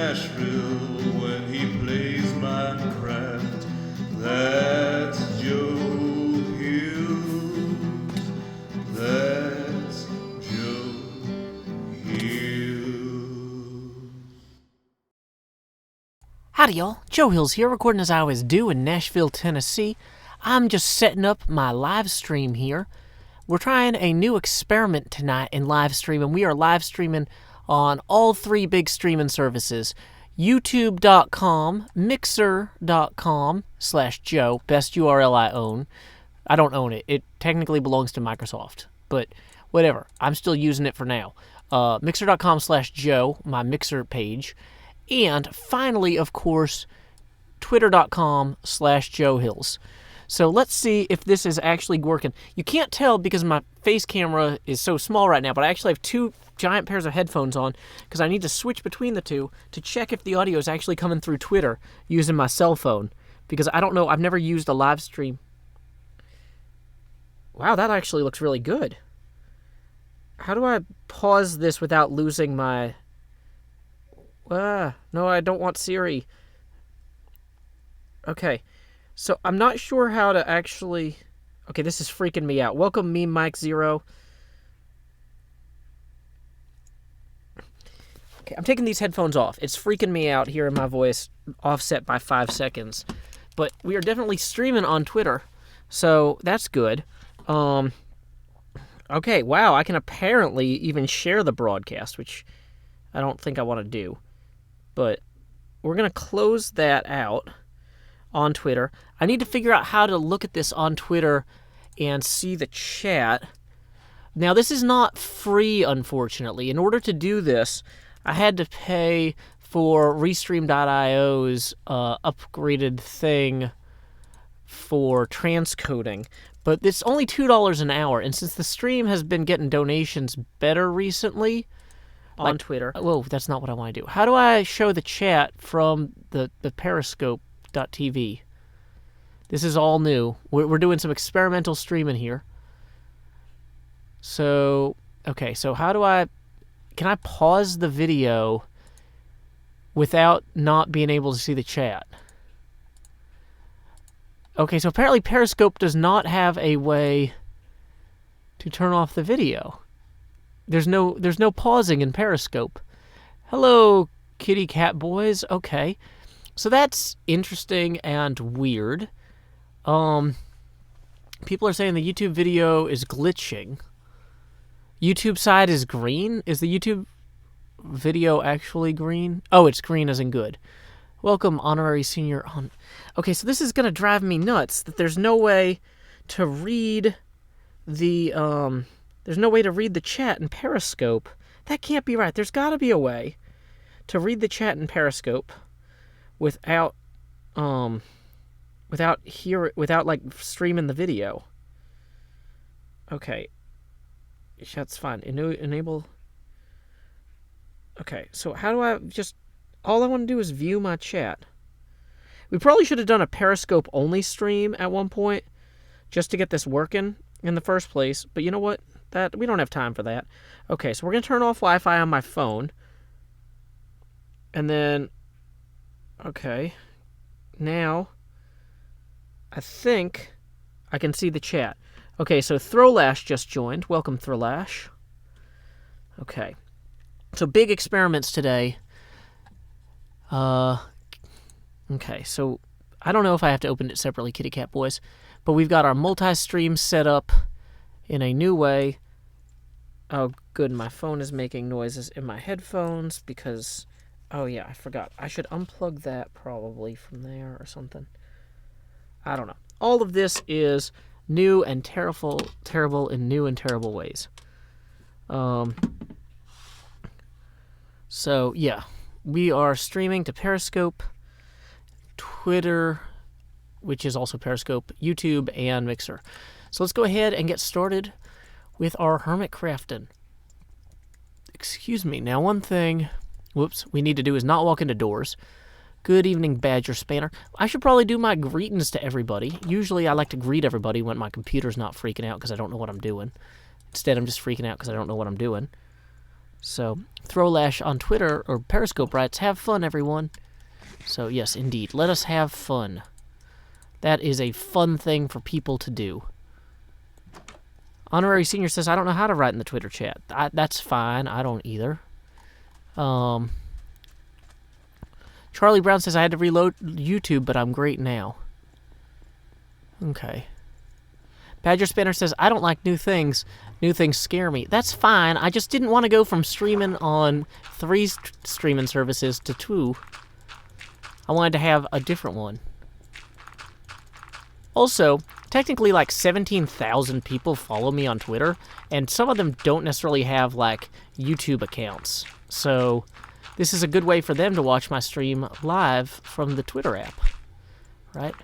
Nashville when he plays Minecraft. That's Joe Hughes. That's Joe Hughes. Howdy y'all, Joe Hills here, recording as I always do in Nashville, Tennessee. I'm just setting up my live stream here. We're trying a new experiment tonight in live streaming. We are live streaming on all three big streaming services. YouTube.com, Mixer.com/Joe, best URL I own. I don't own it. It technically belongs to Microsoft, but whatever. I'm still using it for now. Mixer.com/Joe, my Mixer page. And finally, of course, Twitter.com/Joe Hills. So let's see if this is actually working. You can't tell because my face camera is so small right now, but I actually have two giant pairs of headphones on because I need to switch between the two to check if the audio is actually coming through Twitter using my cell phone. Because I don't know, I've never used a live stream. Wow, that actually looks really good. How do I pause this without losing my... no, I don't want Siri. Okay, so I'm not sure how to actually... Okay, this is freaking me out. Welcome me, Mike Zero. Okay, I'm taking these headphones off. It's freaking me out hearing my voice offset by 5 seconds. But we are definitely streaming on Twitter, so that's good. Okay, wow, I can apparently even share the broadcast, which I don't think I want to do. But we're going to close that out on Twitter. I need to figure out how to look at this on Twitter and see the chat. Now, this is not free, unfortunately. In order to do this, I had to pay for Restream.io's upgraded thing for transcoding. But it's only $2 an hour, and since the stream has been getting donations better recently on Twitter... Whoa, that's not what I want to do. How do I show the chat from the Periscope.tv? This is all new. We're doing some experimental streaming here. So, okay, so how do I... Can I pause the video without not being able to see the chat? Okay, so apparently Periscope does not have a way to turn off the video. There's no pausing in Periscope. Hello, kitty cat boys. Okay. So that's interesting and weird. People are saying the YouTube video is glitching. YouTube side is green? Is the YouTube video actually green? Oh, it's green as in good. Welcome, honorary senior. Okay, so this is going to drive me nuts that there's no way to read the there's no way to read the chat in Periscope. That can't be right. There's got to be a way to read the chat in Periscope without like streaming the video. Okay. That's fine. Enable. Okay, so how do I just... All I want to do is view my chat. We probably should have done a Periscope-only stream at one point just to get this working in the first place. But you know what? We don't have time for that. Okay, so we're going to turn off Wi-Fi on my phone. And then... Okay. Now, I think I can see the chat. Okay, so Throwlash just joined. Welcome, Throwlash. Okay. So big experiments today. Okay, so I don't know if I have to open it separately, kitty cat boys, but we've got our multi-stream set up in a new way. Oh, good, my phone is making noises in my headphones because... Oh, yeah, I forgot. I should unplug that probably from there or something. I don't know. All of this is new and terrible in new and terrible ways. So, yeah. We are streaming to Periscope, Twitter, which is also Periscope, YouTube, and Mixer. So let's go ahead and get started with our Hermitcrafting. Excuse me. Now, one thing... Whoops, we need to do is not walk into doors. Good evening, Badger Spanner. I should probably do my greetings to everybody. Usually I like to greet everybody when my computer's not freaking out because I don't know what I'm doing. Instead, I'm just freaking out because I don't know what I'm doing. So, Throwlash on Twitter, or Periscope, writes, have fun, everyone. So, yes, indeed. Let us have fun. That is a fun thing for people to do. Honorary Senior says, I don't know how to write in the Twitter chat. That's fine. I don't either. Charlie Brown says, I had to reload YouTube, but I'm great now. Okay. Badger Spanner says, I don't like new things. New things scare me. That's fine. I just didn't want to go from streaming on 3 streaming services to 2. I wanted to have a different one. Also, technically like 17,000 people follow me on Twitter, and some of them don't necessarily have like YouTube accounts. So this is a good way for them to watch my stream live from the Twitter app, right?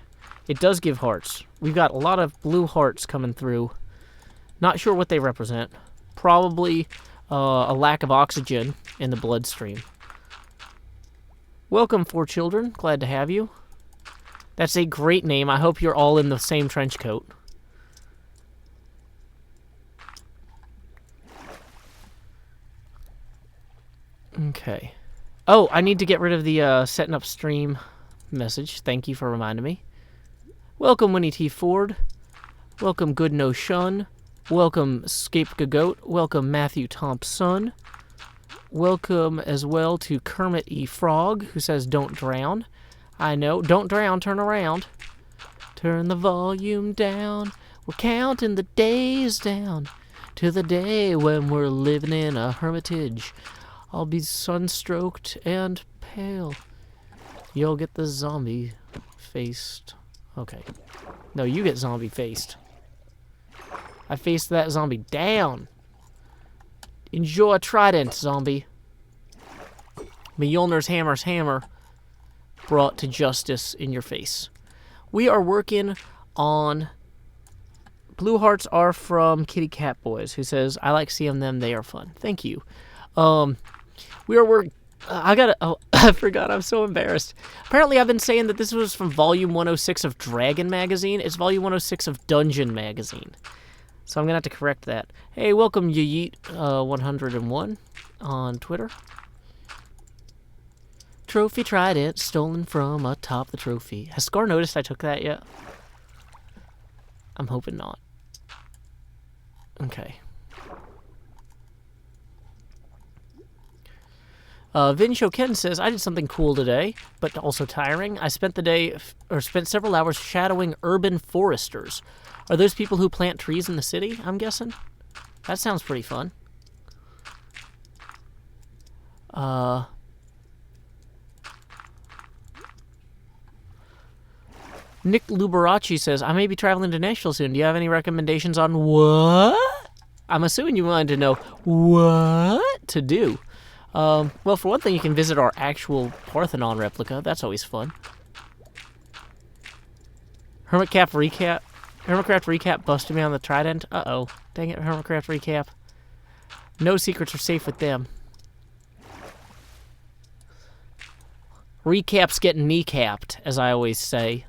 It does give hearts. We've got a lot of blue hearts coming through. Not sure what they represent. Probably a lack of oxygen in the bloodstream. Welcome, 4 children. Glad to have you. That's a great name. I hope you're all in the same trench coat. Okay. Oh, I need to get rid of the setting up stream message. Thank you for reminding me. Welcome, Winnie T. Ford. Welcome, Good No Shun. Welcome, Scapegoat. Welcome, Matthew Thompson. Welcome as well to Kermit E. Frog, who says, don't drown. I know. Don't drown. Turn around. Turn the volume down. We're counting the days down to the day when we're living in a hermitage. I'll be sunstroked and pale. You'll get the zombie-faced. Okay. No, you get zombie-faced. I faced that zombie down. Enjoy a trident, zombie. Mjolnir's hammer's hammer brought to justice in your face. We are working on... Blue hearts are from Kitty Cat Boys, who says, I like seeing them, they are fun. Thank you. We are working... I forgot, I'm so embarrassed. Apparently I've been saying that this was from volume 106 of Dragon Magazine. It's volume 106 of Dungeon Magazine. So I'm going to have to correct that. Hey, welcome Yeet101 on Twitter. Trophy trident stolen from atop the trophy. Has Scar noticed I took that yet? I'm hoping not. Okay. Vin Shoken says, I did something cool today, but also tiring. I spent spent several hours shadowing urban foresters. Are those people who plant trees in the city, I'm guessing? That sounds pretty fun. Nick Luberace says, I may be traveling to Nashville soon. Do you have any recommendations on what? I'm assuming you wanted to know what to do. Well, for one thing, you can visit our actual Parthenon replica. That's always fun. Hermitcraft recap busted me on the trident. Uh-oh. Dang it, Hermitcraft recap. No secrets are safe with them. Recaps get kneecapped, as I always say.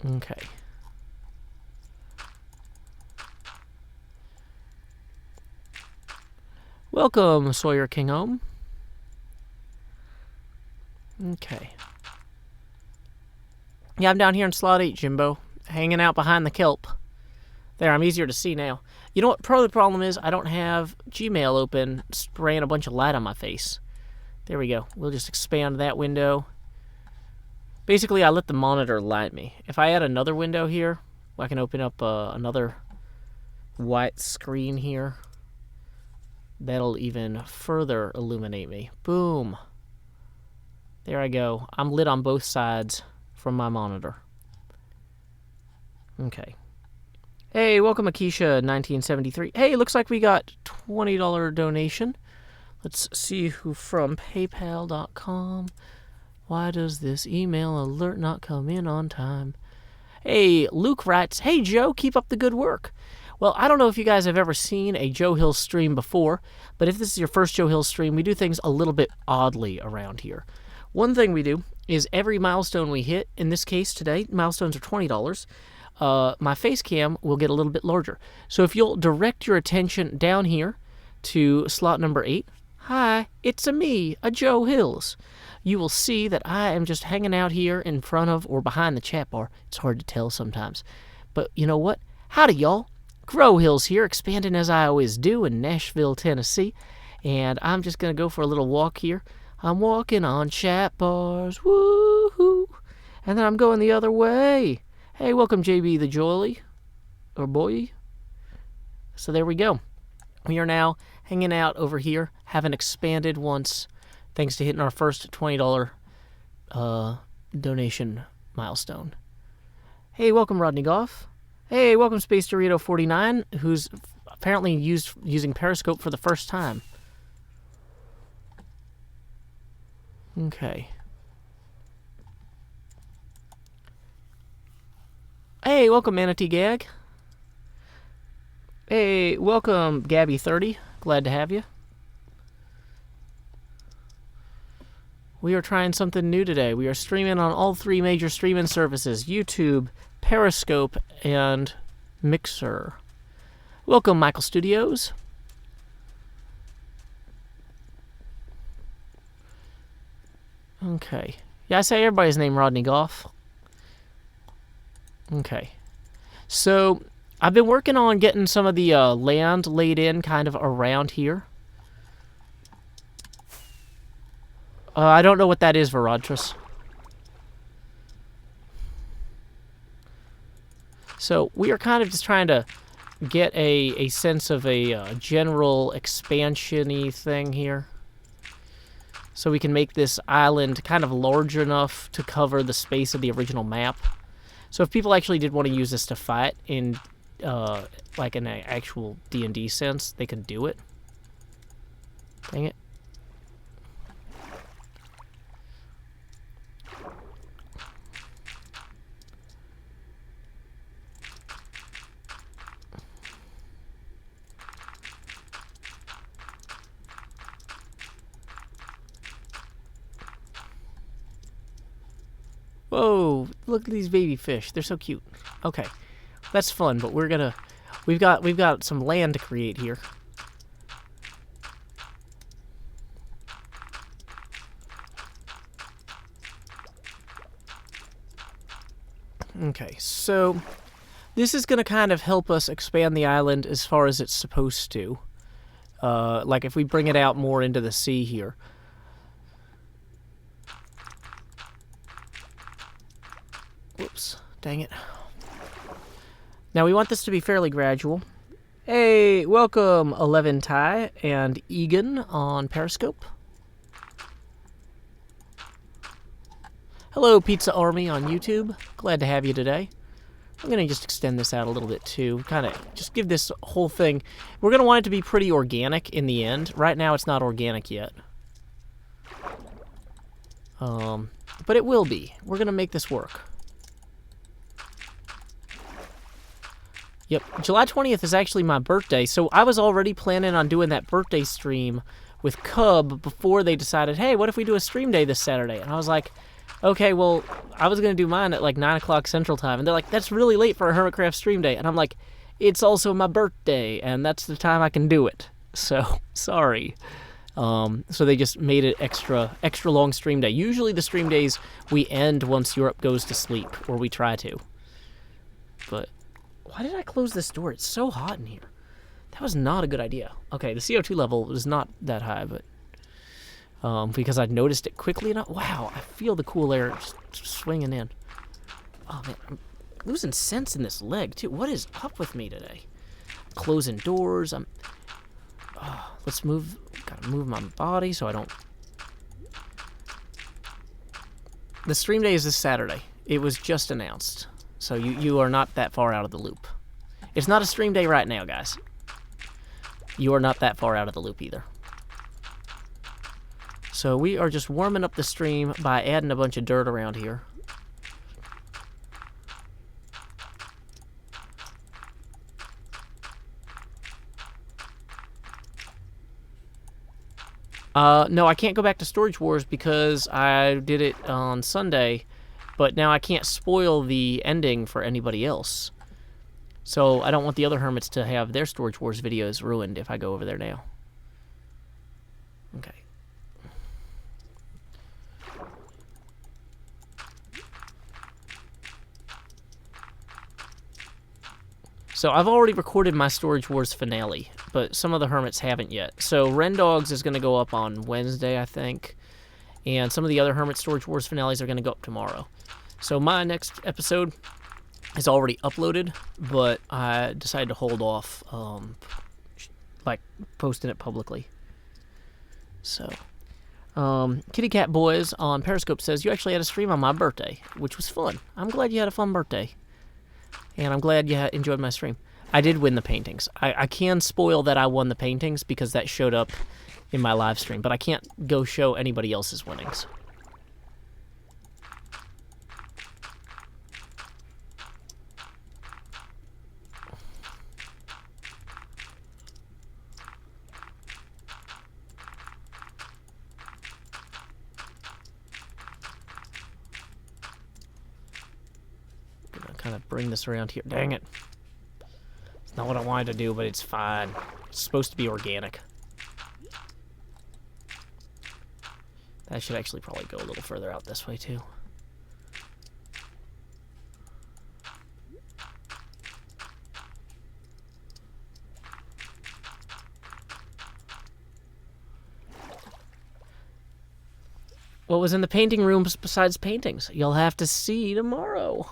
Okay. Welcome, Sawyer Kinghome. Okay. Yeah, I'm down here in Slot 8, Jimbo. Hanging out behind the kelp. There, I'm easier to see now. You know what? Part of the problem is I don't have Gmail open, spraying a bunch of light on my face. There we go. We'll just expand that window. Basically, I let the monitor light me. If I add another window here, I can open up another white screen here. That'll even further illuminate me. Boom. There I go. I'm lit on both sides from my monitor. Okay. Hey, welcome Akisha1973. Hey, looks like we got $20 donation. Let's see who from PayPal.com. Why does this email alert not come in on time? Hey, Luke writes, hey, Joe, keep up the good work. Well, I don't know if you guys have ever seen a Joe Hill stream before, but if this is your first Joe Hill stream, we do things a little bit oddly around here. One thing we do is every milestone we hit, in this case today, milestones are $20, my face cam will get a little bit larger. So if you'll direct your attention down here to slot number 8, hi, it's me, a Joe Hills. You will see that I am just hanging out here in front of or behind the chat bar. It's hard to tell sometimes. But you know what? Howdy, y'all. Grow Hills here, expanding as I always do in Nashville, Tennessee. And I'm just going to go for a little walk here. I'm walking on chat bars, woohoo. And then I'm going the other way. Hey, welcome JB the Jolly, or boy. So there we go. We are now hanging out over here, having expanded once, thanks to hitting our first $20 donation milestone. Hey, welcome Rodney Goff. Hey, welcome Space Dorito 49, who's apparently using Periscope for the first time. Okay. Hey, welcome Manatee Gag. Hey, welcome Gabby30. Glad to have you. We are trying something new today. We are streaming on all 3 major streaming services: YouTube, Periscope, and Mixer. Welcome, Michael Studios. Okay. Yeah, I say everybody's name Rodney Goff. Okay. So, I've been working on getting some of the land laid in kind of around here. I don't know what that is, Verodris. So, we are kind of just trying to get a sense of a general expansion-y thing here. So we can make this island kind of large enough to cover the space of the original map. So if people actually did want to use this to fight in, like in an actual D&D sense, they could do it. Dang it. Whoa, look at these baby fish. They're so cute. Okay. That's fun, but we've got some land to create here. Okay, so this is going to kind of help us expand the island as far as it's supposed to. Like if we bring it out more into the sea here. Whoops, dang it. Now we want this to be fairly gradual. Hey, welcome 11 Ty and Egan on Periscope. Hello Pizza Army on YouTube. Glad to have you today. I'm going to just extend this out a little bit too. Kind of just give this whole thing... We're going to want it to be pretty organic in the end. Right now it's not organic yet. But it will be. We're going to make this work. Yep, July 20th is actually my birthday, so I was already planning on doing that birthday stream with Cub before they decided, hey, what if we do a stream day this Saturday? And I was like, okay, well, I was going to do mine at like 9 o'clock Central Time. And they're like, that's really late for a Hermitcraft stream day. And I'm like, it's also my birthday, and that's the time I can do it. So, sorry. So they just made it extra long stream day. Usually the stream days we end once Europe goes to sleep, or we try to. But... why did I close this door? It's so hot in here. That was not a good idea. Okay, the CO2 level is not that high, but because I noticed it quickly enough. Wow, I feel the cool air just swinging in. Oh, man, I'm losing sense in this leg, too. What is up with me today? I'm closing doors. Let's move. Gotta move my body so I don't... The stream day is this Saturday. It was just announced. So you are not that far out of the loop. It's not a stream day right now, guys. You are not that far out of the loop either. So we are just warming up the stream by adding a bunch of dirt around here. No, I can't go back to Storage Wars because I did it on Sunday, but now I can't spoil the ending for anybody else. So I don't want the other hermits to have their Storage Wars videos ruined if I go over there now. Okay. So I've already recorded my Storage Wars finale, but some of the hermits haven't yet. So Ren Dogs is going to go up on Wednesday, I think, and some of the other Hermit Storage Wars finales are going to go up tomorrow. So my next episode is already uploaded, but I decided to hold off, posting it publicly. So, Kitty Cat Boys on Periscope says, you actually had a stream on my birthday, which was fun. I'm glad you had a fun birthday. And I'm glad you enjoyed my stream. I did win the paintings. I can spoil that I won the paintings because that showed up in my live stream, but I can't go show anybody else's winnings. Kind of bring this around here. Dang it. It's not what I wanted to do, but it's fine. It's supposed to be organic. That should actually probably go a little further out this way, too. What was in the painting rooms besides paintings? You'll have to see tomorrow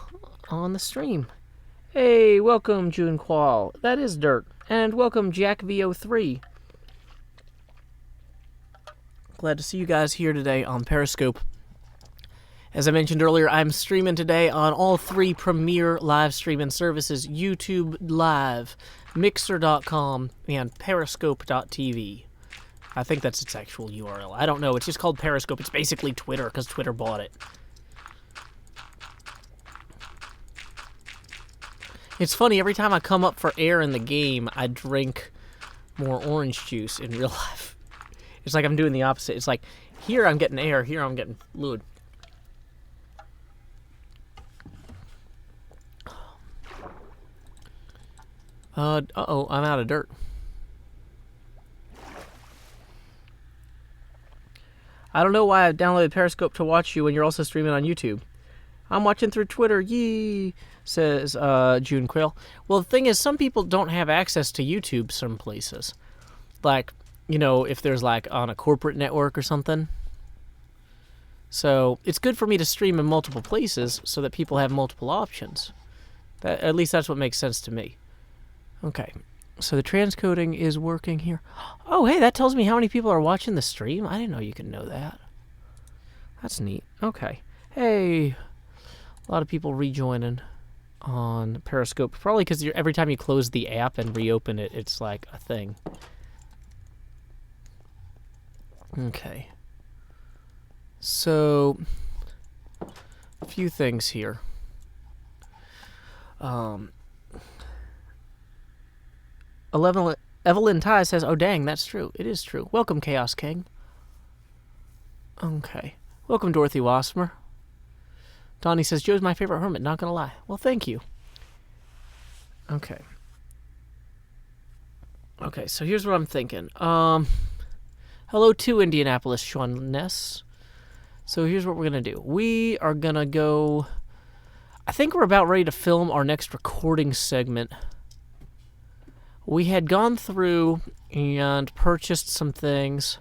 on the stream. Hey, welcome, June Qual. That is dirt. And welcome, Jack VO3. Glad to see you guys here today on Periscope. As I mentioned earlier, I'm streaming today on all 3 premier live streaming services, YouTube Live, Mixer.com, and Periscope.tv. I think that's its actual URL. I don't know. It's just called Periscope. It's basically Twitter because Twitter bought it. It's funny, every time I come up for air in the game, I drink more orange juice in real life. It's like I'm doing the opposite. It's like, here I'm getting air, here I'm getting fluid. Uh-oh, I'm out of dirt. I don't know why I downloaded Periscope to watch you when you're also streaming on YouTube. I'm watching through Twitter, yee, says June Quill. Well, the thing is, some people don't have access to YouTube some places. Like, you know, if there's like on a corporate network or something. So it's good for me to stream in multiple places so that people have multiple options. At least that's what makes sense to me. Okay, so the transcoding is working here. Oh, hey, that tells me how many people are watching the stream. I didn't know you could know that. That's neat. Okay. Hey, a lot of people rejoining on Periscope. Probably because every time you close the app and reopen it, it's like a thing. Okay. So, a few things here. Evelyn Ty says, oh dang, that's true. It is true. Welcome, Chaos King. Okay. Welcome, Dorothy Wasmer. Donnie says, Joe's my favorite hermit, not gonna lie. Well, thank you. Okay. Okay, so here's what I'm thinking. Hello to Indianapolis, Sean Ness. So here's what we're gonna do. We are gonna go... I think we're about ready to film our next recording segment. We had gone through and purchased some things.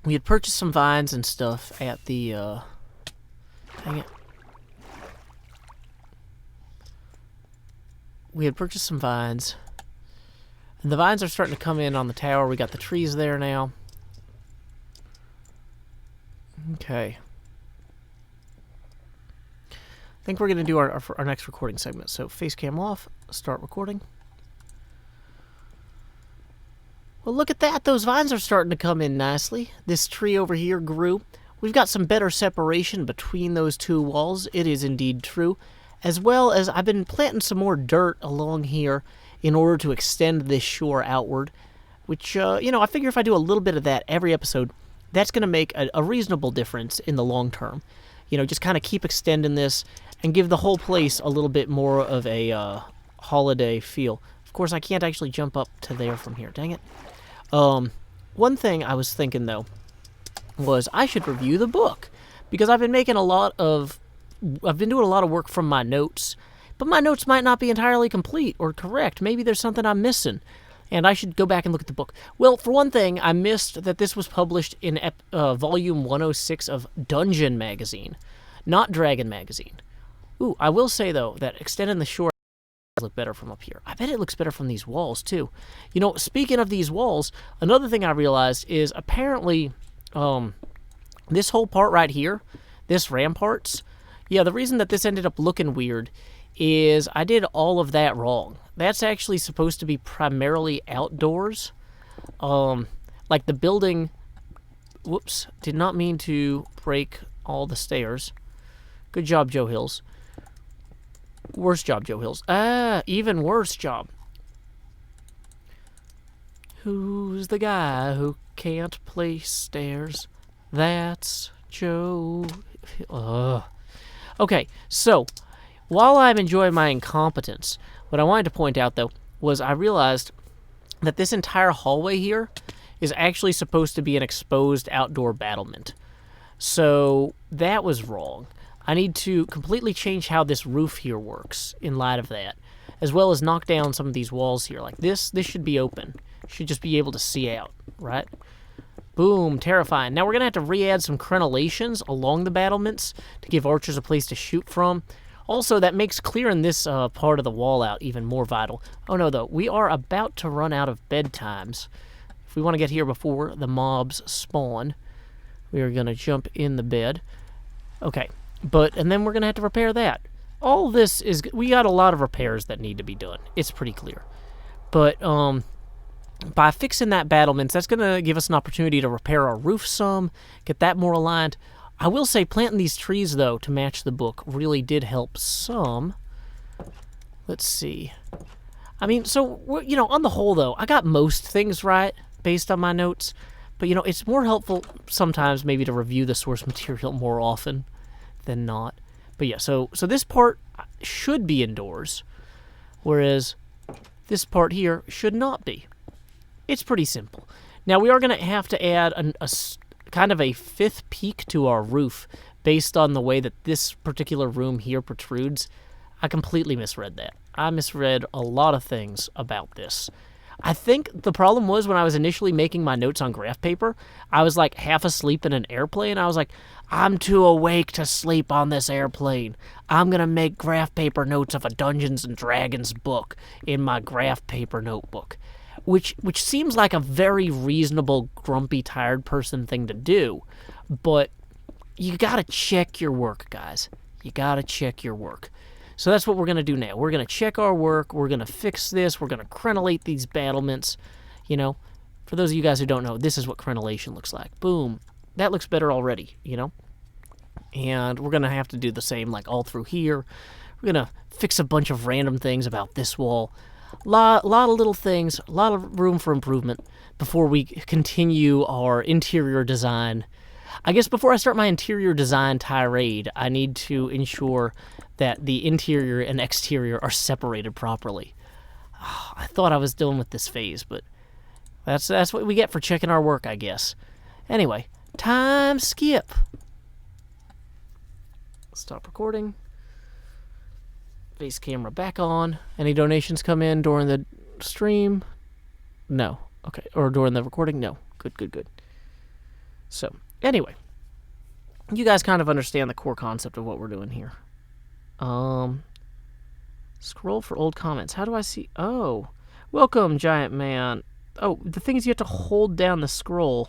We had purchased some vines and stuff at the, dang it. We had purchased some vines. And the vines are starting to come in on the tower. We got the trees there now. Okay. I think we're going to do our next recording segment. So, face cam off, start recording. Well, look at that. Those vines are starting to come in nicely. This tree over here grew. We've got some better separation between those two walls. It is indeed true. As well as I've been planting some more dirt along here in order to extend this shore outward. which, I figure if I do a little bit of that every episode, that's going to make a reasonable difference in the long term. Just kind of keep extending this and give the whole place a little bit more of a holiday feel. Of course, I can't actually jump up to there from here. Dang it. One thing I was thinking, though, was I should review the book, because I've been doing a lot of work from my notes, but my notes might not be entirely complete or correct. Maybe there's something I'm missing, and I should go back and look at the book. Well, for one thing, I missed that this was published in volume 106 of Dungeon Magazine, not Dragon Magazine. Ooh, I will say, though, that extending the shore look better from up here. I bet it looks better from these walls, too. Speaking of these walls, another thing I realized is apparently this whole part right here, this ramparts, the reason that this ended up looking weird is I did all of that wrong. That's actually supposed to be primarily outdoors. Like the building, whoops, did not mean to break all the stairs. Good job, Joe Hills. Worst job, Joe Hills. Even worse job. Who's the guy who can't place stairs? That's Joe. Okay, so while I'm enjoying my incompetence, what I wanted to point out, though, was I realized that this entire hallway here is actually supposed to be an exposed outdoor battlement. So that was wrong. I need to completely change how this roof here works in light of that, as well as knock down some of these walls here. Like this should be open. Should just be able to see out, right? Boom, terrifying. Now we're going to have to re-add some crenellations along the battlements to give archers a place to shoot from. Also, that makes clearing this part of the wall out even more vital. Oh no, though, we are about to run out of bedtimes. If we want to get here before the mobs spawn, we are going to jump in the bed. Okay. And then we're going to have to repair that. All this is, we got a lot of repairs that need to be done. It's pretty clear. But, by fixing that battlements, that's going to give us an opportunity to repair our roof some, get that more aligned. I will say planting these trees, though, to match the book really did help some. Let's see. I mean, so, on the whole, though, I got most things right based on my notes. But, it's more helpful sometimes maybe to review the source material more often than not. But yeah, so this part should be indoors, whereas this part here should not be. It's pretty simple. Now we are going to have to add a kind of a fifth peak to our roof based on the way that this particular room here protrudes. I completely misread that. I misread a lot of things about this. I think the problem was when I was initially making my notes on graph paper, I was like half asleep in an airplane. I was like, I'm too awake to sleep on this airplane. I'm going to make graph paper notes of a Dungeons & Dragons book in my graph paper notebook, which seems like a very reasonable, grumpy, tired person thing to do. But you got to check your work, guys. You got to check your work. So that's what we're going to do now. We're going to check our work. We're going to fix this. We're going to crenellate these battlements. For those of you guys who don't know, this is what crenellation looks like. Boom. That looks better already, And we're going to have to do the same, like, all through here. We're going to fix a bunch of random things about this wall. Lot of little things, a lot of room for improvement before we continue our interior design. I guess before I start my interior design tirade, I need to ensure that the interior and exterior are separated properly. Oh, I thought I was done with this phase, but that's what we get for checking our work, I guess. Anyway, time skip. Stop recording. Face camera back on. Any donations come in during the stream? No. Okay. Or during the recording? No. Good. So, anyway. You guys kind of understand the core concept of what we're doing here. Scroll for old comments. How do I see? Oh. Welcome, Giant Man. Oh, the thing is you have to hold down the scroll.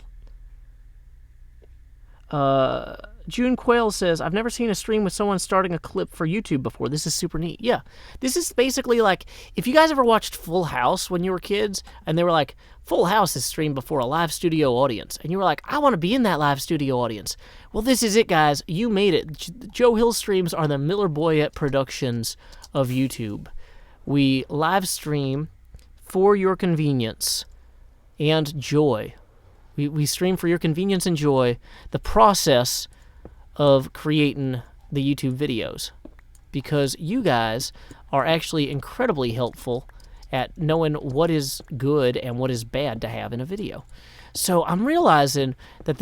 June Quail says, I've never seen a stream with someone starting a clip for YouTube before. This is super neat. Yeah. This is basically like, if you guys ever watched Full House when you were kids, and they were like, Full House is streamed before a live studio audience, and you were like, I want to be in that live studio audience. Well, this is it, guys. You made it. Joe Hill streams are the Miller Boyette Productions of YouTube. We live stream for your convenience and joy. We stream for your convenience and joy the process of creating the YouTube videos, because you guys are actually incredibly helpful at knowing what is good and what is bad to have in a video. So I'm realizing that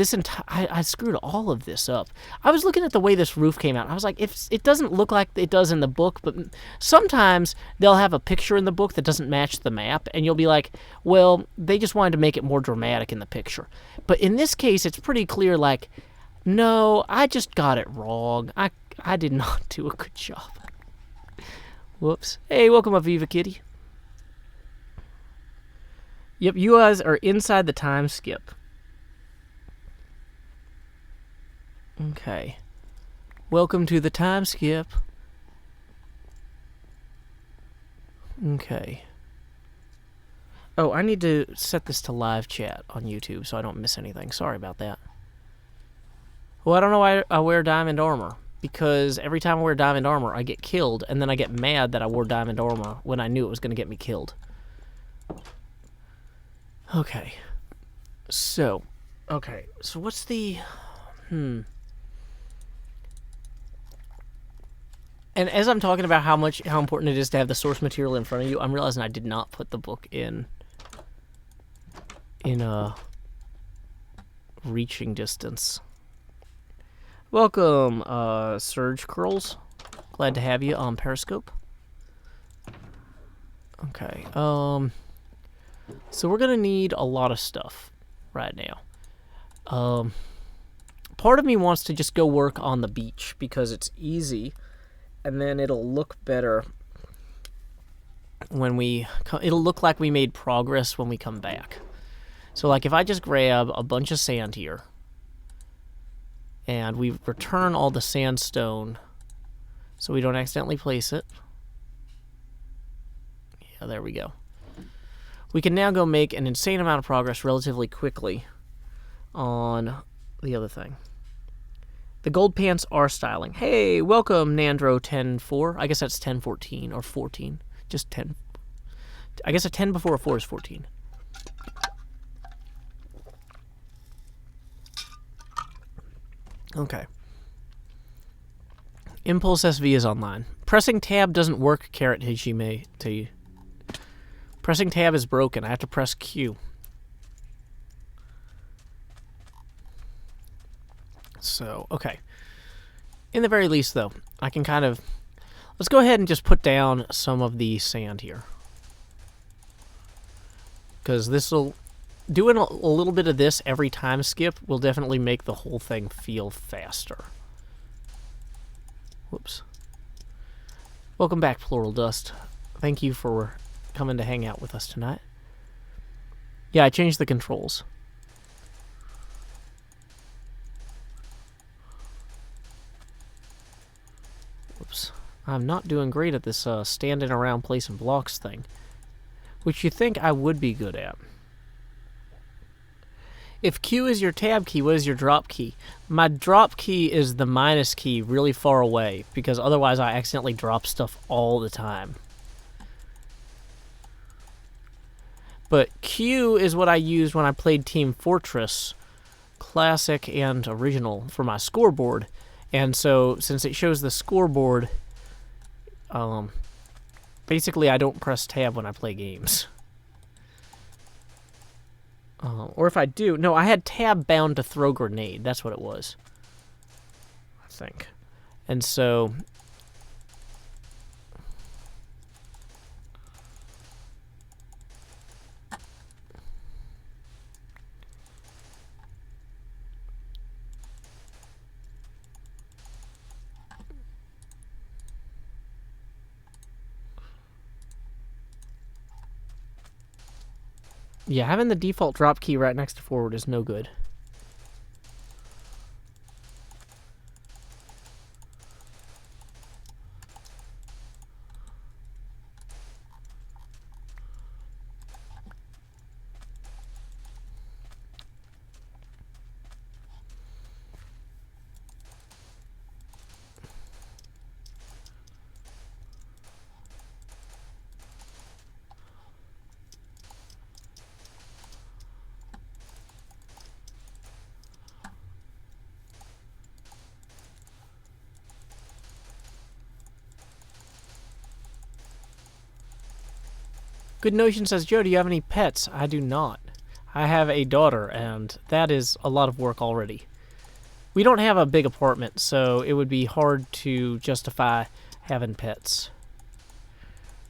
I screwed all of this up. I was looking at the way this roof came out. I was like, if it doesn't look like it does in the book, but sometimes they'll have a picture in the book that doesn't match the map, and you'll be like, well, they just wanted to make it more dramatic in the picture. But in this case, it's pretty clear, like, no, I just got it wrong. I did not do a good job. Whoops. Hey, welcome up, Viva Kitty. Yep, you guys are inside the time skip. Okay. Welcome to the time skip. Okay. Oh, I need to set this to live chat on YouTube so I don't miss anything. Sorry about that. Well, I don't know why I wear diamond armor. Because every time I wear diamond armor, I get killed, and then I get mad that I wore diamond armor when I knew it was going to get me killed. Okay. So what's the... And as I'm talking about how important it is to have the source material in front of you, I'm realizing I did not put the book in reaching distance. Welcome, Surge Curls. Glad to have you on Periscope. Okay, so we're gonna need a lot of stuff right now. Part of me wants to just go work on the beach because it's easy, and then it'll look better when it'll look like we made progress when we come back. So like if I just grab a bunch of sand here, and we return all the sandstone so we don't accidentally place it. Yeah, there we go. We can now go make an insane amount of progress relatively quickly on the other thing. The gold pants are styling. Hey, welcome, Nandro104. I guess that's 1014 or 14. Just 10. I guess a 10 before a 4 is 14. Okay. Impulse SV is online. Pressing tab doesn't work, Carrot Hijime, to you. Pressing tab is broken. I have to press Q. So, okay. In the very least, though, I can kind of... Let's go ahead and just put down some of the sand here. Because this will... Doing a little bit of this every time skip will definitely make the whole thing feel faster. Whoops. Welcome back, Plural Dust. Thank you for coming to hang out with us tonight. Yeah, I changed the controls. Whoops. I'm not doing great at this standing around placing blocks thing, which you think I would be good at. If Q is your tab key, what is your drop key? My drop key is the minus key really far away, because otherwise I accidentally drop stuff all the time. But Q is what I used when I played Team Fortress, Classic and Original, for my scoreboard. And so, since it shows the scoreboard, basically I don't press tab when I play games. Or if I do... No, I had tab bound to throw grenade. That's what it was. I think. And so... Yeah, having the default drop key right next to forward is no good. Good Notion says, Joe, do you have any pets? I do not. I have a daughter, and that is a lot of work already. We don't have a big apartment, so it would be hard to justify having pets.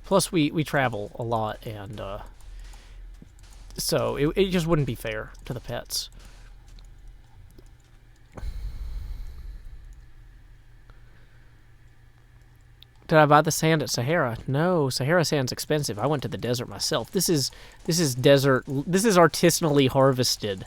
Plus, we travel a lot, and so it just wouldn't be fair to the pets. Did I buy the sand at Sahara? No, Sahara sand's expensive. I went to the desert myself. This is desert. This is artisanally harvested.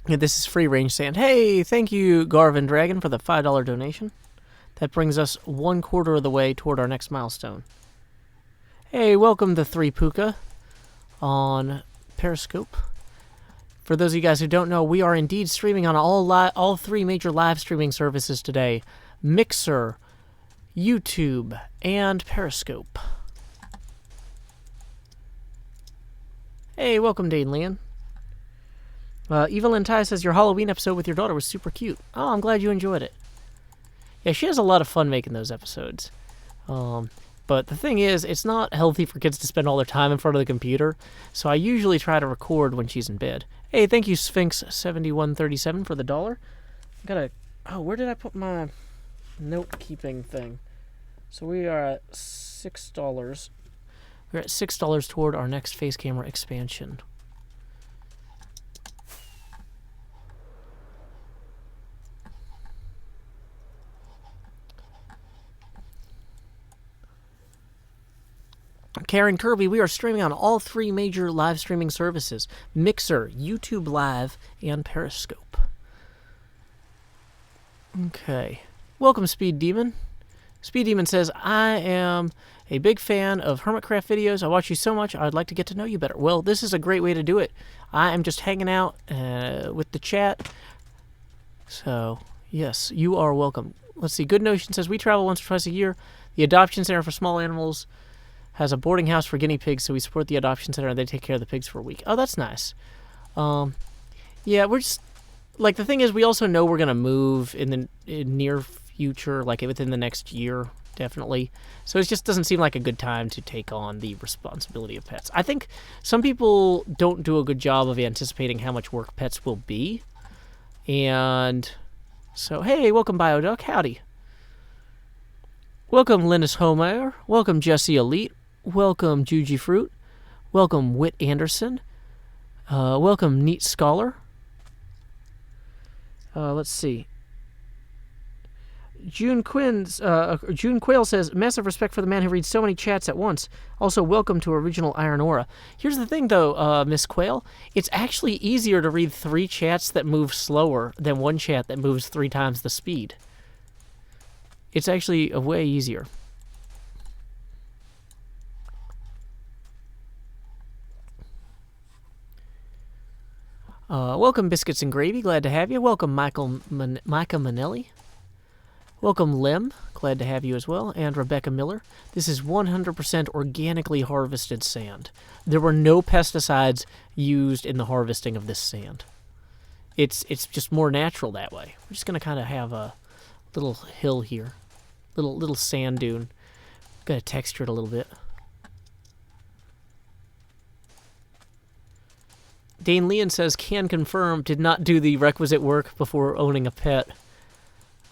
Yeah, this is free range sand. Hey, thank you, Garvin Dragon, for the $5 donation. That brings us 1/4 of the way toward our next milestone. Hey, welcome to 3 Puka on Periscope. For those of you guys who don't know, we are indeed streaming on all 3 major live streaming services today. Mixer, YouTube, and Periscope. Hey, welcome, Dane Leon. Evelyn Ty says, your Halloween episode with your daughter was super cute. Oh, I'm glad you enjoyed it. Yeah, she has a lot of fun making those episodes. But the thing is, it's not healthy for kids to spend all their time in front of the computer, so I usually try to record when she's in bed. Hey, thank you, Sphinx7137, for the $1. Oh, where did I put my note-keeping thing? So we are at $6. We're at $6 toward our next face camera expansion. Karen Kirby, we are streaming on all 3 major live streaming services: Mixer, YouTube Live, and Periscope. Okay. Welcome, Speed Demon. Speed Demon says, I am a big fan of Hermitcraft videos. I watch you so much, I'd like to get to know you better. Well, this is a great way to do it. I am just hanging out with the chat. So, yes, you are welcome. Let's see. Good Notion says, we travel once or twice a year. The adoption center for small animals has a boarding house for guinea pigs, so we support the adoption center and they take care of the pigs for a week. Oh, that's nice. Yeah, we're just, like, the thing is, we also know we're going to move in the near future, like within the next year, definitely. So it just doesn't seem like a good time to take on the responsibility of pets. I think some people don't do a good job of anticipating how much work pets will be. And so, hey, welcome, Bioduck. Howdy. Welcome, Linus Homer. Welcome, Jesse Elite. Welcome, Juji Fruit. Welcome, Whit Anderson. Welcome, Neat Scholar. Let's see. June Quayle says, massive respect for the man who reads so many chats at once. Also, welcome to Original Iron Aura. Here's the thing, though, Miss Quayle. It's actually easier to read 3 chats that move slower than 1 chat that moves 3 times the speed. It's actually way easier. Welcome, Biscuits and Gravy. Glad to have you. Welcome, Micah Manelli. Welcome, Lim. Glad to have you as well. And Rebecca Miller. This is 100% organically harvested sand. There were no pesticides used in the harvesting of this sand. It's just more natural that way. We're just going to kind of have a little hill here. Little sand dune. Got to texture it a little bit. Dane Leon says, can confirm, did not do the requisite work before owning a pet.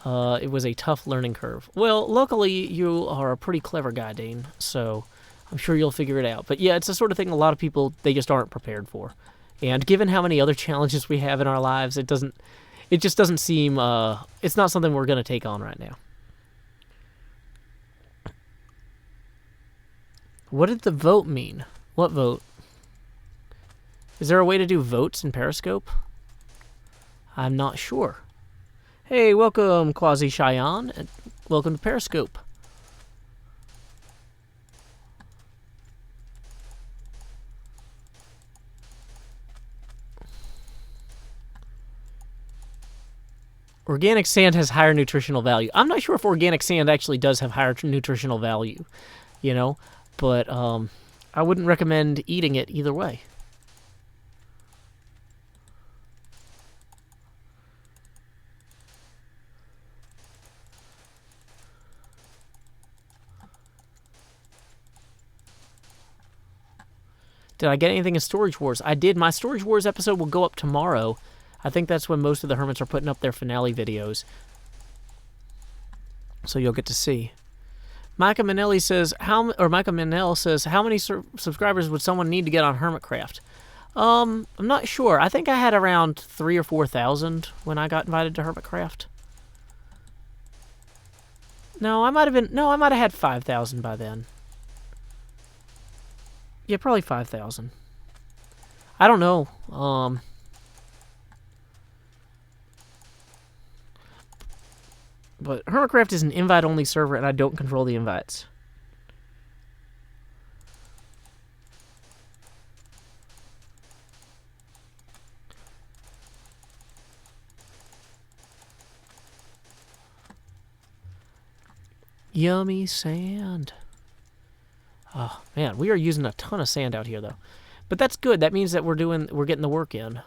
It was a tough learning curve. Well, luckily, you are a pretty clever guy, Dane, so I'm sure you'll figure it out. But yeah, it's the sort of thing a lot of people, they just aren't prepared for. And given how many other challenges we have in our lives, it just doesn't seem, it's not something we're going to take on right now. What did the vote mean? What vote? Is there a way to do votes in Periscope? I'm not sure. Hey, welcome, Quasi Cheyenne, and welcome to Periscope. Organic sand has higher nutritional value. I'm not sure if organic sand actually does have higher nutritional value, but I wouldn't recommend eating it either way. Did I get anything in Storage Wars? I did. My Storage Wars episode will go up tomorrow. I think that's when most of the hermits are putting up their finale videos. So you'll get to see. Micah Manelli says, Micah Manel says, how many subscribers would someone need to get on Hermitcraft? I'm not sure. I think I had around 3,000 or 4,000 when I got invited to Hermitcraft. No, I might have had 5,000 by then. Yeah, probably 5,000. I don't know. But Hermitcraft is an invite-only server, and I don't control the invites. Yummy sand. Oh, man, we are using a ton of sand out here, though. But that's good. That means that we're getting the work in.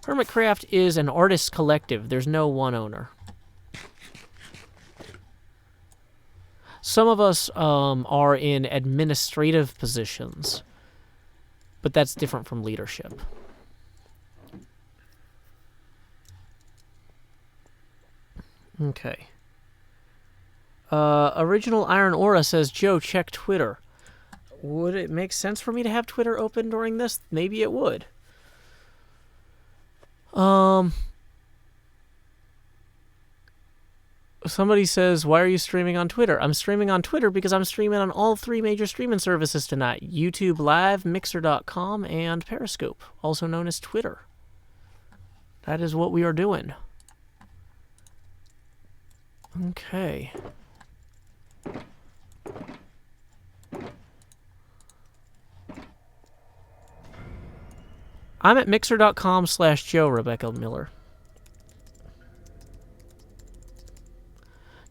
Hermitcraft is an artist collective. There's no one owner. Some of us are in administrative positions, but that's different from leadership. Okay. Original Iron Aura says, Joe, check Twitter. Would it make sense for me to have Twitter open during this? Maybe it would. Somebody says, why are you streaming on Twitter? I'm streaming on Twitter because I'm streaming on all 3 major streaming services tonight. YouTube Live, Mixer.com, and Periscope, also known as Twitter. That is what we are doing. Okay. I'm at Mixer.com/Joe, Rebecca Miller.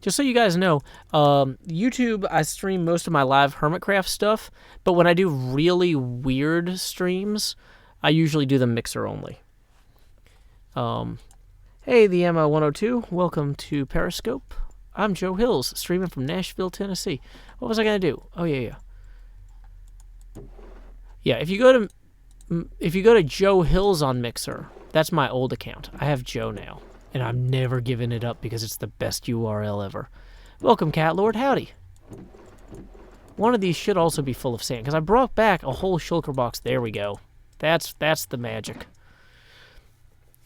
Just so you guys know, YouTube, I stream most of my live Hermitcraft stuff, but when I do really weird streams, I usually do them Mixer only. Hey, the Emma 102, welcome to Periscope. I'm Joe Hills, streaming from Nashville, Tennessee. What was I going to do? Oh, yeah. Yeah, if you go to Joe Hills on Mixer, that's my old account. I have Joe now, and I'm never giving it up because it's the best URL ever. Welcome, Cat Lord. Howdy. One of these should also be full of sand, because I brought back a whole shulker box. There we go. That's the magic.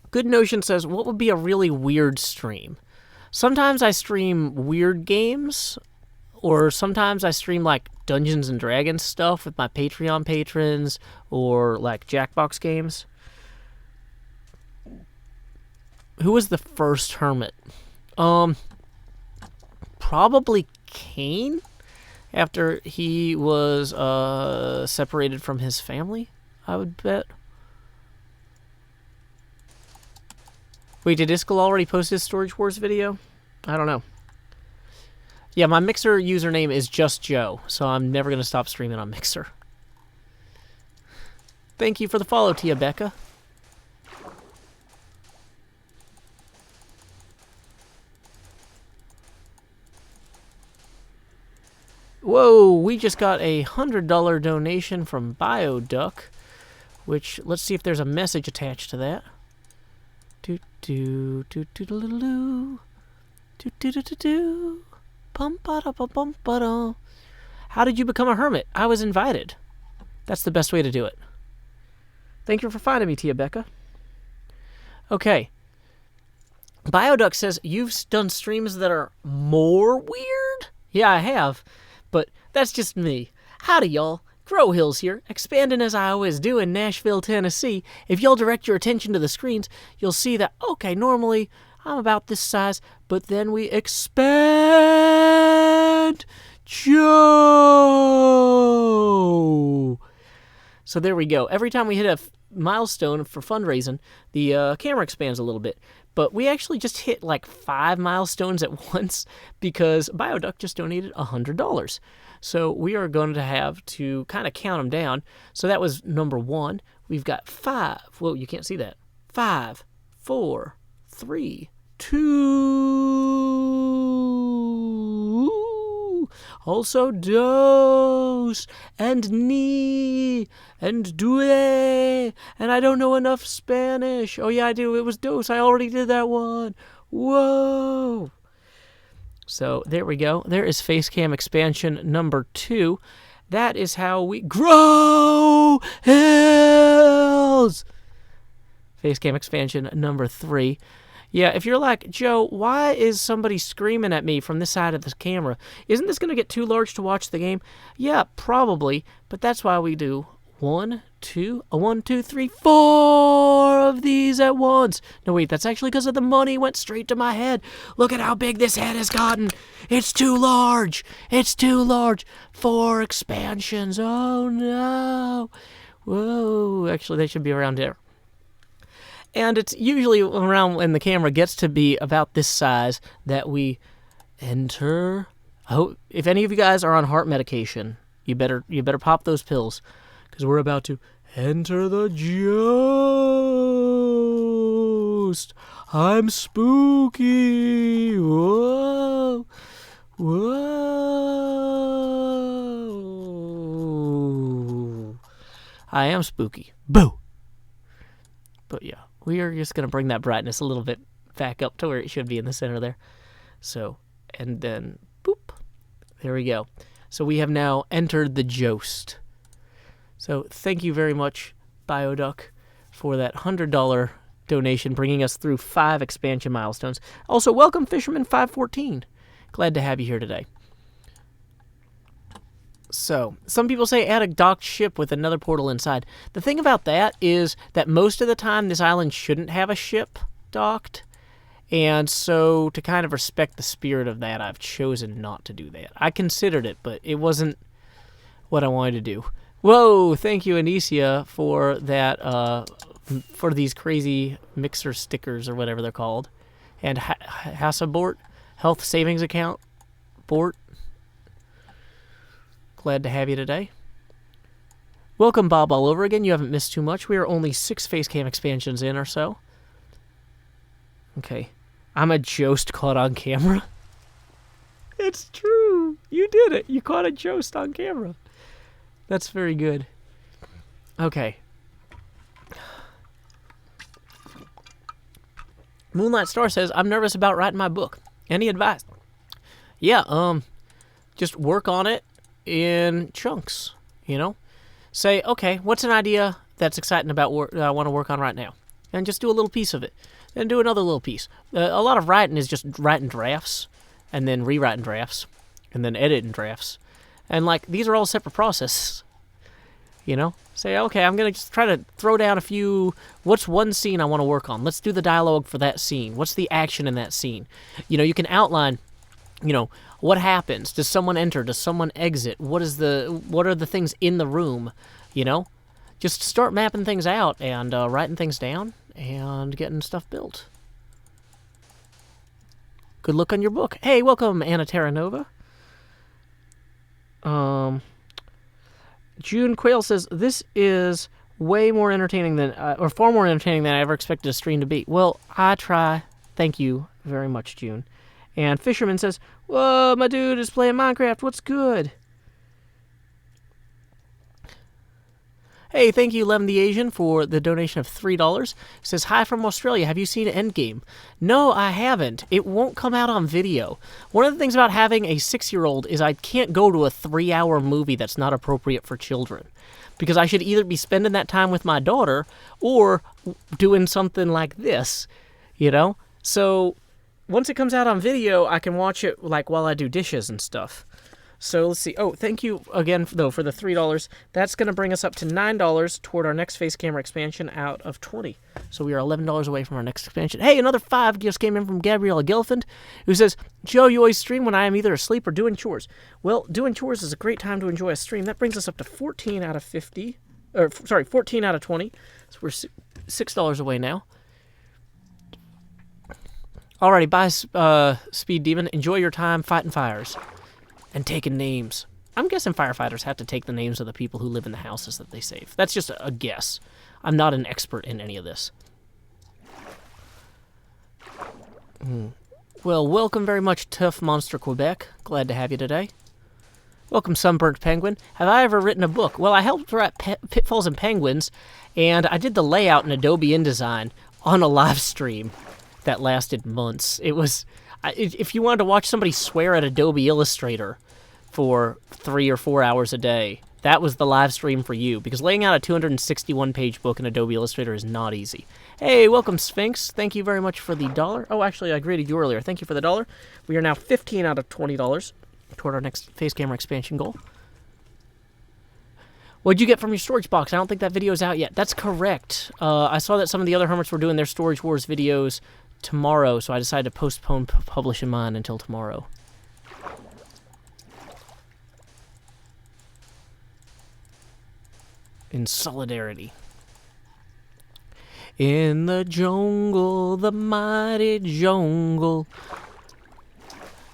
Good Notion says, what would be a really weird stream? Sometimes I stream weird games, or sometimes I stream like Dungeons and Dragons stuff with my Patreon patrons, or like Jackbox games. Who was the first hermit? Probably Cain, after he was separated from his family, I would bet. Wait, did Iskall already post his Storage Wars video? I don't know. Yeah, my Mixer username is just Joe, so I'm never going to stop streaming on Mixer. Thank you for the follow, Tia Becca. Whoa, we just got a $100 donation from Bioduck, which, let's see if there's a message attached to that. How did you become a hermit? I was invited. That's the best way to do it. Thank you for finding me, Tia Becca. Okay. Bioduck says, you've done streams that are more weird? Yeah, I have. But that's just me. Howdy, y'all. Grow Hills here, expanding as I always do in Nashville, Tennessee. If y'all direct your attention to the screens, you'll see that, okay, normally I'm about this size, but then we expand. Joe! So there we go. Every time we hit a milestone for fundraising, the camera expands a little bit. But we actually just hit like 5 milestones at once because Bioduck just donated $100. So we are going to have to kind of count them down. So that was number 1. We've got 5. Whoa, you can't see that. 5, 4, 3, 2. Also dos and ni and due. And I don't know enough Spanish. Oh, yeah, I do. It was dos. I already did that one. Whoa. So there we go. There is Facecam expansion number 2. That is how we grow hills. Facecam expansion number 3. Yeah, if you're like, Joe, why is somebody screaming at me from this side of the camera? Isn't this going to get too large to watch the game? Yeah, probably, but that's why we do 1, 2, 3, 4 of these at once. No, wait, that's actually because of the money went straight to my head. Look at how big this head has gotten. It's too large. It's too large. 4 expansions. Oh, no. Whoa, actually, they should be around there. And it's usually around when the camera gets to be about this size that we enter. I hope, if any of you guys are on heart medication, you better pop those pills because we're about to enter the ghost. I'm spooky. Whoa. Whoa. I am spooky. Boo. But yeah. We are just going to bring that brightness a little bit back up to where it should be in the center there. So, and then, boop. There we go. So we have now entered the Jost. So thank you very much, Bioduck, for that $100 donation, bringing us through 5 expansion milestones. Also, welcome, Fisherman514. Glad to have you here today. So, some people say add a docked ship with another portal inside. The thing about that is that most of the time this island shouldn't have a ship docked. And so, to kind of respect the spirit of that, I've chosen not to do that. I considered it, but it wasn't what I wanted to do. Whoa, thank you, Anicia, for that, for these crazy mixer stickers or whatever they're called. And Hassabort, Health Savings Account, Bort. Glad to have you today. Welcome, Bob, all over again. You haven't missed too much. We are only 6 Facecam expansions in or so. Okay. I'm a Jost caught on camera. It's true. You did it. You caught a Jost on camera. That's very good. Okay. Moonlight Star says, I'm nervous about writing my book. Any advice? Yeah, just work on it in chunks, you know? Say, okay, what's an idea that's exciting about that I want to work on right now? And just do a little piece of it. Then do another little piece. A lot of writing is just writing drafts, and then rewriting drafts, and then editing drafts. And, like, these are all separate processes, you know? Say, okay, I'm going to just try to throw down a few, what's one scene I want to work on? Let's do the dialogue for that scene. What's the action in that scene? You know, you can outline, you know, what happens? Does someone enter? Does someone exit? What are the things in the room? You know? Just start mapping things out and writing things down and getting stuff built. Good luck on your book. Hey, welcome, Anna Terranova. June Quayle says, this is way more entertaining than, or far more entertaining than I ever expected a stream to be. Well, I try. Thank you very much, June. And Fisherman says, whoa, my dude is playing Minecraft. What's good? Hey, thank you, Lem the Asian, for the donation of $3. Says, hi from Australia. Have you seen Endgame? No, I haven't. It won't come out on video. One of the things about having a 6-year-old is I can't go to a 3-hour movie that's not appropriate for children. Because I should either be spending that time with my daughter or doing something like this, you know? So once it comes out on video, I can watch it like while I do dishes and stuff. So let's see. Oh, thank you again, though, for the $3. That's going to bring us up to $9 toward our next face camera expansion out of 20. So we are $11 away from our next expansion. Hey, another 5 just came in from Gabriella Gelfand, who says, Joe, you always stream when I am either asleep or doing chores. Well, doing chores is a great time to enjoy a stream. That brings us up to 14 out of 50. 14 out of 20. So we're $6 away now. Alrighty, bye, Speed Demon. Enjoy your time fighting fires and taking names. I'm guessing firefighters have to take the names of the people who live in the houses that they save. That's just a guess. I'm not an expert in any of this. Well, welcome very much, Tough Monster Quebec. Glad to have you today. Welcome, Sunburnt Penguin. Have I ever written a book? Well, I helped write Pitfalls and Penguins, and I did the layout in Adobe InDesign on a live stream that lasted months. It was... If you wanted to watch somebody swear at Adobe Illustrator for 3 or 4 hours a day, that was the live stream for you, because laying out a 261-page book in Adobe Illustrator is not easy. Hey, welcome, Sphinx. Thank you very much for the $1. Oh, actually, I greeted you earlier. Thank you for the $1. We are now 15 out of $20 toward our next face camera expansion goal. What'd you get from your storage box? I don't think that video is out yet. That's correct. I saw that some of the other hermits were doing their Storage Wars videos tomorrow, so I decided to postpone publishing mine until tomorrow. In solidarity. In the jungle, the mighty jungle,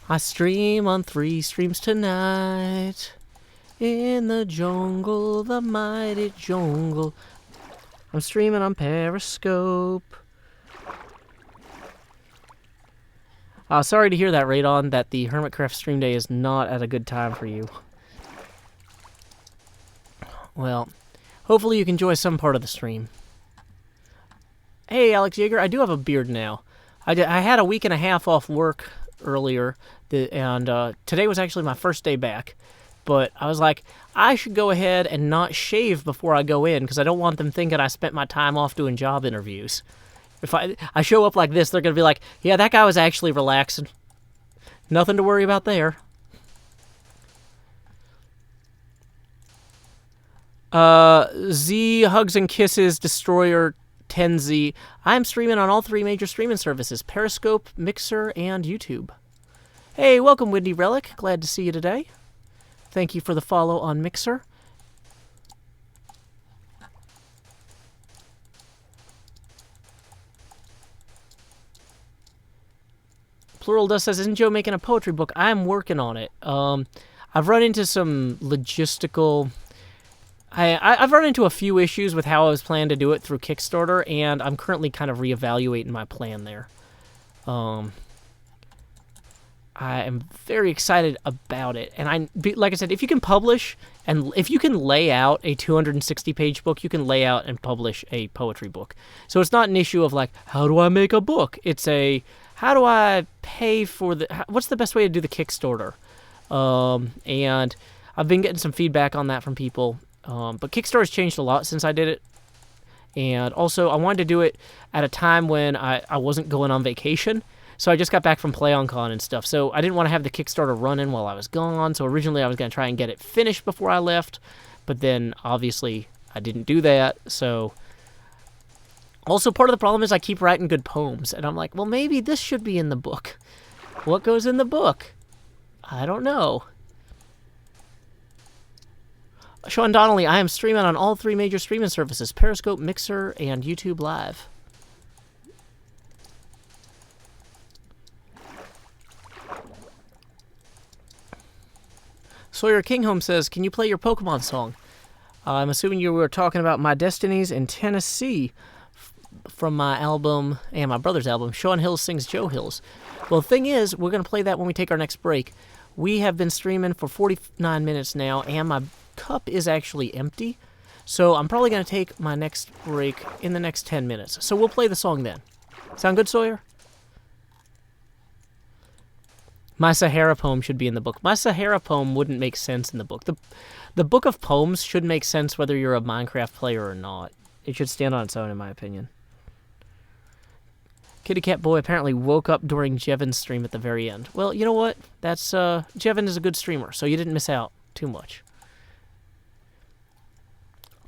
I stream on 3 streams tonight. In the jungle, the mighty jungle, I'm streaming on Periscope. Sorry to hear that, Radon, that the Hermitcraft stream day is not at a good time for you. Well, hopefully you can enjoy some part of the stream. Hey, Alex Yeager, I do have a beard now. I had a week and a half off work earlier, and today was actually my first day back. But I was like, I should go ahead and not shave before I go in, because I don't want them thinking I spent my time off doing job interviews. If I show up like this, they're going to be like, yeah, that guy was actually relaxing. Nothing to worry about there. Z Hugs and Kisses Destroyer 10Z. I'm streaming on all 3 major streaming services, Periscope, Mixer, and YouTube. Hey, welcome, Windy Relic. Glad to see you today. Thank you for the follow on Mixer. Plural Dust says, isn't Joe making a poetry book? I'm working on it. I've run into some logistical... I've run into a few issues with how I was planning to do it through Kickstarter, and I'm currently kind of reevaluating my plan there. I am very excited about it, and like I said, if you can publish, and if you can lay out a 260-page book, you can lay out and publish a poetry book. So it's not an issue of like, how do I make a book? It's a, how do I pay for what's the best way to do the Kickstarter? And I've been getting some feedback on that from people. But Kickstarter's changed a lot since I did it. And also, I wanted to do it at a time when I wasn't going on vacation. So I just got back from PlayOnCon and stuff. So I didn't want to have the Kickstarter running while I was gone. So originally I was going to try and get it finished before I left. But then, obviously, I didn't do that. So also, part of the problem is I keep writing good poems. And I'm like, well, maybe this should be in the book. What goes in the book? I don't know. Sean Donnelly, I am streaming on all 3 major streaming services, Periscope, Mixer, and YouTube Live. Sawyer Kingholm says, can you play your Pokemon song? I'm assuming you were talking about My Destinies in Tennessee from my album, and my brother's album, Sean Hills Sings Joe Hills. Well, the thing is, we're going to play that when we take our next break. We have been streaming for 49 minutes now, and my cup is actually empty, so I'm probably going to take my next break in the next 10 minutes. So we'll play the song then. Sound good, Sawyer? My Sahara poem should be in the book. My Sahara poem wouldn't make sense in the book. The book of poems should make sense whether you're a Minecraft player or not. It should stand on its own, in my opinion. Kitty Cat Boy apparently woke up during Jevon's stream at the very end. Well, you know what? That's Jevon is a good streamer, so you didn't miss out too much.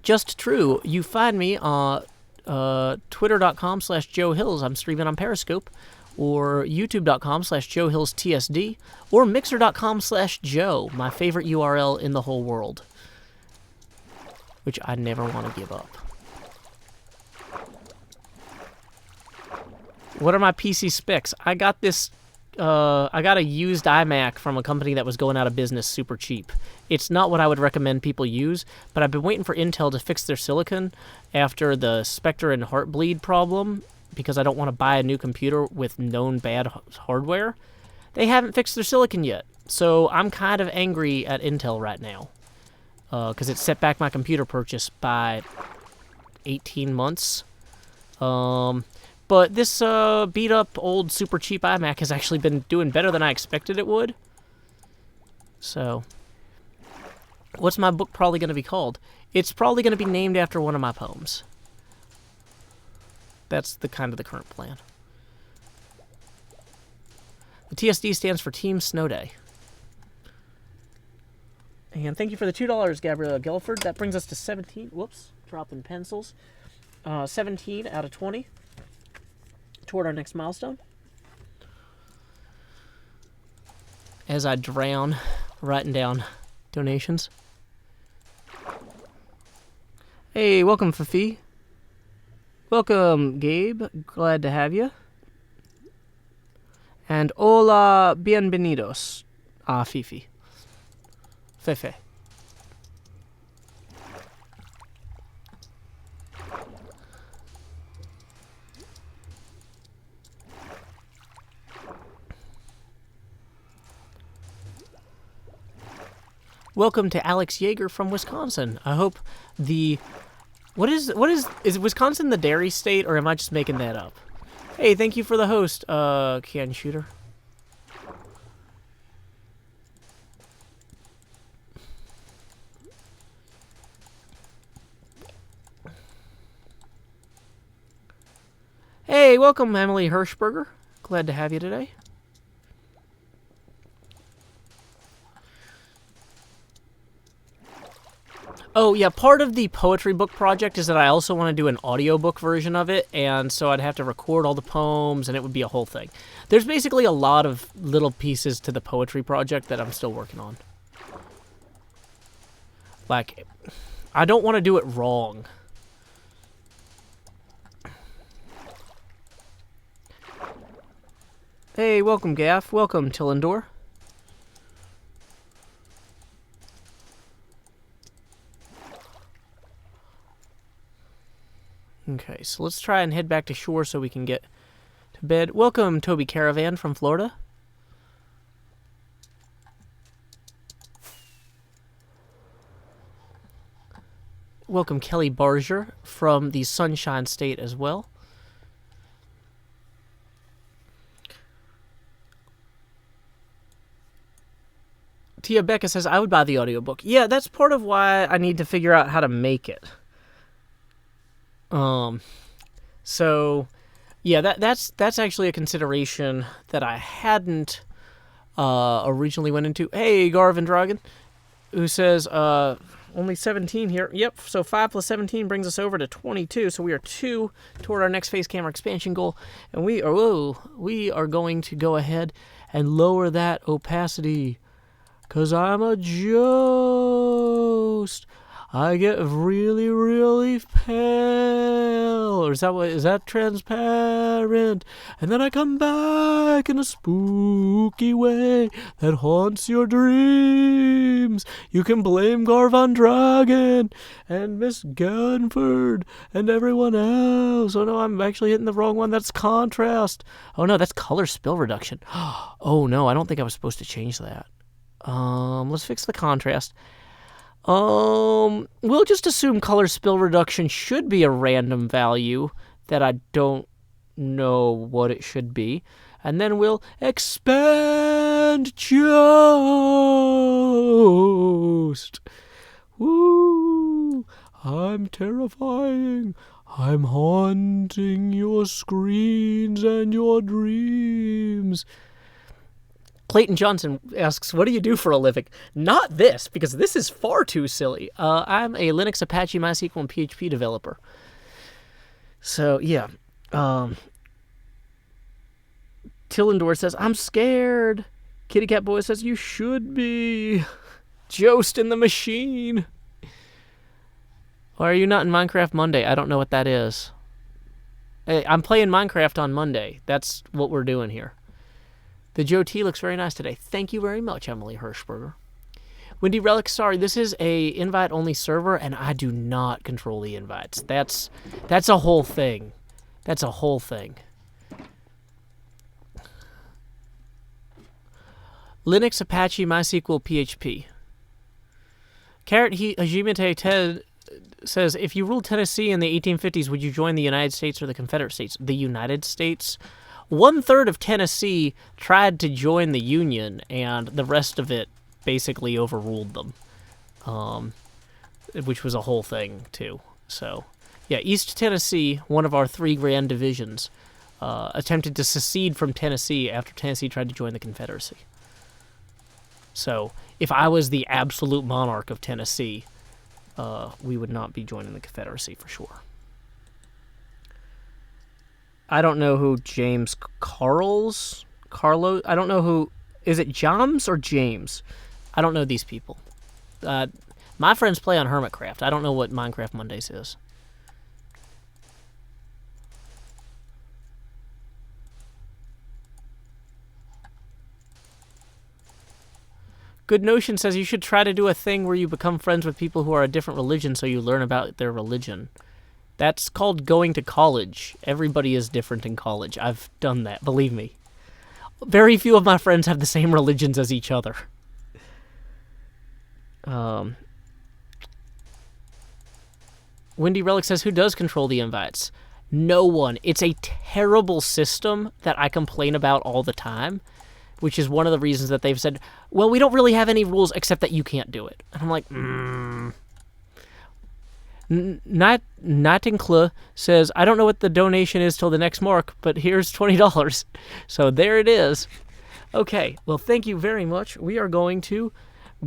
Just true. You find me on twitter.com/JoeHills. I'm streaming on Periscope, or youtube.com/JoeHillsTSD, or mixer.com/Joe, my favorite URL in the whole world. which I never want to give up. What are my PC specs? I got this. I got a used iMac from a company that was going out of business super cheap. It's not what I would recommend people use, but I've been waiting for Intel to fix their silicon after the Spectre and Heartbleed problem, because I don't want to buy a new computer with known bad hardware. They haven't fixed their silicon yet, so I'm kind of angry at Intel right now, because it set back my computer purchase by 18 months. But this beat-up old super cheap iMac has actually been doing better than I expected it would. So, what's my book probably going to be called? It's probably going to be named after one of my poems. That's the kind of the current plan. The TSD stands for Team Snow Day. And thank you for the $2, Gabriella Gelford. That brings us to 17. Whoops, dropping pencils. 17 out of 20 toward our next milestone. As I drown writing down donations. Hey, welcome, Fifi. Welcome, Gabe. Glad to have you. And hola, bienvenidos. Fifi. Fefe. Welcome to Alex Yeager from Wisconsin. I hope the... What is Wisconsin the dairy state, or am I just making that up? Hey, thank you for the host, Can Shooter. Hey, welcome, Emily Hirschberger. Glad to have you today. Oh, yeah, part of the poetry book project is that I also want to do an audiobook version of it, and so I'd have to record all the poems, and it would be a whole thing. There's basically a lot of little pieces to the poetry project that I'm still working on. Like, I don't want to do it wrong. Hey, welcome, Gaff. Welcome, Tillendor. Okay, so let's try and head back to shore so we can get to bed. Welcome, Toby Caravan from Florida. Welcome, Kelly Barger from the Sunshine State as well. Tia Becca says, I would buy the audiobook. Yeah, that's part of why I need to figure out how to make it. So, yeah, that's actually a consideration that I hadn't originally went into. Hey, Garvin Dragon, who says, only 17 here. Yep, so 5 plus 17 brings us over to 22, so we are 2 toward our next face camera expansion goal, and we are going to go ahead and lower that opacity, because I'm a ghost. I get really, really pale. Or is that transparent? And then I come back in a spooky way that haunts your dreams. You can blame Garvon Dragon and Miss Ganford and everyone else. Oh no, I'm actually hitting the wrong one. That's contrast. Oh no, that's color spill reduction. Oh no, I don't think I was supposed to change that. Let's fix the contrast. We'll just assume color spill reduction should be a random value that I don't know what it should be. And then we'll expand Ghost. Woo! I'm terrifying. I'm haunting your screens and your dreams. Clayton Johnson asks, what do you do for a living? Not this, because this is far too silly. I'm a Linux, Apache, MySQL, and PHP developer. So, yeah. Tillendor says, I'm scared. Kitty Cat Boy says, you should be. Jost in the machine. Why are you not in Minecraft Monday? I don't know what that is. Hey, I'm playing Minecraft on Monday. That's what we're doing here. The Joe T looks very nice today. Thank you very much, Emily Hirschberger. Windy Relic, sorry, this is a invite-only server, and I do not control the invites. That's a whole thing. That's a whole thing. Linux, Apache, MySQL, PHP. Carrot Hajimete Ted says, if you ruled Tennessee in the 1850s, would you join the United States or the Confederate States? The United States. 1/3 of Tennessee tried to join the Union, and the rest of it basically overruled them, which was a whole thing, too. So, yeah, East Tennessee, one of our 3 grand divisions, attempted to secede from Tennessee after Tennessee tried to join the Confederacy. So, if I was the absolute monarch of Tennessee, we would not be joining the Confederacy for sure. I don't know who James Carlos, I don't know who, is it Joms or James? I don't know these people. My friends play on Hermitcraft. I don't know what Minecraft Mondays is. Good Notion says you should try to do a thing where you become friends with people who are a different religion so you learn about their religion. That's called going to college. Everybody is different in college. I've done that, believe me. Very few of my friends have the same religions as each other. Windy Relic says, who does control the invites? No one. It's a terrible system that I complain about all the time, which is one of the reasons that they've said, well, we don't really have any rules except that you can't do it. And I'm like, Nightingale says, I don't know what the donation is till the next mark, but here's $20. So there it is. Okay, well, thank you very much. We are going to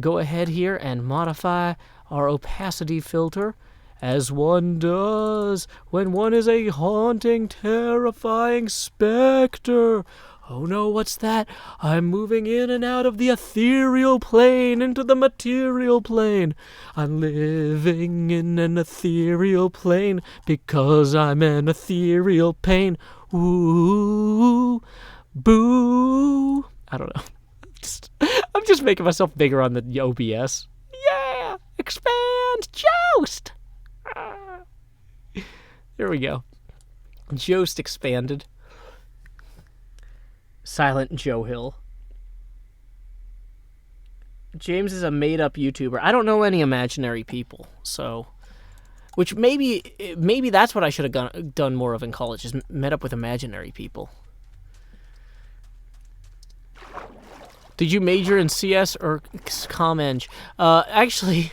go ahead here and modify our opacity filter, as one does when one is a haunting, terrifying specter. Oh no, what's that? I'm moving in and out of the ethereal plane into the material plane. I'm living in an ethereal plane because I'm an ethereal pain. Ooh, boo. I don't know. I'm just making myself bigger on the OBS. Yeah! Expand! Joust! There we go. Joust expanded. Silent Joe Hill. James is a made-up YouTuber. I don't know any imaginary people, so... Which maybe that's what I should have done more of in college, is met up with imaginary people. Did you major in CS or Comm-Eng? Actually,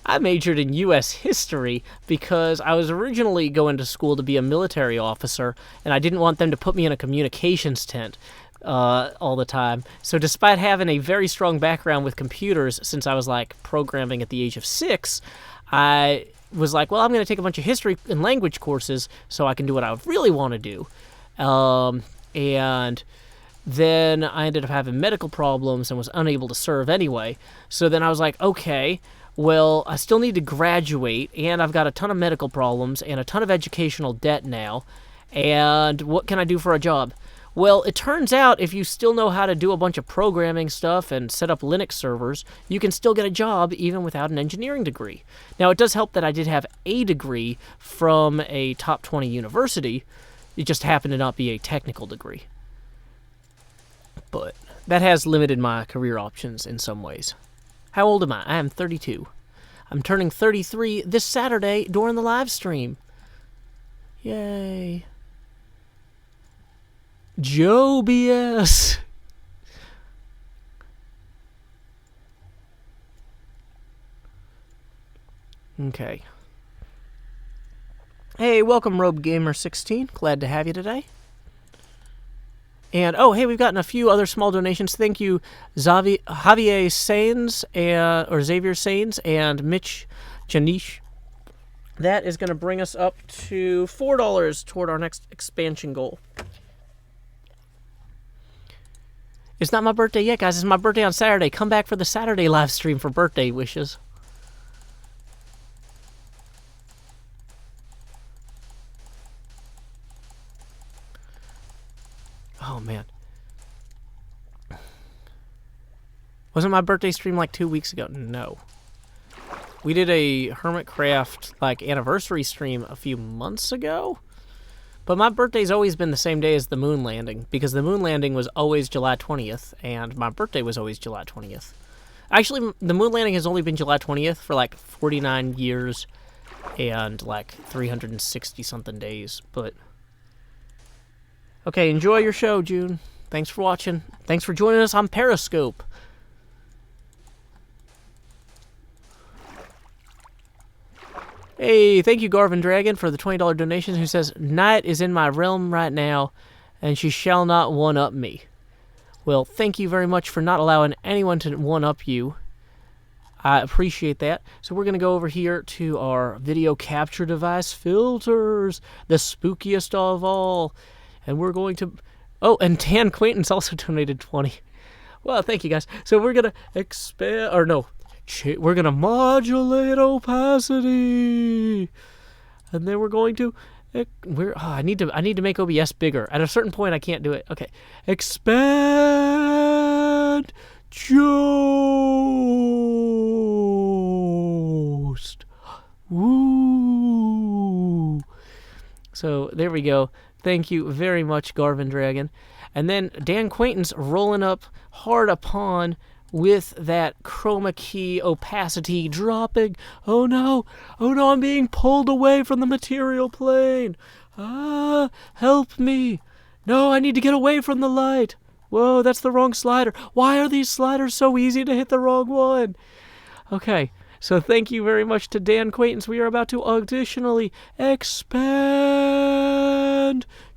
I majored in U.S. history because I was originally going to school to be a military officer, and I didn't want them to put me in a communications tent all the time. So despite having a very strong background with computers, since I was like programming at the age of 6, I was like, well, I'm going to take a bunch of history and language courses so I can do what I really want to do. And then I ended up having medical problems and was unable to serve anyway. So then I was like, okay, well, I still need to graduate, and I've got a ton of medical problems and a ton of educational debt now, and what can I do for a job? Well, it turns out if you still know how to do a bunch of programming stuff and set up Linux servers, you can still get a job even without an engineering degree. Now, it does help that I did have a degree from a top 20 university. It just happened to not be a technical degree. But that has limited my career options in some ways. How old am I? I am 32. I'm turning 33 this Saturday during the live stream. Yay. Joe BS. Okay. Hey, welcome Robe Gamer 16. Glad to have you today. And, oh, hey, we've gotten a few other small donations. Thank you, Javier Sains, or Xavier Sains, and Mitch Janish. That is going to bring us up to $4 toward our next expansion goal. It's not my birthday yet, guys. It's my birthday on Saturday. Come back for the Saturday live stream for birthday wishes. Oh, man. Wasn't my birthday stream like 2 weeks ago? No. We did a Hermitcraft like anniversary stream a few months ago. But my birthday's always been the same day as the moon landing, because the moon landing was always July 20th, and my birthday was always July 20th. Actually, the moon landing has only been July 20th for like 49 years and like 360-something days, but... Okay, enjoy your show, June. Thanks for watching. Thanks for joining us on Periscope. Hey, thank you, Garvin Dragon, for the $20 donation, who says, Night is in my realm right now, and she shall not one-up me. Well, thank you very much for not allowing anyone to one-up you. I appreciate that. So we're going to go over here to our video capture device filters, the spookiest of all. And we're going to... Oh, and Dan Quaintance also donated 20. Well, thank you, guys. So we're going to expand... Or no... We're going to modulate opacity. And then we're going to... I need to make OBS bigger. At a certain point, I can't do it. Okay. Expand Ghost. Woo. So, there we go. Thank you very much, Garvin Dragon. And then Dan Quaintance rolling up hard upon... with that chroma key opacity dropping. Oh no, I'm being pulled away from the material plane. Help me. No, I need to get away from the light. Whoa, that's the wrong slider. Why are these sliders so easy to hit the wrong one? Okay, so thank you very much to Dan Quaintance. We are about to additionally expand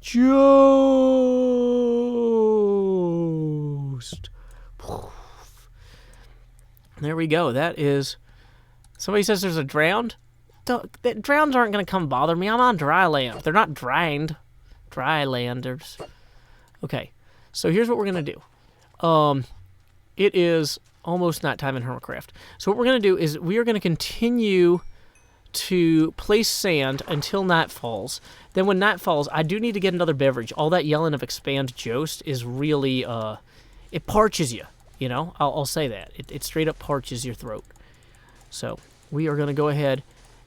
Ghost. There we go. That is... Somebody says there's a drowned? Drowns aren't going to come bother me. I'm on dry land. They're not drowned. Dry landers. Okay. So here's what we're going to do. It is almost nighttime in Hermitcraft. So what we're going to do is we are going to continue to place sand until night falls. Then when night falls, I do need to get another beverage. All that yelling of expand Jost is really... it parches you. You know, I'll say that. It straight up parches your throat. So, we are going to go ahead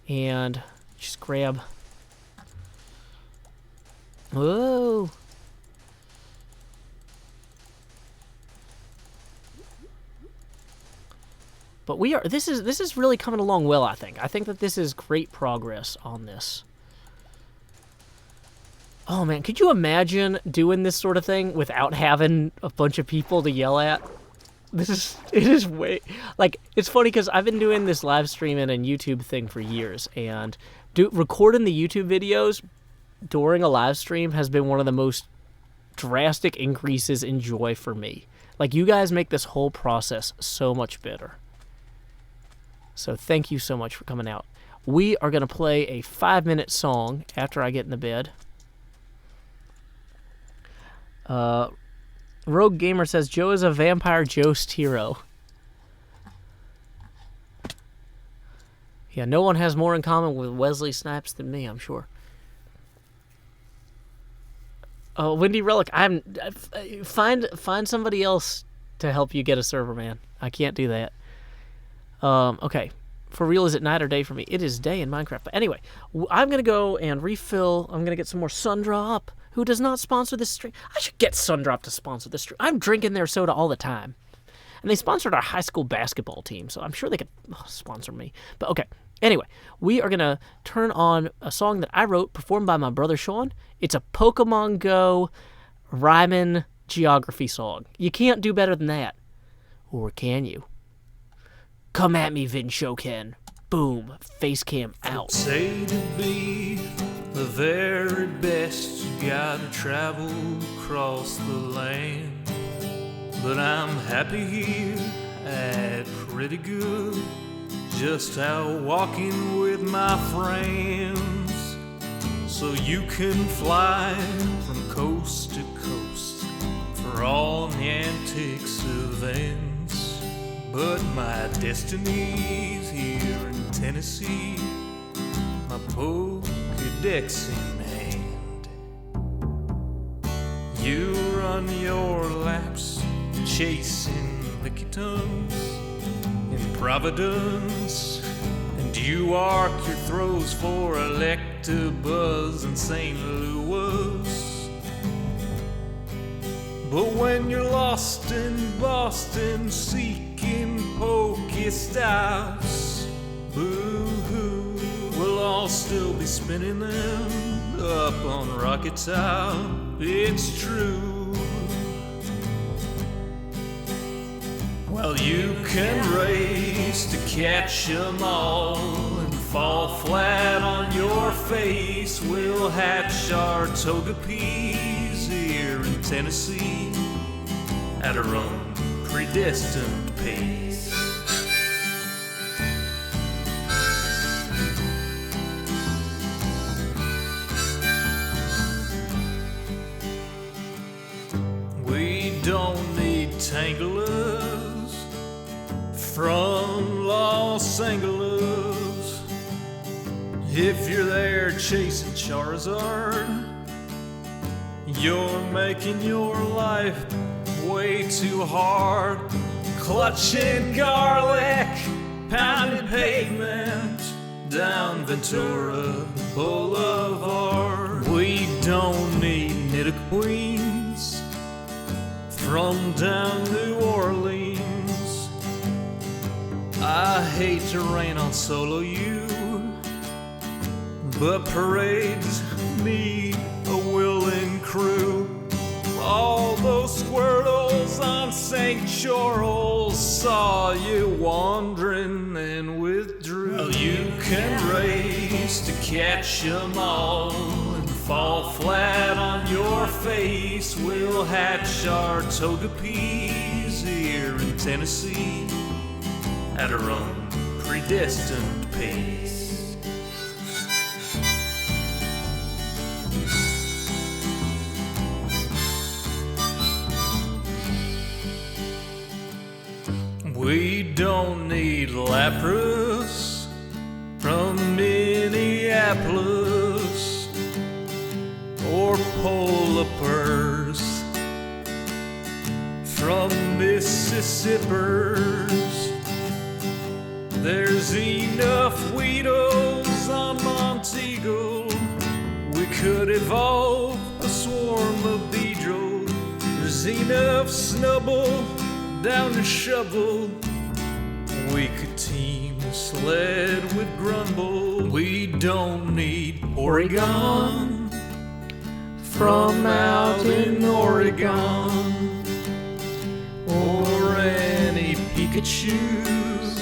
and just grab... Whoa! But we are... This is really coming along well, I think. I think that this is great progress on this. Oh, man. Could you imagine doing this sort of thing without having a bunch of people to yell at? It is way, like, it's funny because I've been doing this live streaming and YouTube thing for years, and recording the YouTube videos during a live stream has been one of the most drastic increases in joy for me. Like, you guys make this whole process so much better. So thank you so much for coming out. We are going to play a 5-minute song after I get in the bed. Rogue Gamer says, Joe is a vampire Jost hero. Yeah, no one has more in common with Wesley Snipes than me, I'm sure. Oh, Windy Relic, find somebody else to help you get a server, man. I can't do that. Okay. For real, is it night or day for me? It is day in Minecraft. But anyway, I'm going to go and refill. I'm going to get some more Sundrop, who does not sponsor this stream. I should get Sundrop to sponsor this stream. I'm drinking their soda all the time. And they sponsored our high school basketball team, so I'm sure they could sponsor me. But okay, anyway, we are going to turn on a song that I wrote, performed by my brother Sean. It's a Pokemon Go rhyming geography song. You can't do better than that. Or can you? Come at me, Vin Shoken. Boom. Face cam out. Say to be the very best, you gotta travel across the land. But I'm happy here at pretty good, just out walking with my friends. So you can fly from coast to coast for all the antics events. But my destiny's here in Tennessee, my Pokedex in hand. You run your laps, chasing lickitung in Providence. And you arc your throws for Electabuzz in St. Louis. But when you're lost in Boston seeking Pokestops, boo-hoo, we'll all still be spinning them up on Rocket Top. It's true. Well, you can race to catch 'em all and fall flat on your face. We'll hatch our Togepi's here in Tennessee at our own predestined pace. We don't need Tanglers from Los Angeles. If you're there chasing Charizard, you're making your life way too hard. Clutching garlic, pounding pavement down Ventura Boulevard. We don't need Nidoqueens from down New Orleans. I hate to rain on solo you, but parades need a willing crew. All those squirtles on St. Charles saw you wandering and withdrew. Well, you can race to catch 'em all and fall flat on your face. We'll hatch our Togepi's here in Tennessee at our own predestined pace. We don't need Lapras from Minneapolis or Polar Bears from Mississippers. There's enough Weedles on Monteagle. We could evolve a swarm of Beedrill. There's enough Snubble down to Shovel. We could team Sled with Grumble. We don't need Oregon from out in Oregon or any Pikachus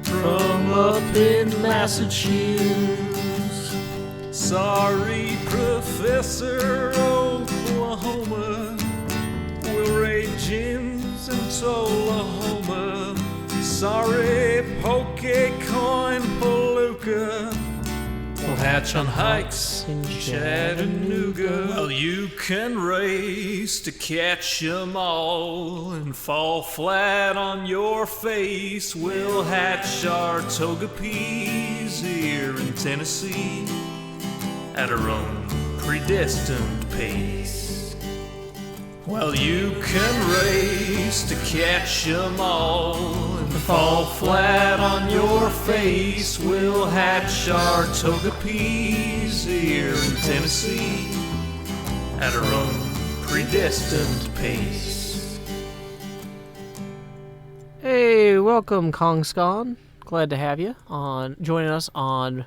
from up in Massachusetts. Sorry, Professor Oklahoma, we'll raid gyms in Tullahoma. Sorry, Pokecoin Palooka, we'll hatch on hikes in Chattanooga. Well, you can race to catch 'em all and fall flat on your face. We'll hatch our Togepi's here in Tennessee at our own predestined pace. Well, you can race to catch 'em all and fall flat on your face. We'll hatch our Togepi's here in Tennessee at our own predestined pace. Hey, welcome, Kongscon. Glad to have you joining us on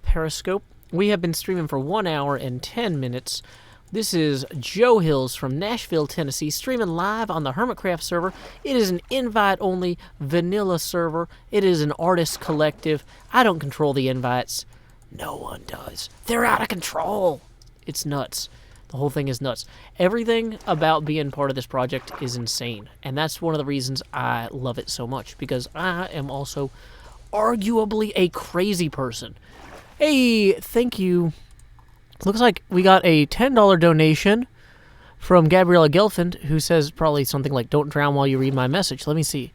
Periscope. We have been streaming for 1 hour and 10 minutes. This is Joe Hills from Nashville, Tennessee, streaming live on the Hermitcraft server. It is an invite-only vanilla server. It is an artist collective. I don't control the invites. No one does. They're out of control. It's nuts. The whole thing is nuts. Everything about being part of this project is insane, and that's one of the reasons I love it so much, because I am also arguably a crazy person. Hey, thank you. Looks like we got a $10 donation from Gabriella Gelfand, who says probably something like, "Don't drown while you read my message." Let me see.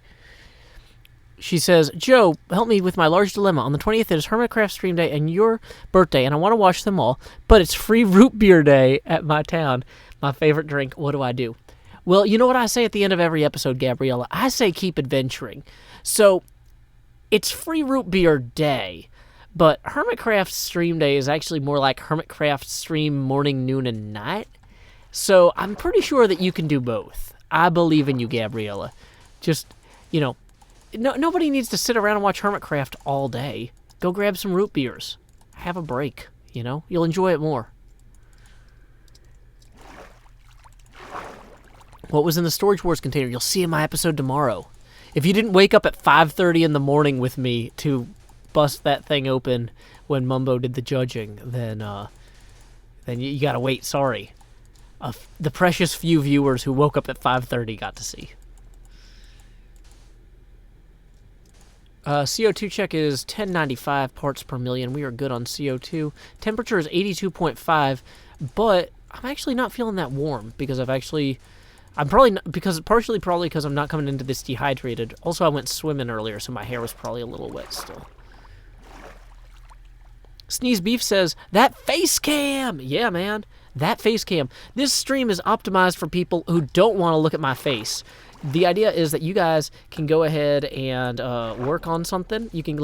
She says, "Joe, help me with my large dilemma. On the 20th, it is Hermitcraft stream day and your birthday, and I want to watch them all, but it's free root beer day at my town. My favorite drink, what do? Well, you know what I say at the end of every episode, Gabriella? I say keep adventuring. So, it's free root beer day, but Hermitcraft stream day is actually more like Hermitcraft stream morning, noon, and night. So, I'm pretty sure that you can do both. I believe in you, Gabriella. Just, nobody needs to sit around and watch Hermitcraft all day. Go grab some root beers. Have a break, You'll enjoy it more. What was in the Storage Wars container? You'll see in my episode tomorrow. If you didn't wake up at 5:30 in the morning with me to bust that thing open when Mumbo did the judging, then you gotta wait. Sorry. The precious few viewers who woke up at 5:30 got to see. CO2 check is 1095 parts per million. We are good on CO2. Temperature is 82.5, but I'm actually not feeling that warm because I'm probably not, partially because I'm not coming into this dehydrated. Also, I went swimming earlier, so my hair was probably a little wet still. Sneeze Beef says, that face cam! Yeah, man. That face cam. This stream is optimized for people who don't want to look at my face. The idea is that you guys can go ahead and work on something. You can,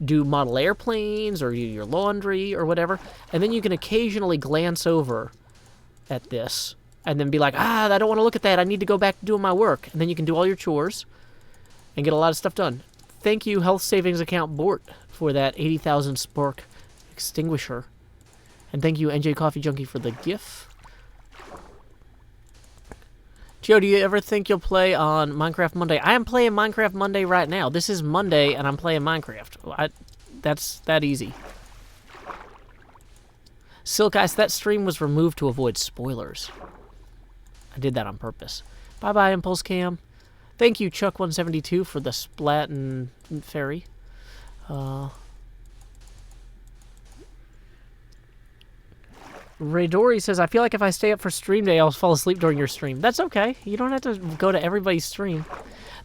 do model airplanes or your laundry or whatever, and then you can occasionally glance over at this and then be like, I don't want to look at that. I need to go back to doing my work. And then you can do all your chores and get a lot of stuff done. Thank you, Health Savings Account Bort, for that 80,000 spark extinguisher. And thank you, NJ Coffee Junkie, for the GIF. Joe, do you ever think you'll play on Minecraft Monday? I am playing Minecraft Monday right now. This is Monday, and I'm playing Minecraft. That's that easy. Silk Ice, that stream was removed to avoid spoilers. I did that on purpose. Bye-bye, Impulse Cam. Thank you, Chuck172, for the splat and fairy. Raydori says, I feel like if I stay up for stream day, I'll fall asleep during your stream. That's okay. You don't have to go to everybody's stream.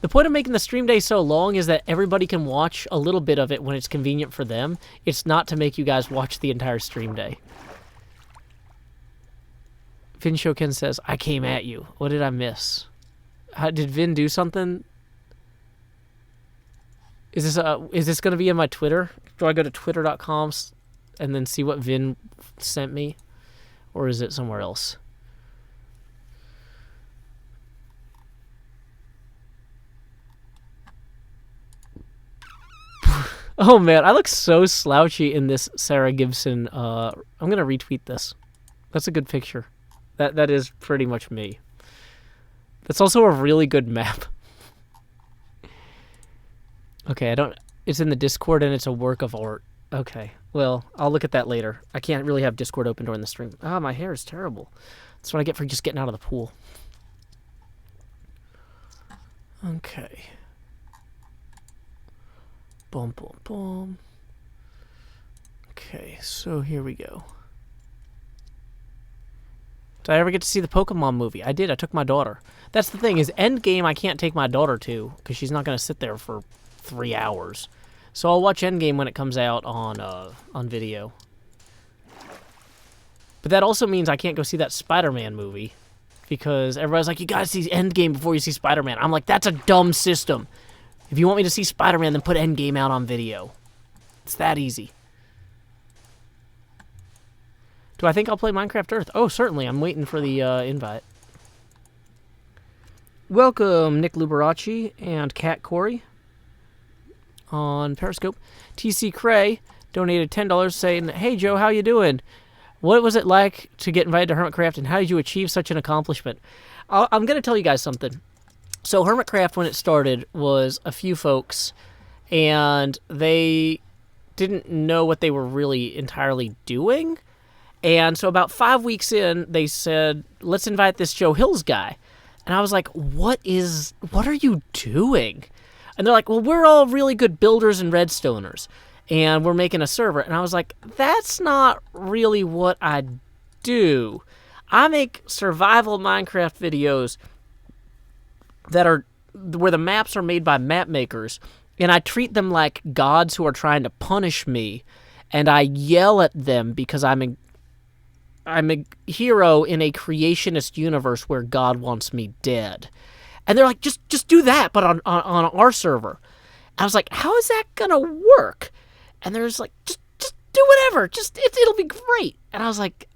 The point of making the stream day so long is that everybody can watch a little bit of it when it's convenient for them. It's not to make you guys watch the entire stream day. Vin Shoken says, I came at you. What did I miss? Did Vin do something? Is this going to be in my Twitter? Do I go to twitter.com and then see what Vin sent me? Or is it somewhere else? Oh man, I look so slouchy in this Sarah Gibson. I'm going to retweet this. That's a good picture. That is pretty much me. That's also a really good map. Okay, it's in the Discord and it's a work of art. Okay, well, I'll look at that later. I can't really have Discord open during the stream. My hair is terrible. That's what I get for just getting out of the pool. Okay. Boom, boom, boom. Okay, so here we go. Did I ever get to see the Pokemon movie? I did. I took my daughter. That's the thing, is Endgame I can't take my daughter to, because she's not going to sit there for 3 hours. So I'll watch Endgame when it comes out on video. But that also means I can't go see that Spider-Man movie, because everybody's like, you gotta see Endgame before you see Spider-Man. I'm like, that's a dumb system. If you want me to see Spider-Man, then put Endgame out on video. It's that easy. Do I think I'll play Minecraft Earth? Oh, certainly. I'm waiting for the invite. Welcome, Nick Luberace and Kat Corey on Periscope. TC Cray donated $10 saying, hey, Joe, how you doing? What was it like to get invited to Hermitcraft, and how did you achieve such an accomplishment? I'm going to tell you guys something. So Hermitcraft, when it started, was a few folks, and they didn't know what they were really entirely doing. And so about 5 weeks in, they said, let's invite this Joe Hills guy. And I was like, what are you doing? And they're like, well, we're all really good builders and redstoners, and we're making a server. And I was like, that's not really what I do. I make survival Minecraft videos that are where the maps are made by map makers, and I treat them like gods who are trying to punish me, and I yell at them because I'm I'm a hero in a creationist universe where God wants me dead. And they're like, just do that, but on our server. I was like, how is that gonna work? And they're just like, just do whatever. It'll be great. And I was like,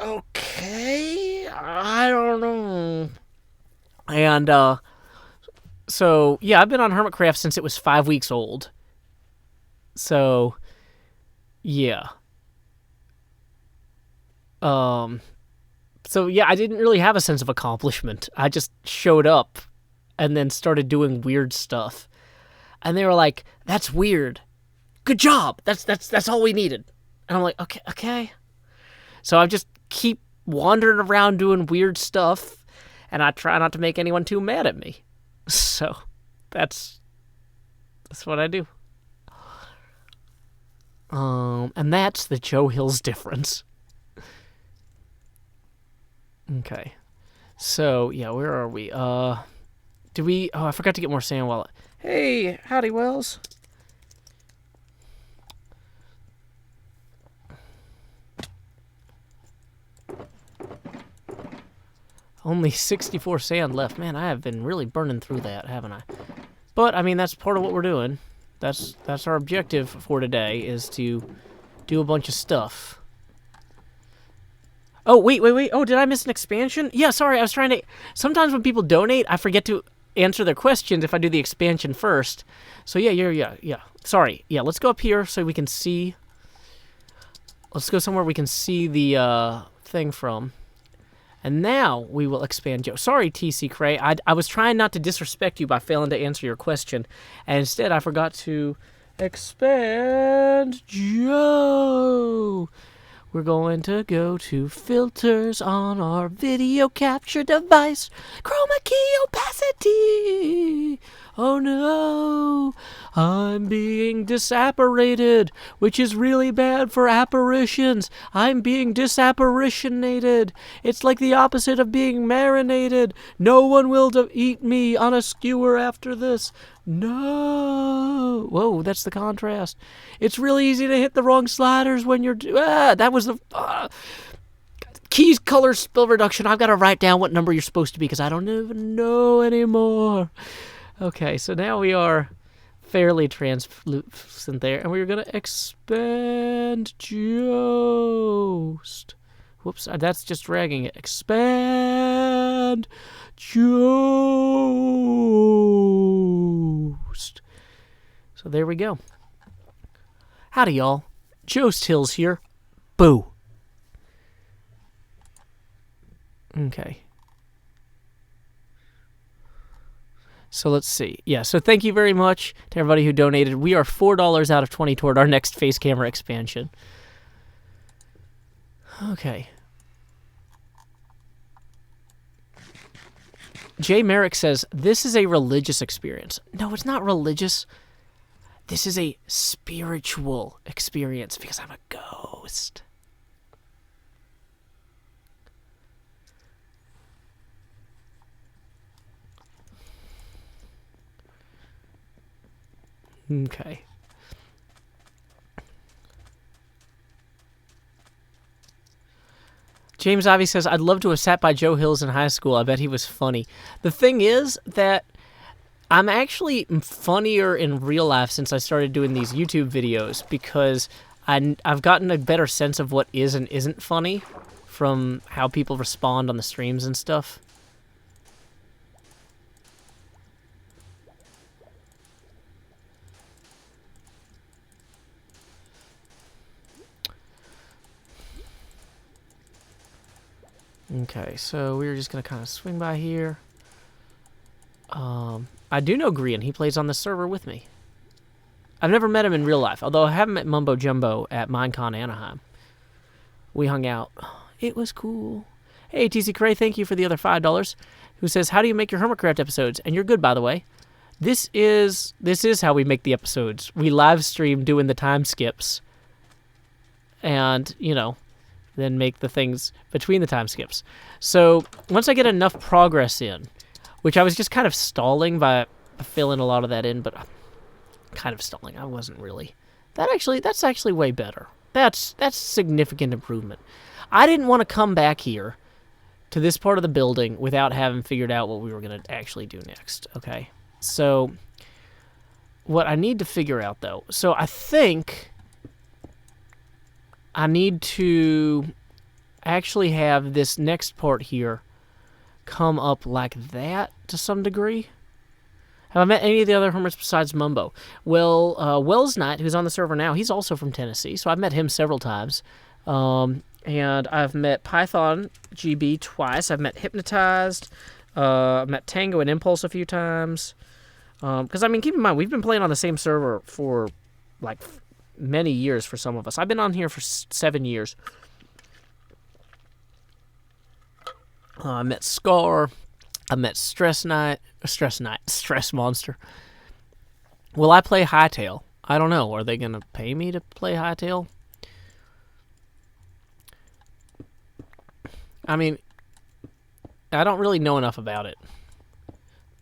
okay, I don't know. And so yeah, I've been on Hermitcraft since it was 5 weeks old. So yeah. So yeah, I didn't really have a sense of accomplishment. I just showed up and then started doing weird stuff. And they were like, "That's weird. Good job. That's all we needed." And I'm like, "Okay." So I just keep wandering around doing weird stuff, and I try not to make anyone too mad at me. So that's what I do. And that's the Joe Hills difference. Okay. So, yeah, where are we? I forgot to get more sand while... Hey, howdy, Wells. Only 64 sand left. Man, I have been really burning through that, haven't I? But, I mean, that's part of what we're doing. That's our objective for today, is to do a bunch of stuff. Oh, wait. Oh, did I miss an expansion? Yeah, sorry, I was trying to... Sometimes when people donate, I forget to answer their questions if I do the expansion first. So, yeah. Sorry. Yeah, let's go up here so we can see... Let's go somewhere we can see the thing from. And now we will expand Joe. Sorry, TC Cray. I was trying not to disrespect you by failing to answer your question. And instead, I forgot to expand Joe. We're going to go to filters on our video capture device. Chroma key opacity. Oh no, I'm being disapparated, which is really bad for apparitions. I'm being disapparitionated. It's like the opposite of being marinated. No one will eat me on a skewer after this. No. Whoa, that's the contrast. It's really easy to hit the wrong sliders when you're... that was the... keys, color, spell reduction. I've got to write down what number you're supposed to be because I don't even know anymore. Okay, so now we are fairly translucent there, and we're going to expand Jost. Whoops, that's just dragging it. Expand Jost. So there we go. Howdy, y'all. Jost Hills here. Boo. Okay. So let's see. Yeah, so thank you very much to everybody who donated. We are $4 out of 20 toward our next face camera expansion. Okay. Jay Merrick says, this is a religious experience. No, it's not religious. This is a spiritual experience because I'm a ghost. Okay. James Ivy says, I'd love to have sat by Joe Hills in high school. I bet he was funny. The thing is that I'm actually funnier in real life since I started doing these YouTube videos because I've gotten a better sense of what is and isn't funny from how people respond on the streams and stuff. Okay, so we're just going to kind of swing by here. I do know Grian. He plays on the server with me. I've never met him in real life, although I have met Mumbo Jumbo at Minecon Anaheim. We hung out. It was cool. Hey, TC Cray, thank you for the other $5. Who says, how do you make your Hermitcraft episodes? And you're good, by the way. This is how we make the episodes. We live stream doing the time skips. And, you know... then make the things between the time skips. So once I get enough progress in, which I was just kind of stalling by filling a lot of that in, but kind of stalling. I wasn't really That's actually way better. That's significant improvement. I didn't want to come back here to this part of the building without having figured out what we were going to actually do next, okay? So, what I need to figure out, though... So, I think I need to actually have this next part here come up like that to some degree. Have I met any of the other hermits besides Mumbo? Well, Wells Knight, who's on the server now, he's also from Tennessee, so I've met him several times. And I've met Python GB twice. I've met Hypnotized. I've met Tango and Impulse a few times. Because, I mean, keep in mind, we've been playing on the same server for, like, many years for some of us. I've been on here for 7 years. I met Scar. I met Stress Monster. Will I play Hightail? I don't know. Are they going to pay me to play Hightail? I mean, I don't really know enough about it.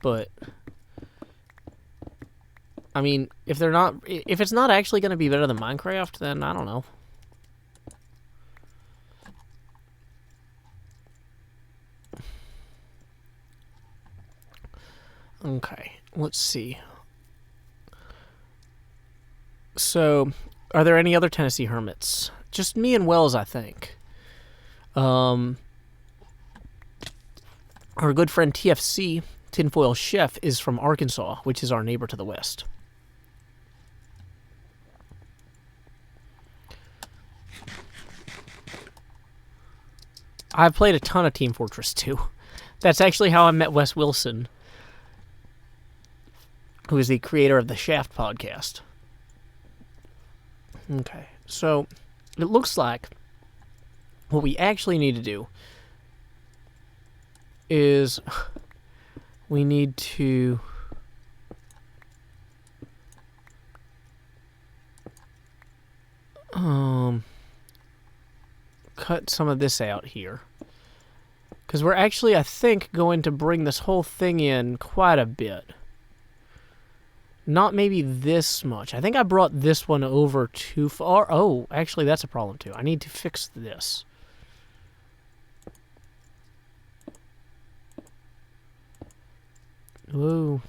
But, I mean, if it's not actually going to be better than Minecraft, then I don't know. Okay, let's see. So, are there any other Tennessee hermits? Just me and Wells, I think. Our good friend TFC, Tinfoil Chef, is from Arkansas, which is our neighbor to the west. I've played a ton of Team Fortress 2. That's actually how I met Wes Wilson, who is the creator of the Shaft podcast. Okay, so it looks like what we actually need to do is we need to cut some of this out here. Because we're actually, I think, going to bring this whole thing in quite a bit. Not maybe this much. I think I brought this one over too far. Oh, actually, that's a problem, too. I need to fix this. Whoa.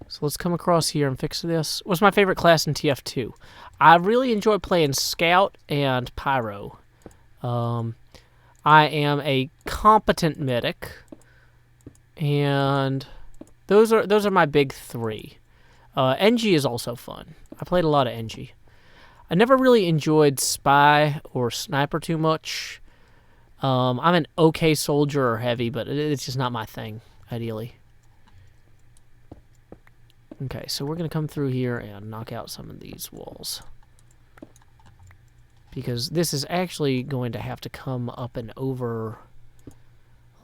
So let's come across here and fix this. What's my favorite class in TF2? I really enjoy playing Scout and Pyro. I am a competent medic, and those are my big three. NG is also fun. I played a lot of NG. I never really enjoyed Spy or Sniper too much. I'm an okay soldier or heavy, but it's just not my thing, ideally. Okay, so we're going to come through here and knock out some of these walls. Because this is actually going to have to come up and over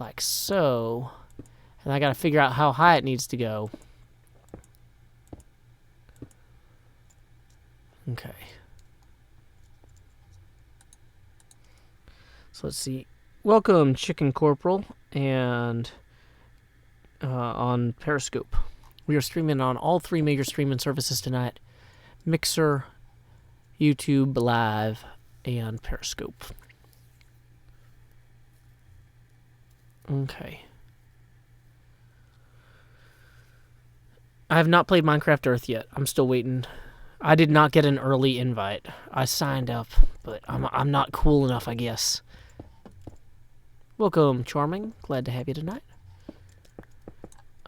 like so. And I got to figure out how high it needs to go. Okay. So let's see. Welcome, Chicken Corporal, and on Periscope. We are streaming on all 3 major streaming services tonight. Mixer, YouTube Live, and Periscope. Okay. I have not played Minecraft Earth yet. I'm still waiting. I did not get an early invite. I signed up, but I'm not cool enough, I guess. Welcome, Charming. Glad to have you tonight.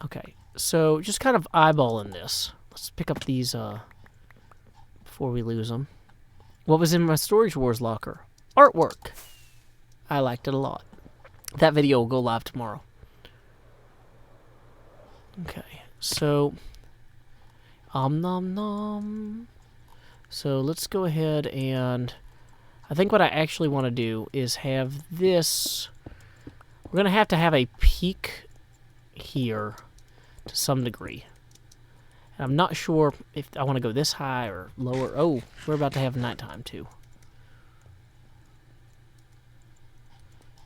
Okay, so just kind of eyeballing this. Let's pick up these before we lose them. What was in my Storage Wars locker? Artwork. I liked it a lot. That video will go live tomorrow. Okay, so nom nom. So let's go ahead and I think what I actually want to do is have this. We're going to have a peak here to some degree. And I'm not sure if I want to go this high or lower. Oh, we're about to have nighttime too.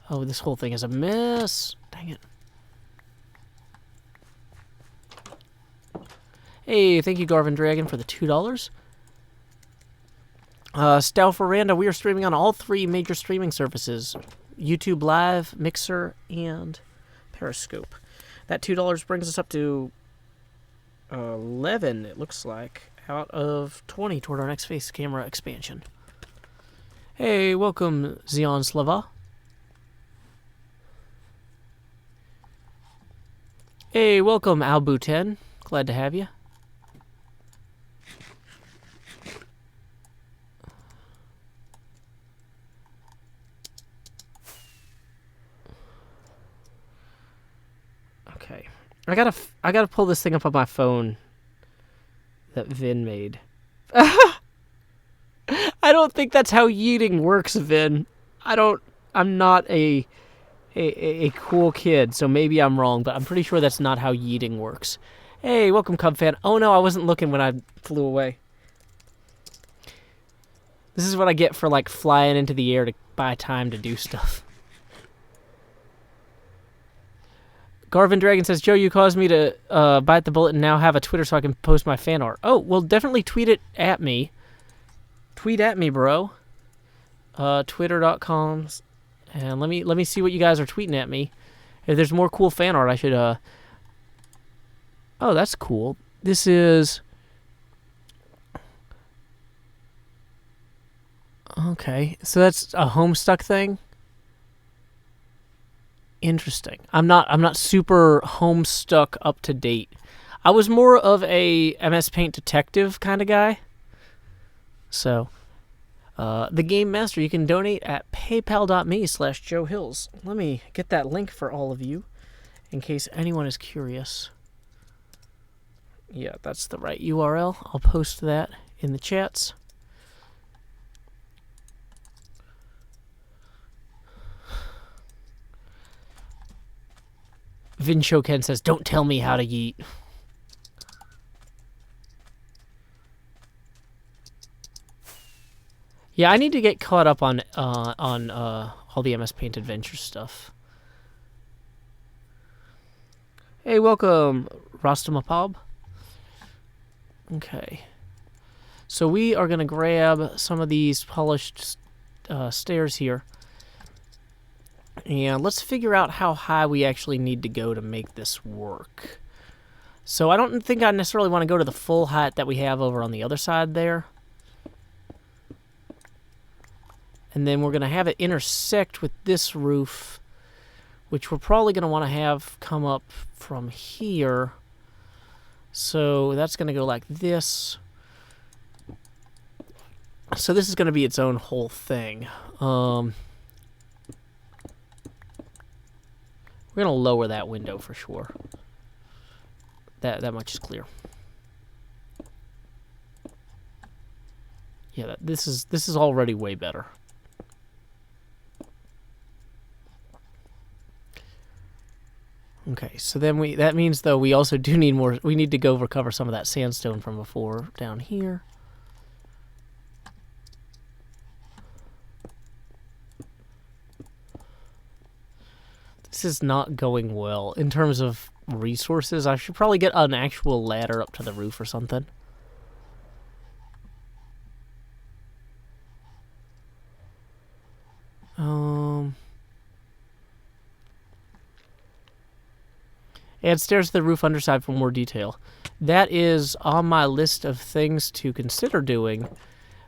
Oh, this whole thing is a mess. Dang it. Hey, thank you, Garvin Dragon, for the $2. Stalferanda, we are streaming on all 3 major streaming services. YouTube Live, Mixer, and Periscope. That $2 brings us up to 11, it looks like, out of 20 toward our next face camera expansion. Hey, welcome, Zion Slava. Hey, welcome, Albuten. Glad to have you. Okay. I gotta pull this thing up on my phone that Vin made. I don't think that's how yeeting works, Vin. I'm not a cool kid, so maybe I'm wrong, but I'm pretty sure that's not how yeeting works. Hey, welcome, Cub fan. Oh no, I wasn't looking when I flew away. This is what I get for, like, flying into the air to buy time to do stuff. Garvin Dragon says, Joe, you caused me to bite the bullet and now have a Twitter so I can post my fan art. Oh, well, definitely tweet it at me. Tweet at me, bro. Twitter.com. And let me see what you guys are tweeting at me. If there's more cool fan art, I should... Oh, that's cool. This is... Okay, so that's a Homestuck thing? Interesting. I'm not super Homestuck up to date. I was more of a MS Paint detective kind of guy. So, the Game Master, you can donate at paypal.me/Joe Hills. Let me get that link for all of you, in case anyone is curious. Yeah, that's the right URL. I'll post that in the chats. Vin Shoken says, don't tell me how to yeet. Yeah, I need to get caught up on all the MS Paint Adventure stuff. Hey, welcome, Rostamapab. Okay. So we are going to grab some of these polished stairs here. And let's figure out how high we actually need to go to make this work. So I don't think I necessarily want to go to the full height that we have over on the other side there. And then we're going to have it intersect with this roof, which we're probably going to want to have come up from here. So that's going to go like this. So this is going to be its own whole thing. We're going to lower that window for sure. That much is clear. Yeah, this is already way better. Okay, so then that means though we also do need more. We need to go recover some of that sandstone from before down here. This is not going well in terms of resources. I should probably get an actual ladder up to the roof or something. Add stairs to the roof underside for more detail. That is on my list of things to consider doing,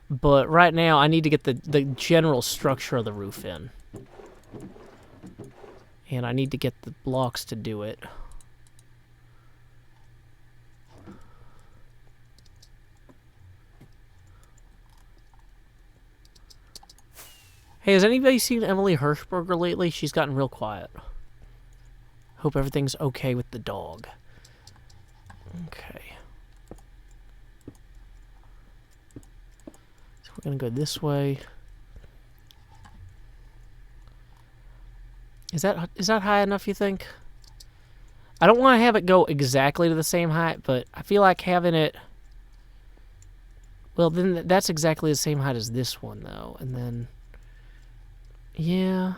but right now I need to get the general structure of the roof in. And I need to get the blocks to do it. Hey, has anybody seen Emily Hirschberger lately? She's gotten real quiet. Hope everything's okay with the dog. Okay. So we're gonna go this way. Is that high enough, you think? I don't want to have it go exactly to the same height, but I feel like having it... Well, then that's exactly the same height as this one, though. And then... Yeah...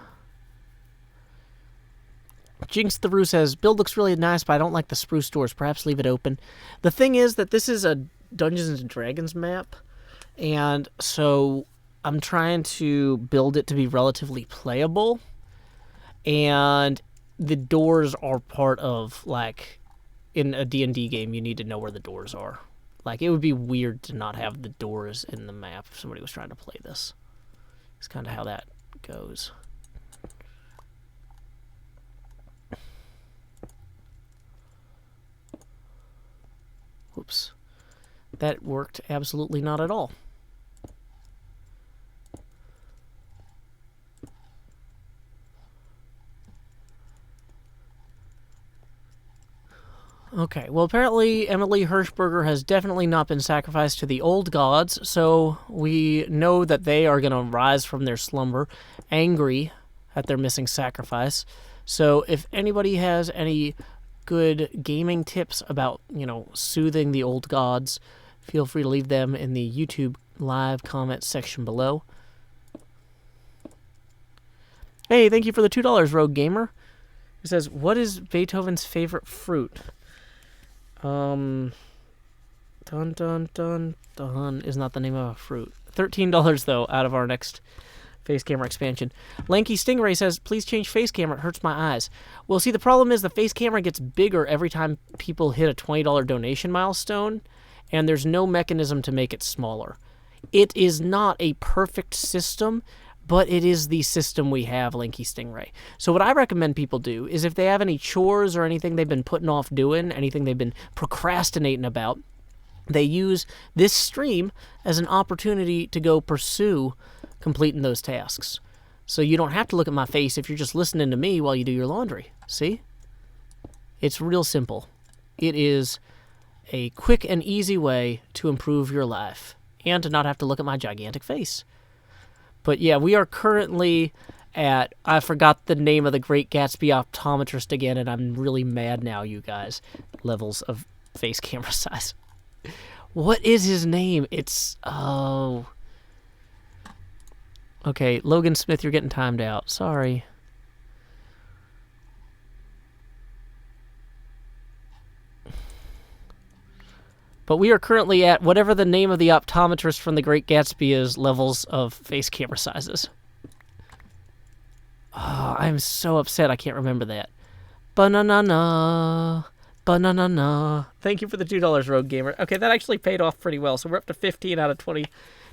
Jinx the Roo says, build looks really nice, but I don't like the spruce doors. Perhaps leave it open. The thing is that this is a Dungeons & Dragons map, and so I'm trying to build it to be relatively playable, and the doors are part of, like, in a D&D game, you need to know where the doors are. Like, it would be weird to not have the doors in the map if somebody was trying to play this. It's kind of how that goes. Whoops. That worked absolutely not at all. Okay, well, apparently Emily Hirschberger has definitely not been sacrificed to the old gods, so we know that they are going to rise from their slumber, angry at their missing sacrifice. So if anybody has any good gaming tips about, soothing the old gods, feel free to leave them in the YouTube live comment section below. Hey, thank you for the $2, Rogue Gamer. It says, what is Beethoven's favorite fruit? Dun dun dun dun is not the name of a fruit. $13 though out of our next face camera expansion. Lanky Stingray says, please change face camera, it hurts my eyes. Well, see, the problem is the face camera gets bigger every time people hit a $20 donation milestone, and there's no mechanism to make it smaller. It is not a perfect system, but it is the system we have, Lanky Stingray. So what I recommend people do is if they have any chores or anything they've been putting off doing, anything they've been procrastinating about, they use this stream as an opportunity to go pursue completing those tasks. So you don't have to look at my face if you're just listening to me while you do your laundry. See? It's real simple. It is a quick and easy way to improve your life and to not have to look at my gigantic face. But yeah, we are currently at, I forgot the name of the Great Gatsby optometrist again, and I'm really mad now, you guys. Levels of face camera size. What is his name? It's, oh. Okay, Logan Smith, you're getting timed out. Sorry. But we are currently at whatever the name of the optometrist from The Great Gatsby is, levels of face camera sizes. Oh, I'm so upset I can't remember that. Banana, banana. Thank you for the $2, Rogue Gamer. Okay, that actually paid off pretty well, so we're up to 15 out of 20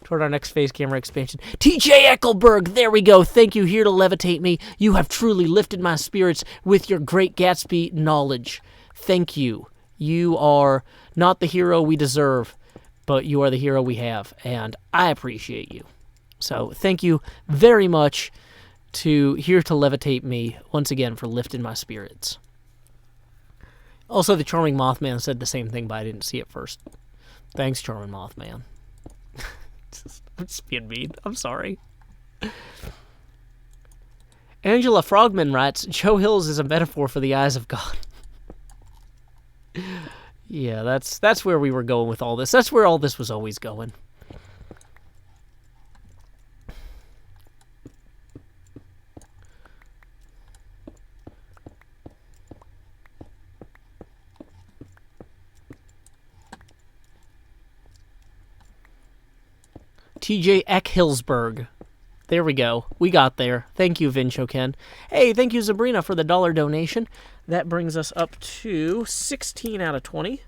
toward our next face camera expansion. TJ Eckelberg, there we go. Thank you, here to levitate me. You have truly lifted my spirits with your Great Gatsby knowledge. Thank you. You are not the hero we deserve, but you are the hero we have, and I appreciate you. So thank you very much to Here to Levitate Me, once again, for lifting my spirits. Also, the Charming Mothman said the same thing, but I didn't see it first. Thanks, Charming Mothman. I'm just being mean. I'm sorry. Angela Frogman writes, Joe Hills is a metaphor for the eyes of God. Yeah, that's where we were going with all this. That's where all this was always going. TJ Eckhillsberg. There we go. We got there. Thank you, Vincho Ken. Hey, thank you, Sabrina, for the $1 donation. That brings us up to 16 out of 20.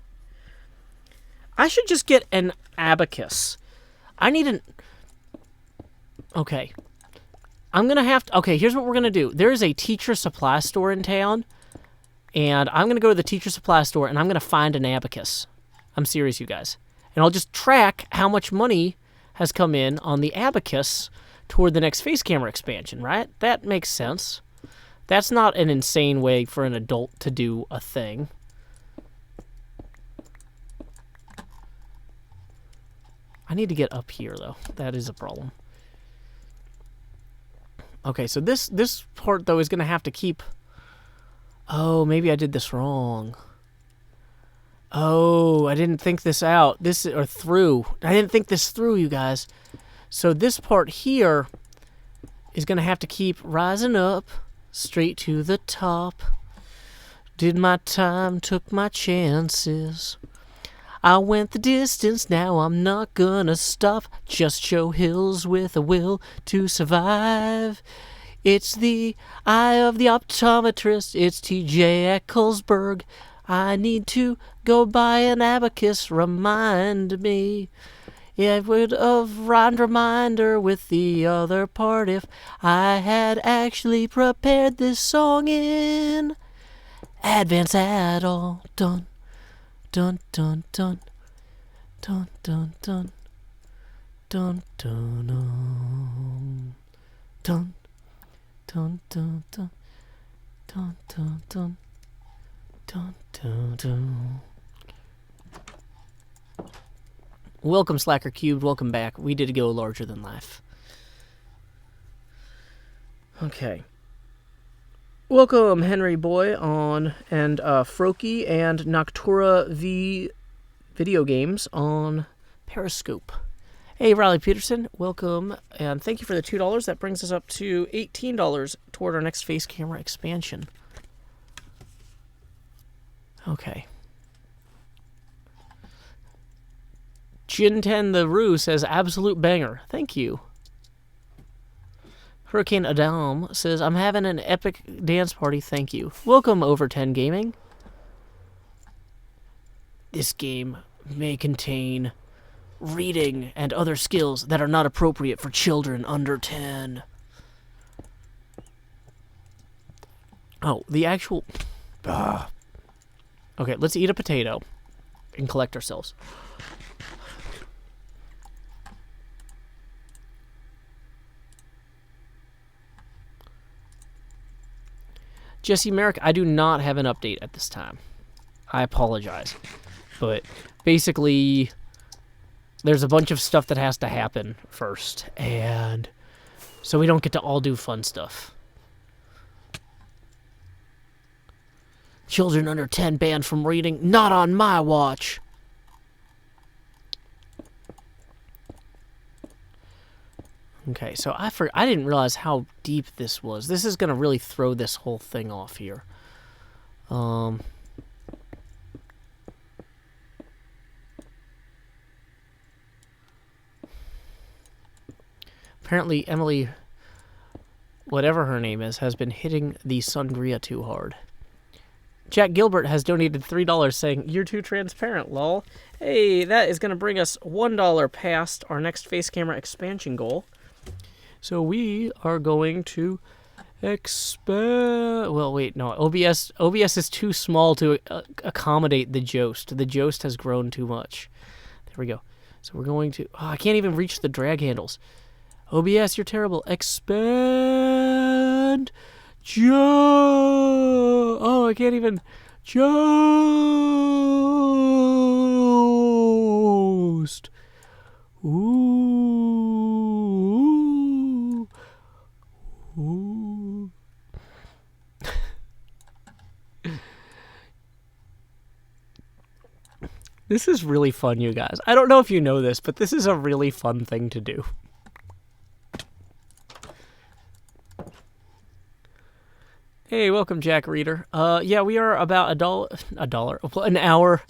I should just get an abacus. I need an... Okay. I'm going to have to... Okay, here's what we're going to do. There is a teacher supply store in town, and I'm going to go to the teacher supply store, and I'm going to find an abacus. I'm serious, you guys. And I'll just track how much money has come in on the abacus toward the next face camera expansion, right? That makes sense. That's not an insane way for an adult to do a thing. I need to get up here, though. That is a problem. Okay, so this part, though, is going to have to keep... Oh, maybe I did this wrong. Oh, I didn't think this out. Through. I didn't think this through, you guys. So this part here is going to have to keep rising up straight to the top. Did my time, took my chances. I went the distance, now I'm not gonna stop. Just show hills with a will to survive. It's the eye of the optometrist, it's TJ Ecclesburg. I need to go buy an abacus, remind me. It would have rhymed reminder with the other part if I had actually prepared this song in advance at all. Dun, dun, dun, dun, dun, dun, dun, dun, dun, dun, dun, dun, dun, dun, dun, dun, dun, dun, dun, dun. Welcome, Slacker Cubed. Welcome back. We did go larger than life. Okay. Welcome, Henry Boy on and Froki and Noctura V video games on Periscope. Hey, Riley Peterson, welcome, and thank you for the $2. That brings us up to $18 toward our next face camera expansion. Okay. Jinten the Roo says, absolute banger. Thank you. Hurricane Adam says, I'm having an epic dance party. Thank you. Welcome, Over 10 Gaming. This game may contain reading and other skills that are not appropriate for children under 10. Oh, the actual... Okay, let's eat a potato and collect ourselves. Jesse Merrick, I do not have an update at this time. I apologize. But basically, there's a bunch of stuff that has to happen first. And so we don't get to all do fun stuff. Children under 10 banned from reading. Not on my watch. Okay, so I didn't realize how deep this was. This is going to really throw this whole thing off here. Apparently, Emily, whatever her name is, has been hitting the sangria too hard. Jack Gilbert has donated $3 saying, you're too transparent, lol. Hey, that is going to bring us $1 past our next face camera expansion goal. So we are going to expand... Well, wait, no. OBS is too small to accommodate the Jost. The Jost has grown too much. There we go. So we're going to... Oh, I can't even reach the drag handles. OBS, you're terrible. Expand... Oh, I can't even... Jost! Ooh. Ooh. This is really fun, you guys. I don't know if you know this, but this is a really fun thing to do. Hey, welcome, Jack Reader. Yeah, we are about an hour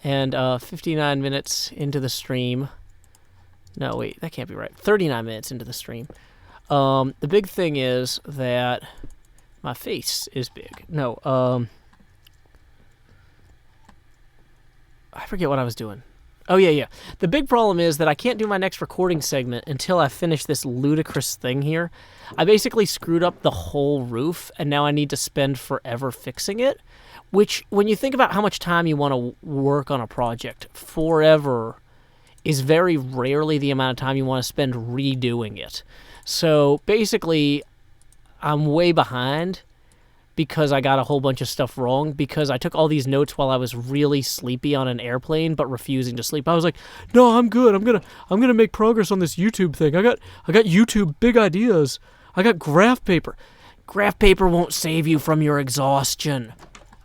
and 59 minutes into the stream. No, wait, that can't be right. 39 minutes into the stream. The big thing is that my face is big. No, I forget what I was doing. Oh, yeah. The big problem is that I can't do my next recording segment until I finish this ludicrous thing here. I basically screwed up the whole roof, and now I need to spend forever fixing it, which, when you think about how much time you want to work on a project, forever is very rarely the amount of time you want to spend redoing it. So, basically, I'm way behind because I got a whole bunch of stuff wrong, because I took all these notes while I was really sleepy on an airplane but refusing to sleep. I was like, no, I'm good. I'm gonna make progress on this YouTube thing. I got YouTube big ideas. I got graph paper. Graph paper won't save you from your exhaustion.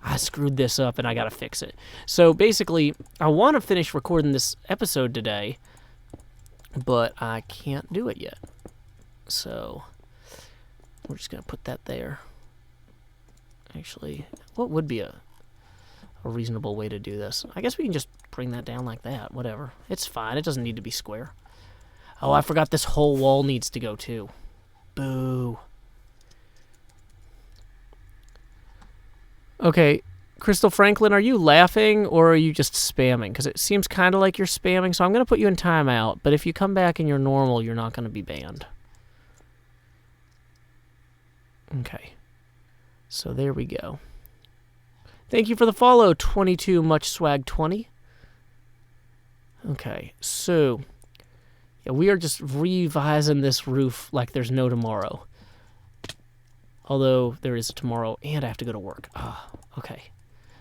I screwed this up and I gotta fix it. So basically, I want to finish recording this episode today, but I can't do it yet. So we're just gonna put that there. Actually, what would be a reasonable way to do this? I guess we can just bring that down like that. Whatever. It's fine. It doesn't need to be square. Oh, I forgot this whole wall needs to go too. Boo. Okay, Crystal Franklin, are you laughing or are you just spamming? Because it seems kind of like you're spamming, so I'm going to put you in timeout. But if you come back and you're normal, you're not going to be banned. Okay. So there we go. Thank you for the follow, 22 Much Swag 20. Okay, so yeah, we are just revising this roof like there's no tomorrow. Although there is a tomorrow and I have to go to work. Ah, okay.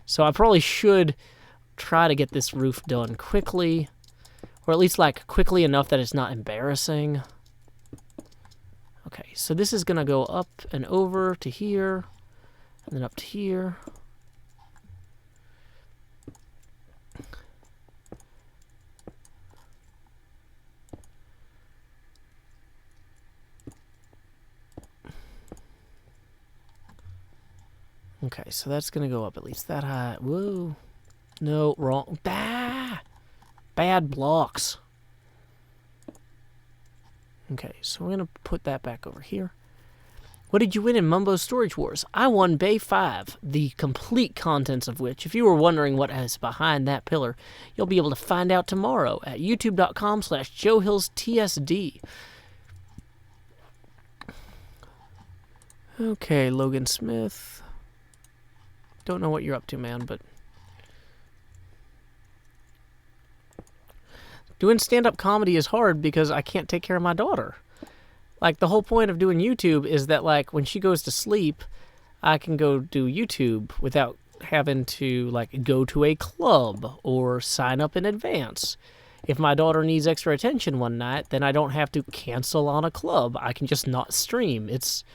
So I probably should try to get this roof done quickly, or at least like quickly enough that it's not embarrassing. Okay, so this is gonna go up and over to here, and then up to here. Okay, so that's going to go up at least that high. Whoa. No, wrong. Ah! Bad blocks. Okay, so we're going to put that back over here. What did you win in Mumbo Storage Wars? I won Bay 5, the complete contents of which, if you were wondering what is behind that pillar, you'll be able to find out tomorrow at youtube.com/JoeHillsTSD. Okay, Logan Smith. Don't know what you're up to, man, but doing stand-up comedy is hard because I can't take care of my daughter. Like, the whole point of doing YouTube is that, like, when she goes to sleep, I can go do YouTube without having to, like, go to a club or sign up in advance. If my daughter needs extra attention one night, then I don't have to cancel on a club. I can just not stream. It's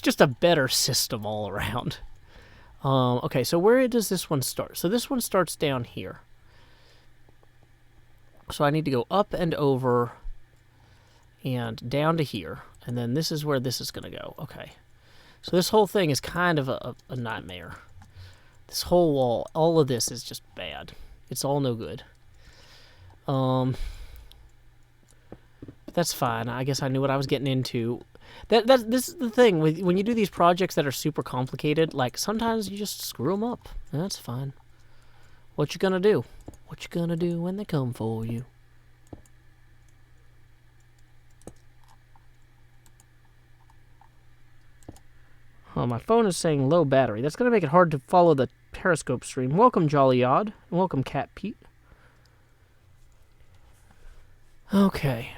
just a better system all around. Okay, so where does this one start? So this one starts down here. So I need to go up and over and down to here. And then this is where this is going to go. Okay. So this whole thing is kind of a nightmare. This whole wall, all of this is just bad. It's all no good. But that's fine. I guess I knew what I was getting into. This is the thing. When you do these projects that are super complicated, like, sometimes you just screw them up. That's fine. What you gonna do? What you gonna do when they come for you? Oh, my phone is saying low battery. That's gonna make it hard to follow the Periscope stream. Welcome, Jolly Odd. And welcome, Cat Pete. Okay.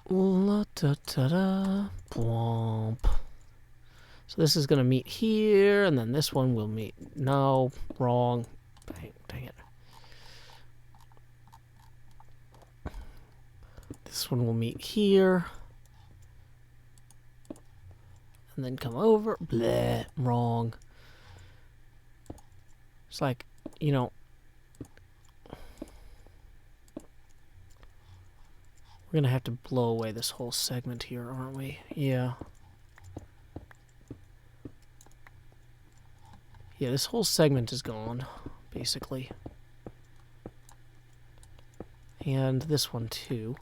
La-da-da-da, blomp. So this is going to meet here, and then this one will meet... No, wrong. Dang it. This one will meet here. And then come over. Bleh, wrong. It's like, you know... We're going to have to blow away this whole segment here, aren't we? Yeah. Yeah, this whole segment is gone, basically. And this one, too.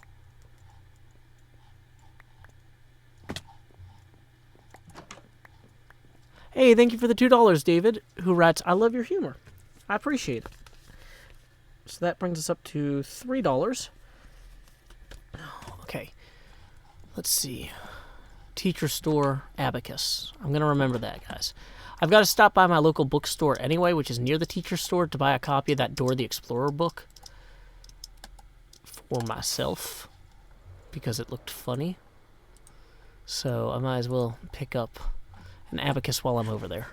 Hey, thank you for the $2, David, who writes, I love your humor. I appreciate it. So that brings us up to $3. Okay, let's see. Teacher store, Abacus. I'm going to remember that, guys. I've got to stop by my local bookstore anyway, which is near the teacher store, to buy a copy of that Dora the Explorer book for myself, because it looked funny. So I might as well pick up an Abacus while I'm over there.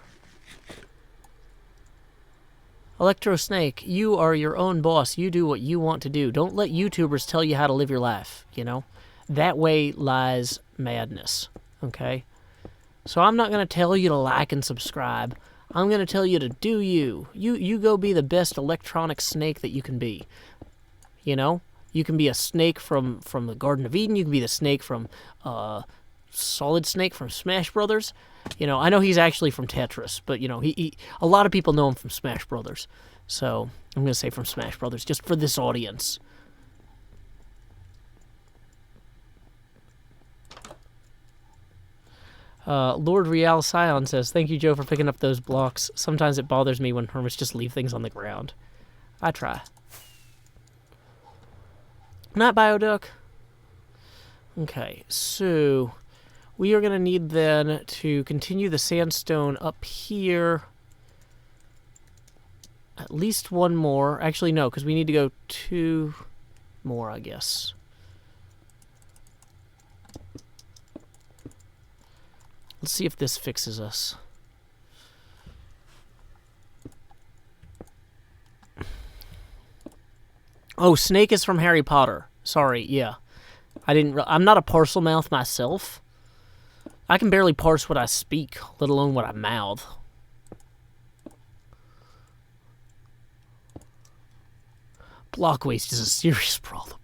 Electro Snake, you are your own boss. You do what you want to do. Don't let YouTubers tell you how to live your life, you know? That way lies madness, okay? So I'm not going to tell you to like and subscribe. I'm going to tell you to do you. You go be the best electronic snake that you can be. You know? You can be a snake from the Garden of Eden. You can be the snake from, Solid Snake from Smash Brothers. You know, I know he's actually from Tetris, but, you know, he a lot of people know him from Smash Brothers. So I'm going to say from Smash Brothers, just for this audience. Lord Real Scion says, thank you, Joe, for picking up those blocks. Sometimes it bothers me when hermits just leave things on the ground. I try. Not Bioduck. Okay, so we are going to need then to continue the sandstone up here. At least one more. Actually, no, because we need to go 2 more, I guess. Let's see if this fixes us. Oh, Snake is from Harry Potter. Sorry, yeah. I'm not a parcel mouth myself. I can barely parse what I speak, let alone what I mouth. Block waste is a serious problem.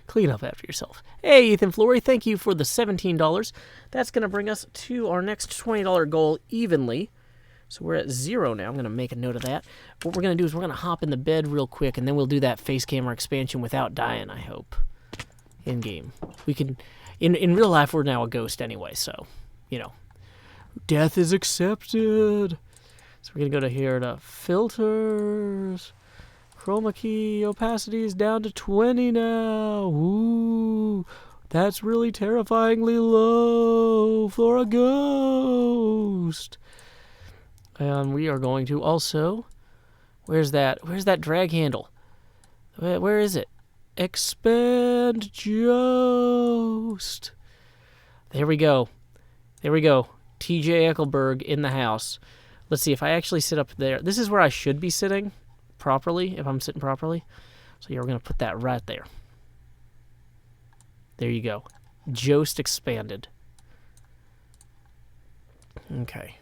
Clean up after yourself. Hey, Ethan Flory, thank you for the $17. That's going to bring us to our next $20 goal evenly. So we're at 0 now. I'm going to make a note of that. What we're going to do is we're going to hop in the bed real quick, and then we'll do that face camera expansion without dying, I hope. In-game. We can... In real life, we're now a ghost anyway, so, you know. Death is accepted. So we're going to go to here to filters... Chroma key opacity is down to 20 now. Ooh, that's really terrifyingly low for a ghost. And we are going to also... Where's that drag handle? Where is it? Expand Ghost. There we go. There we go. TJ Eckelberg in the house. Let's see if I actually sit up there. This is where I should be sitting. Properly, if I'm sitting properly. So yeah, we're going to put that right there. There you go. Jost expanded. Okay.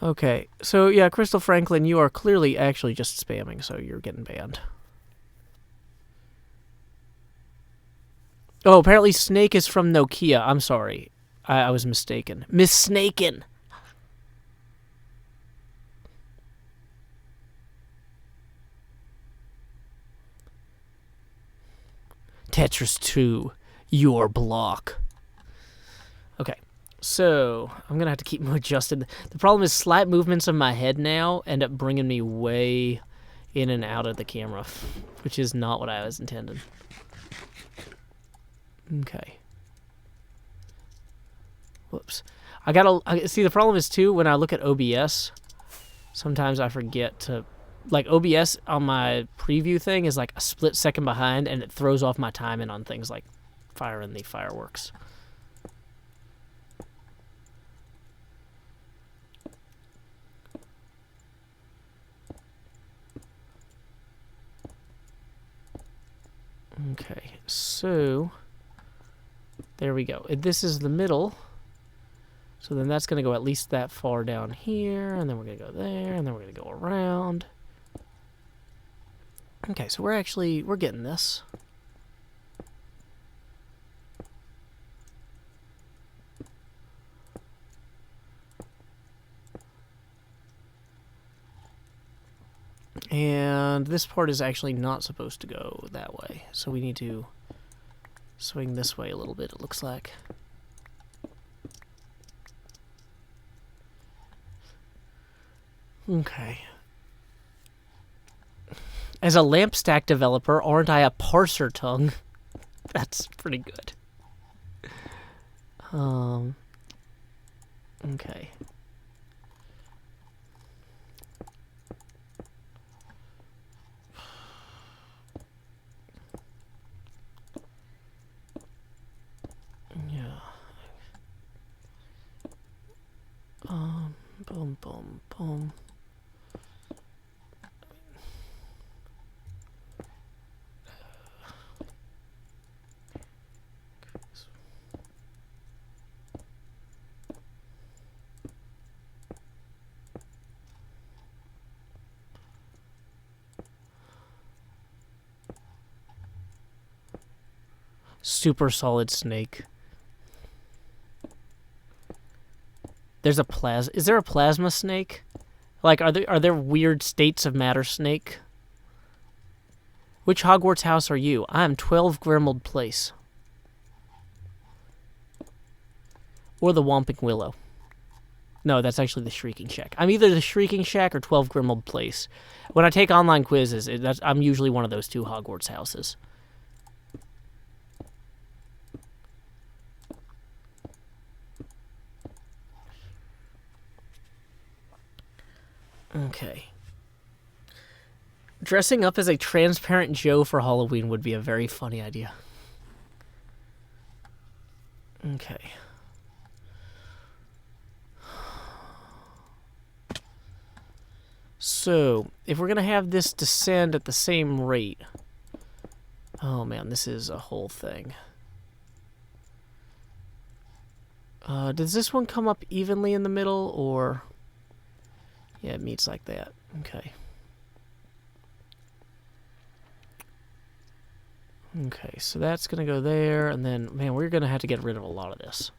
Okay, so yeah, Crystal Franklin, you are clearly actually just spamming, so you're getting banned. Oh, apparently Snake is from Nokia. I'm sorry. I was mistaken. Missnaken! Tetris 2, your block. Okay, so I'm going to have to keep them adjusted. The problem is slight movements of my head now end up bringing me way in and out of the camera, which is not what I was intending. Okay. Whoops. See, the problem is, too, when I look at OBS, sometimes I forget to... Like, OBS on my preview thing is like a split second behind, and it throws off my timing on things like firing the fireworks. Okay, so there we go. This is the middle. So then that's going to go at least that far down here, and then we're going to go there, and then we're going to go around. Okay, so we're getting this. And this part is actually not supposed to go that way, so we need to swing this way a little bit, it looks like. Okay. As a lamp stack developer, aren't I a parser tongue? That's pretty good. Okay. Yeah. Boom, boom, boom. Super solid snake. There's a plasma. Is there a plasma snake? Like, are there weird states of matter snake? Which Hogwarts house are you? I am 12 Grimmauld Place. Or the Whomping Willow. No, that's actually the Shrieking Shack. I'm either the Shrieking Shack or 12 Grimmauld Place. When I take online quizzes, I'm usually one of those two Hogwarts houses. Okay. Dressing up as a transparent Joe for Halloween would be a very funny idea. Okay. So, if we're going to have this descend at the same rate... Oh man, this is a whole thing. Does this one come up evenly in the middle, or... Yeah, it meets like that. Okay. Okay, so that's going to go there, and then, man, we're going to have to get rid of a lot of this.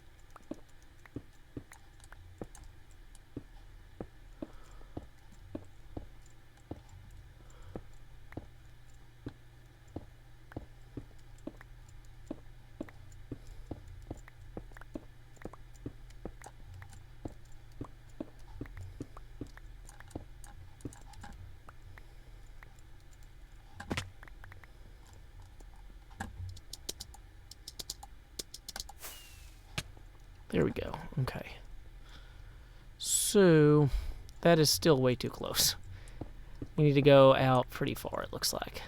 There we go. Okay. So, that is still way too close. We need to go out pretty far, it looks like.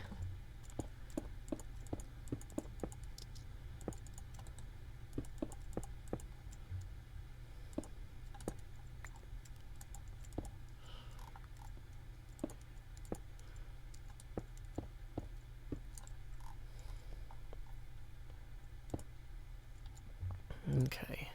Okay.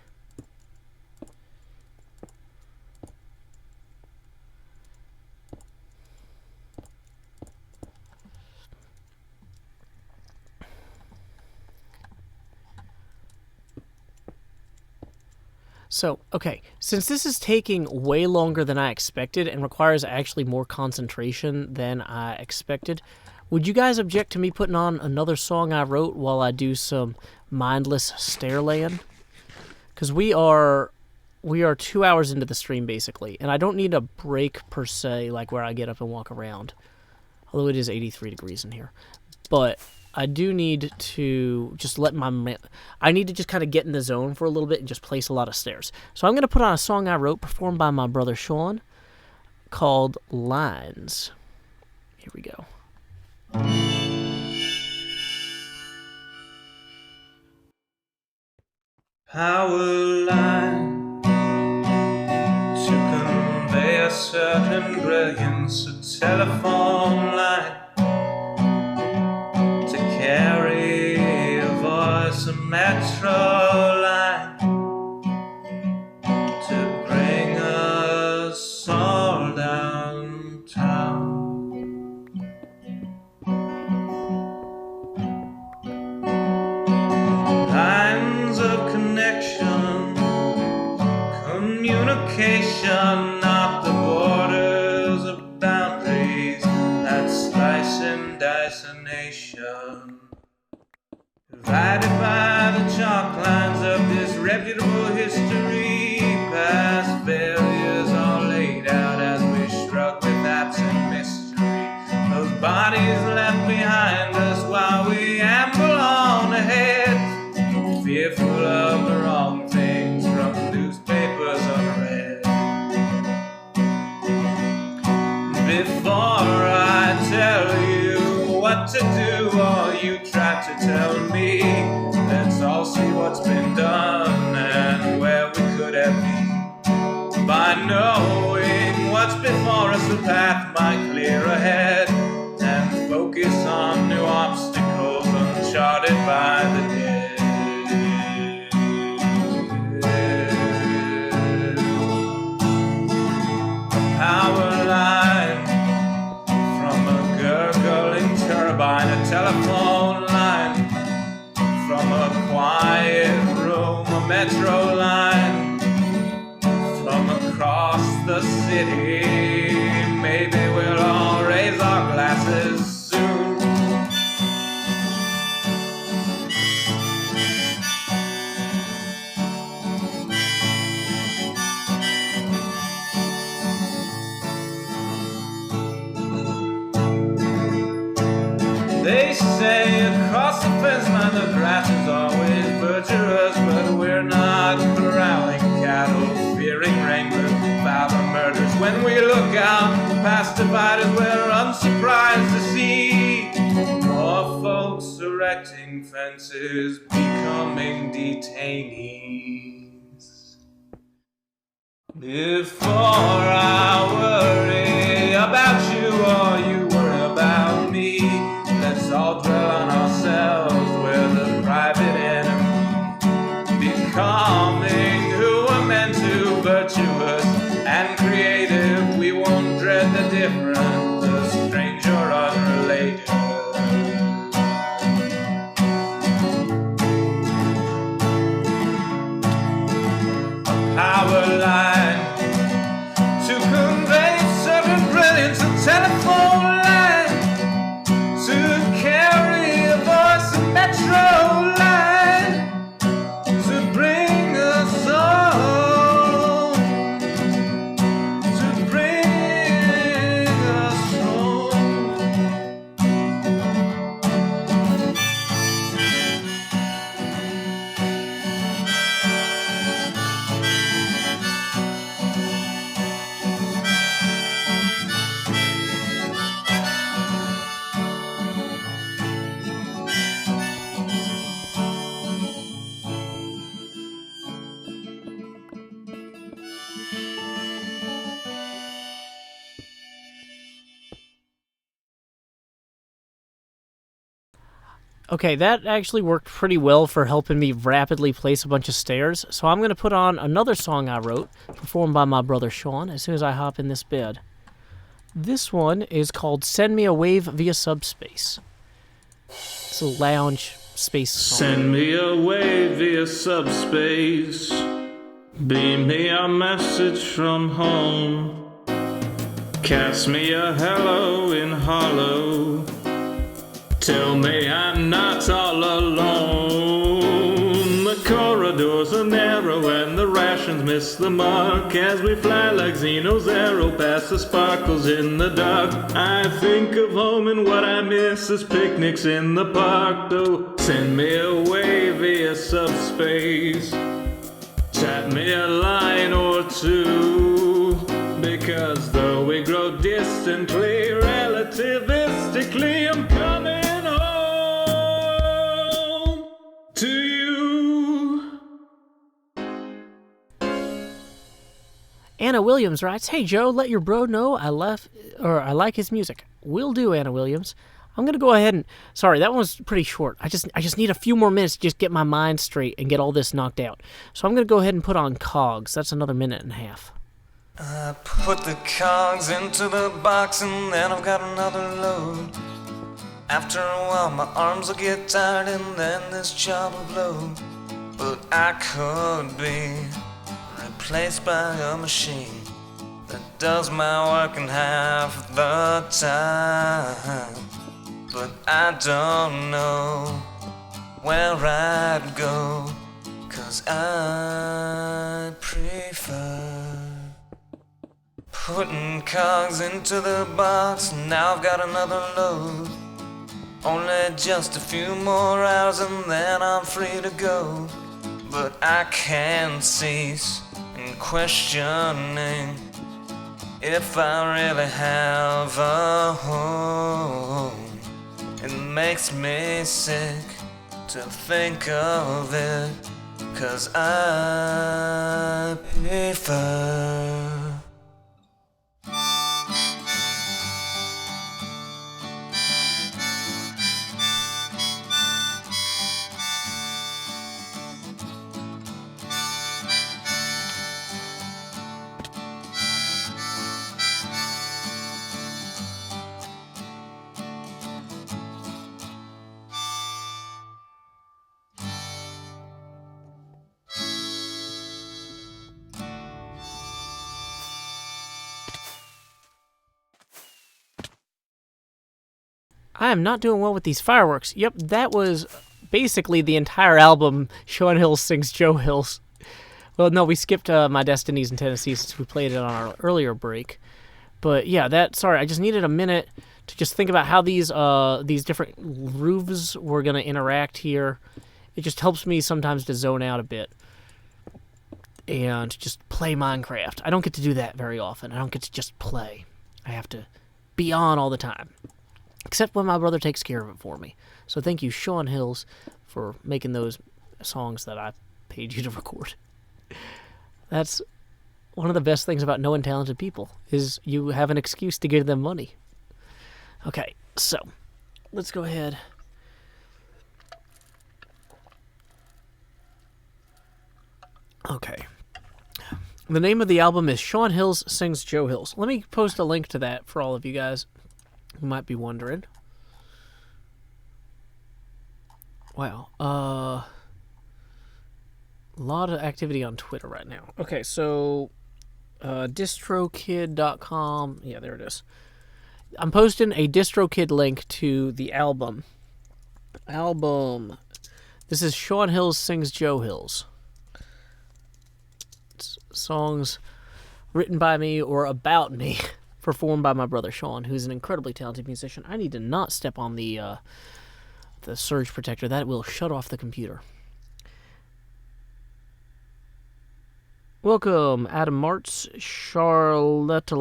So, okay, since this is taking way longer than I expected and requires actually more concentration than I expected, would you guys object to me putting on another song I wrote while I do some mindless stair laying? Because we are 2 hours into the stream, basically, and I don't need a break, per se, like where I get up and walk around. Although it is 83 degrees in here. But I do need to just I need to just kind of get in the zone for a little bit and just place a lot of stairs. So I'm going to put on a song I wrote, performed by my brother Sean, called Lines. Here we go. Power line to convey a certain brilliance, a telephone line to carry a voice, a metro line to bring us all downtown. Lines of connection, communication, not the borders of boundaries that slice and dice a nation. Divided by the chalk lines of disreputable history, past failures all laid out as we shrug with absent mystery. Those bodies left behind us while we amble on ahead, fearful of the wrong things from newspapers unread. Before I tell you what to do, or you try to tell me, let's all see what's been done and where we could have been. By knowing what's before us, the path might clear ahead, and focus on new obstacles uncharted by the dead. Power line from a gurgling turbine, a telephone line from metro line from across the city. Maybe we'll all raise our glasses soon. They say across the fence line the grass is always butcherous, but we're not corralling cattle, fearing wranglers, violent murders. When we look out past dividers, we're unsurprised to see more folks erecting fences, becoming detainees. Before I worry about you or you worry about me, let's all dwell on ourselves, we're the private enemy. Becoming who we're meant to, virtuous and creative. We won't dread the different, the strange or unrelated. A power line to convey certain brilliance, a telephone line to carry a voice, a metro line to bring us home, to bring us home. Okay, that actually worked pretty well for helping me rapidly place a bunch of stairs, so I'm going to put on another song I wrote, performed by my brother Sean, as soon as I hop in this bed. This one is called Send Me a Wave Via Subspace. It's a lounge space song. Send me away via subspace. Beam me a message from home. Cast me a hello in hollow. Tell me I'm not all alone. The corridors are narrow and the rations miss the mark as we fly like Xeno's arrow past the sparkles in the dark. I think of home and what I miss is picnics in the park. So send me away via subspace. Tap me a line or two, because though we grow distantly, relativistically, I'm coming home to you. Anna Williams writes, "Hey Joe, let your bro know I like his music." Will do, Anna Williams. I'm gonna go ahead and sorry, that one was pretty short. I just need a few more minutes to just get my mind straight and get all this knocked out. So I'm gonna go ahead and put on Cogs. That's another minute and a half. I put the cogs into the box and then I've got another load. After a while my arms will get tired and then this job will blow. But I could be replaced by a machine that does my work in half the time. But I don't know where I'd go, 'cause I prefer putting cogs into the box. Now I've got another load. Only just a few more hours and then I'm free to go. But I can't cease in questioning if I really have a home. It makes me sick to think of it, 'cause I prefer I am not doing well with these fireworks. Yep, that was basically the entire album, Sean Hills Sings Joe Hills. Well, no, we skipped My Destinies in Tennessee since we played it on our earlier break. But yeah, sorry, I just needed a minute to just think about how these different roofs were going to interact here. It just helps me sometimes to zone out a bit and just play Minecraft. I don't get to do that very often. I don't get to just play. I have to be on all the time, except when my brother takes care of it for me. So thank you, Sean Hills, for making those songs that I paid you to record. That's one of the best things about knowing talented people, is you have an excuse to give them money. Okay, so let's go ahead. Okay. The name of the album is Sean Hills Sings Joe Hills. Let me post a link to that for all of you guys who might be wondering. Wow. A lot of activity on Twitter right now. Okay, so distrokid.com. Yeah, there it is. I'm posting a DistroKid link to the album. This is Sean Hills Sings Joe Hills. It's songs written by me or about me, performed by my brother Sean, who's an incredibly talented musician. I need to not step on the surge protector. That will shut off the computer. Welcome, Adam Martz, Charlotte,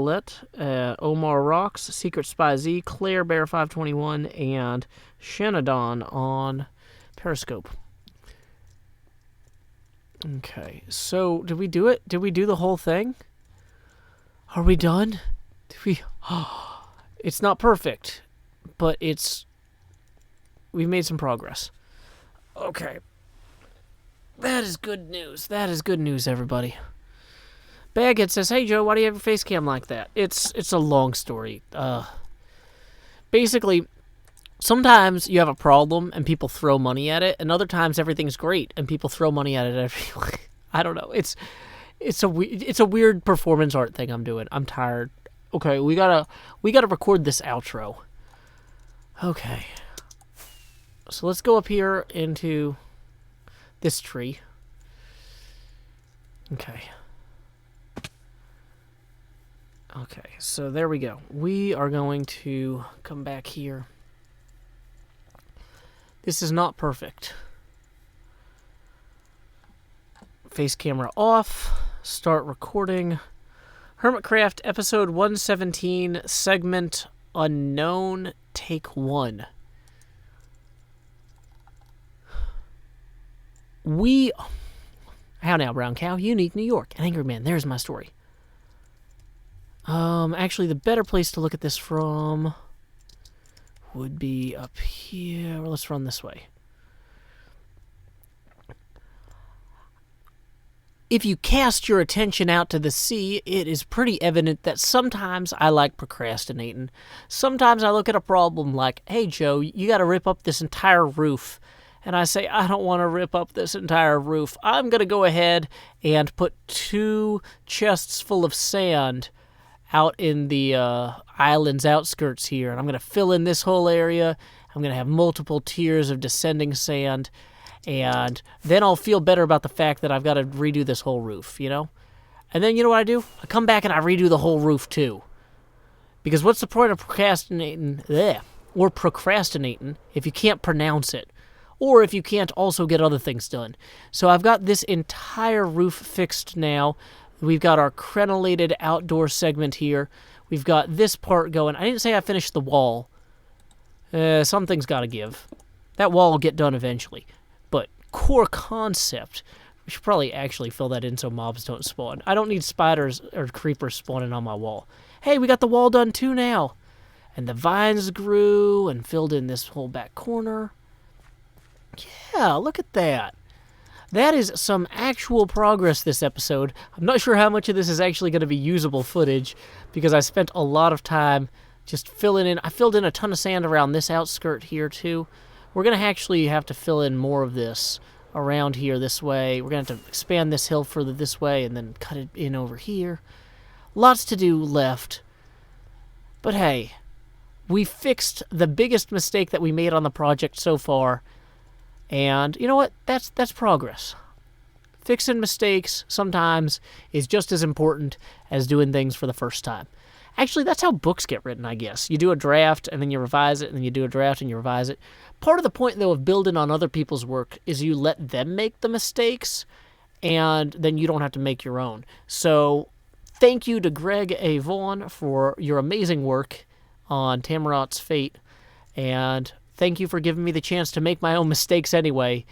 Omar Rocks, Secret Spy Z, Claire Bear 521, and Shanadon on Periscope. Okay, so did we do it? Did we do the whole thing? Are we done? Did we? Oh, it's not perfect, but we've made some progress. Okay. That is good news. That is good news, everybody. Baggett says, "Hey Joe, why do you have your face cam like that?" It's a long story. Basically, sometimes you have a problem and people throw money at it, and other times everything's great and people throw money at it. I don't know. It's a weird performance art thing I'm doing. I'm tired. Okay, we gotta record this outro. Okay. So let's go up here into this tree. Okay, so there we go. We are going to come back here. This is not perfect. Face camera off. Start recording. Hermitcraft episode 117, segment unknown, take 1. How now, brown cow? Unique New York. An angry man. There's my story. Actually, the better place to look at this from would be up here. Well, let's run this way. If you cast your attention out to the sea, it is pretty evident that sometimes I like procrastinating. Sometimes I look at a problem like, "Hey, Joe, you got to rip up this entire roof." And I say, "I don't want to rip up this entire roof. I'm going to go ahead and put 2 chests full of sand out in the island's outskirts here. And I'm going to fill in this whole area. I'm going to have multiple tiers of descending sand. And then I'll feel better about the fact that I've got to redo this whole roof, you know? And then you know what I do? I come back and I redo the whole roof too. Because what's the point of procrastinating if you can't pronounce it? Or if you can't also get other things done. So I've got this entire roof fixed now. We've got our crenellated outdoor segment here. We've got this part going. I didn't say I finished the wall. Something's got to give. That wall will get done eventually. But core concept, we should probably actually fill that in so mobs don't spawn. I don't need spiders or creepers spawning on my wall. Hey, we got the wall done too now. And the vines grew and filled in this whole back corner. Yeah, look at that. That is some actual progress this episode. I'm not sure how much of this is actually going to be usable footage because I spent a lot of time just filling in. I filled in a ton of sand around this outskirt here too. We're going to actually have to fill in more of this around here this way. We're going to have to expand this hill further this way and then cut it in over here. Lots to do left. But hey, we fixed the biggest mistake that we made on the project so far. And you know what? That's progress. Fixing mistakes sometimes is just as important as doing things for the first time. Actually, that's how books get written, I guess. You do a draft, and then you revise it, and then you do a draft, and you revise it. Part of the point, though, of building on other people's work is you let them make the mistakes, and then you don't have to make your own. So thank you to Greg A. Vaugn for your amazing work on Tammeraut's Fate, and thank you for giving me the chance to make my own mistakes anyway,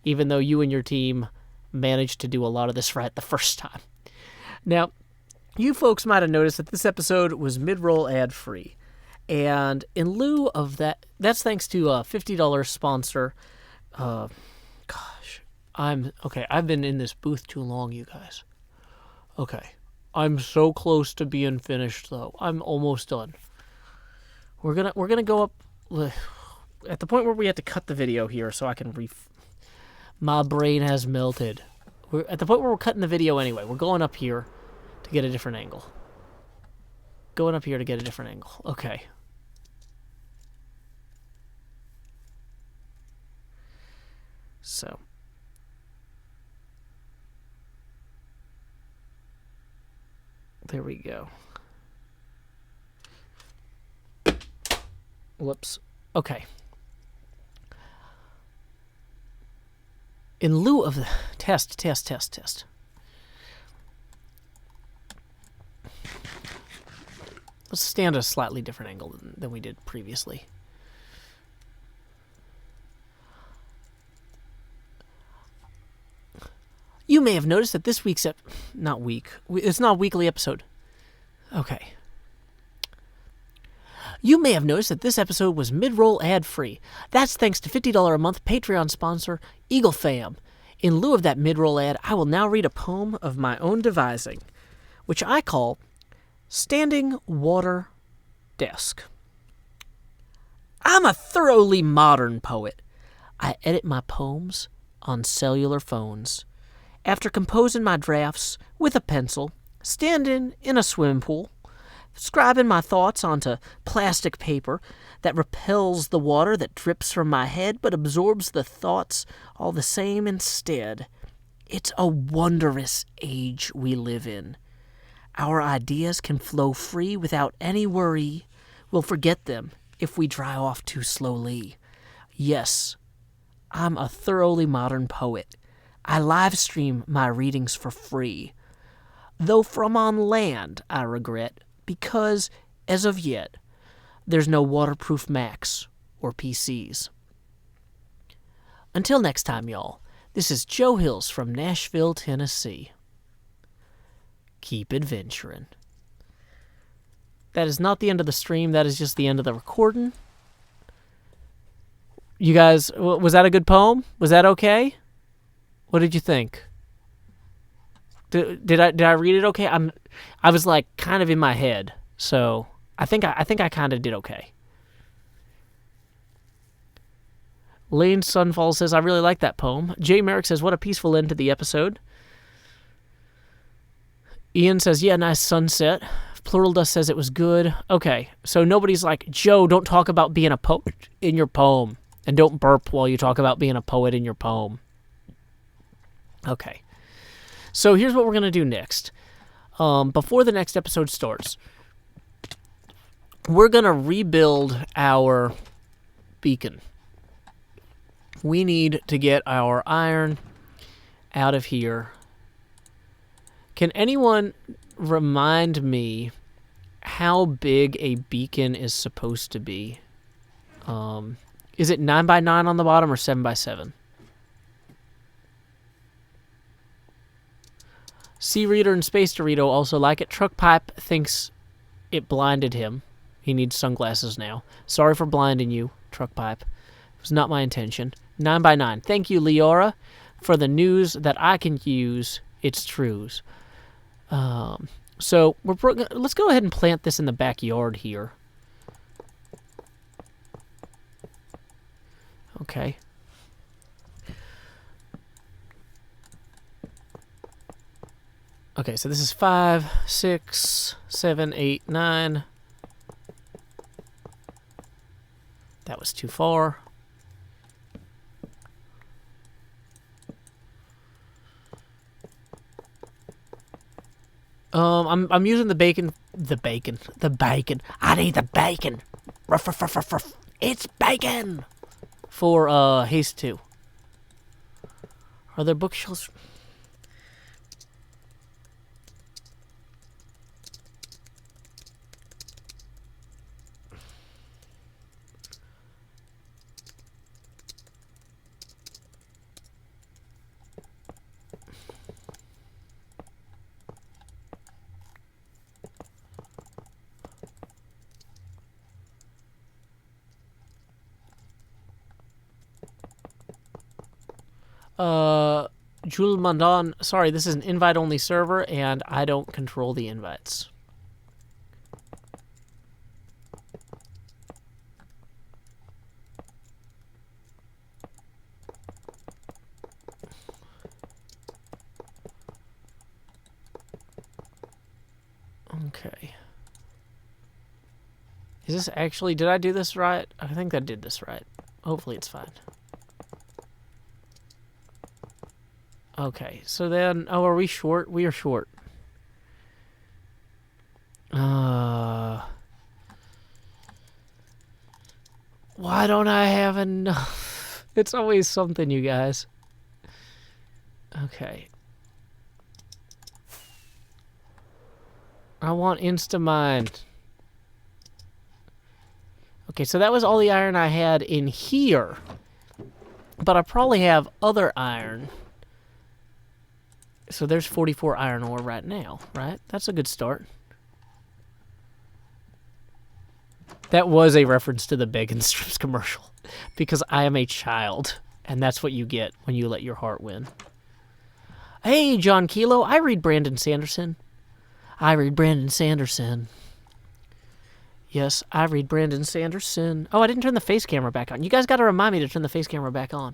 even though you and your team managed to do a lot of this right the first time. Now, you folks might have noticed that this episode was mid-roll ad-free, and in lieu of that, that's thanks to a $50 sponsor. I've been in this booth too long, you guys. Okay, I'm so close to being finished, though. I'm almost done. We're gonna go up at the point where we have to cut the video here, so I can my brain has melted. We're at the point where we're cutting the video anyway. We're going up here to get a different angle. Okay. So. There we go. Whoops. Okay. In lieu of the test. Let's stand at a slightly different angle than we did previously. You may have noticed that this week's it's not a weekly episode. Okay. You may have noticed that this episode was mid-roll ad-free. That's thanks to $50 a month Patreon sponsor, Eagle Fam. In lieu of that mid-roll ad, I will now read a poem of my own devising, which I call Standing Water Desk. I'm a thoroughly modern poet. I edit my poems on cellular phones. After composing my drafts with a pencil, standing in a swimming pool, scribing my thoughts onto plastic paper that repels the water that drips from my head but absorbs the thoughts all the same instead. It's a wondrous age we live in. Our ideas can flow free without any worry. We'll forget them if we dry off too slowly. Yes, I'm a thoroughly modern poet. I live stream my readings for free. Though from on land, I regret, because, as of yet, there's no waterproof Macs or PCs. Until next time, y'all, this is Joe Hills from Nashville, Tennessee. Keep adventuring. That is not the end of the stream, that is just the end of the recording. You guys, was that a good poem? Was that okay? What did you think? Did I read it okay? I was like kind of in my head, so I think I kind of did okay. Lane Sunfall says I really like that poem. Jay Merrick says what a peaceful end to the episode. Ian says yeah, nice sunset. Plural Dust says it was good. Okay, so nobody's like Joe, don't talk about being a poet in your poem, and don't burp while you talk about being a poet in your poem. Okay. So here's what we're going to do next. Before the next episode starts, we're going to rebuild our beacon. We need to get our iron out of here. Can anyone remind me how big a beacon is supposed to be? Is it 9x9 on the bottom or 7x7? Sea Reader and Space Dorito also like it. Truck Pipe thinks it blinded him. He needs sunglasses now. Sorry for blinding you, Truck Pipe. It was not my intention. 9x9. Thank you, Leora, for the news that I can use. It's trues. So let's go ahead and plant this in the backyard here. Okay. Okay, so this is 5, 6, 7, 8, 9. That was too far. I'm using the bacon. I need the bacon. Ruff, ruff, ruff, ruff, ruff. It's bacon for haste 2. Are there bookshelves? Jules Mandon, sorry, this is an invite-only server, and I don't control the invites. Okay. Is this actually, did I do this right? I think I did this right. Hopefully it's fine. Okay, so then, oh, are we short? We are short. Why don't I have enough? It's always something, you guys. Okay. I want Instamine. Okay, so that was all the iron I had in here. But I probably have other iron. So there's 44 iron ore right now, right? That's a good start. That was a reference to the Bacon Strips commercial. Because I am a child. And that's what you get when you let your heart win. Hey, John Kilo. I read Brandon Sanderson. Yes, I read Brandon Sanderson. Oh, I didn't turn the face camera back on. You guys got to remind me to turn the face camera back on.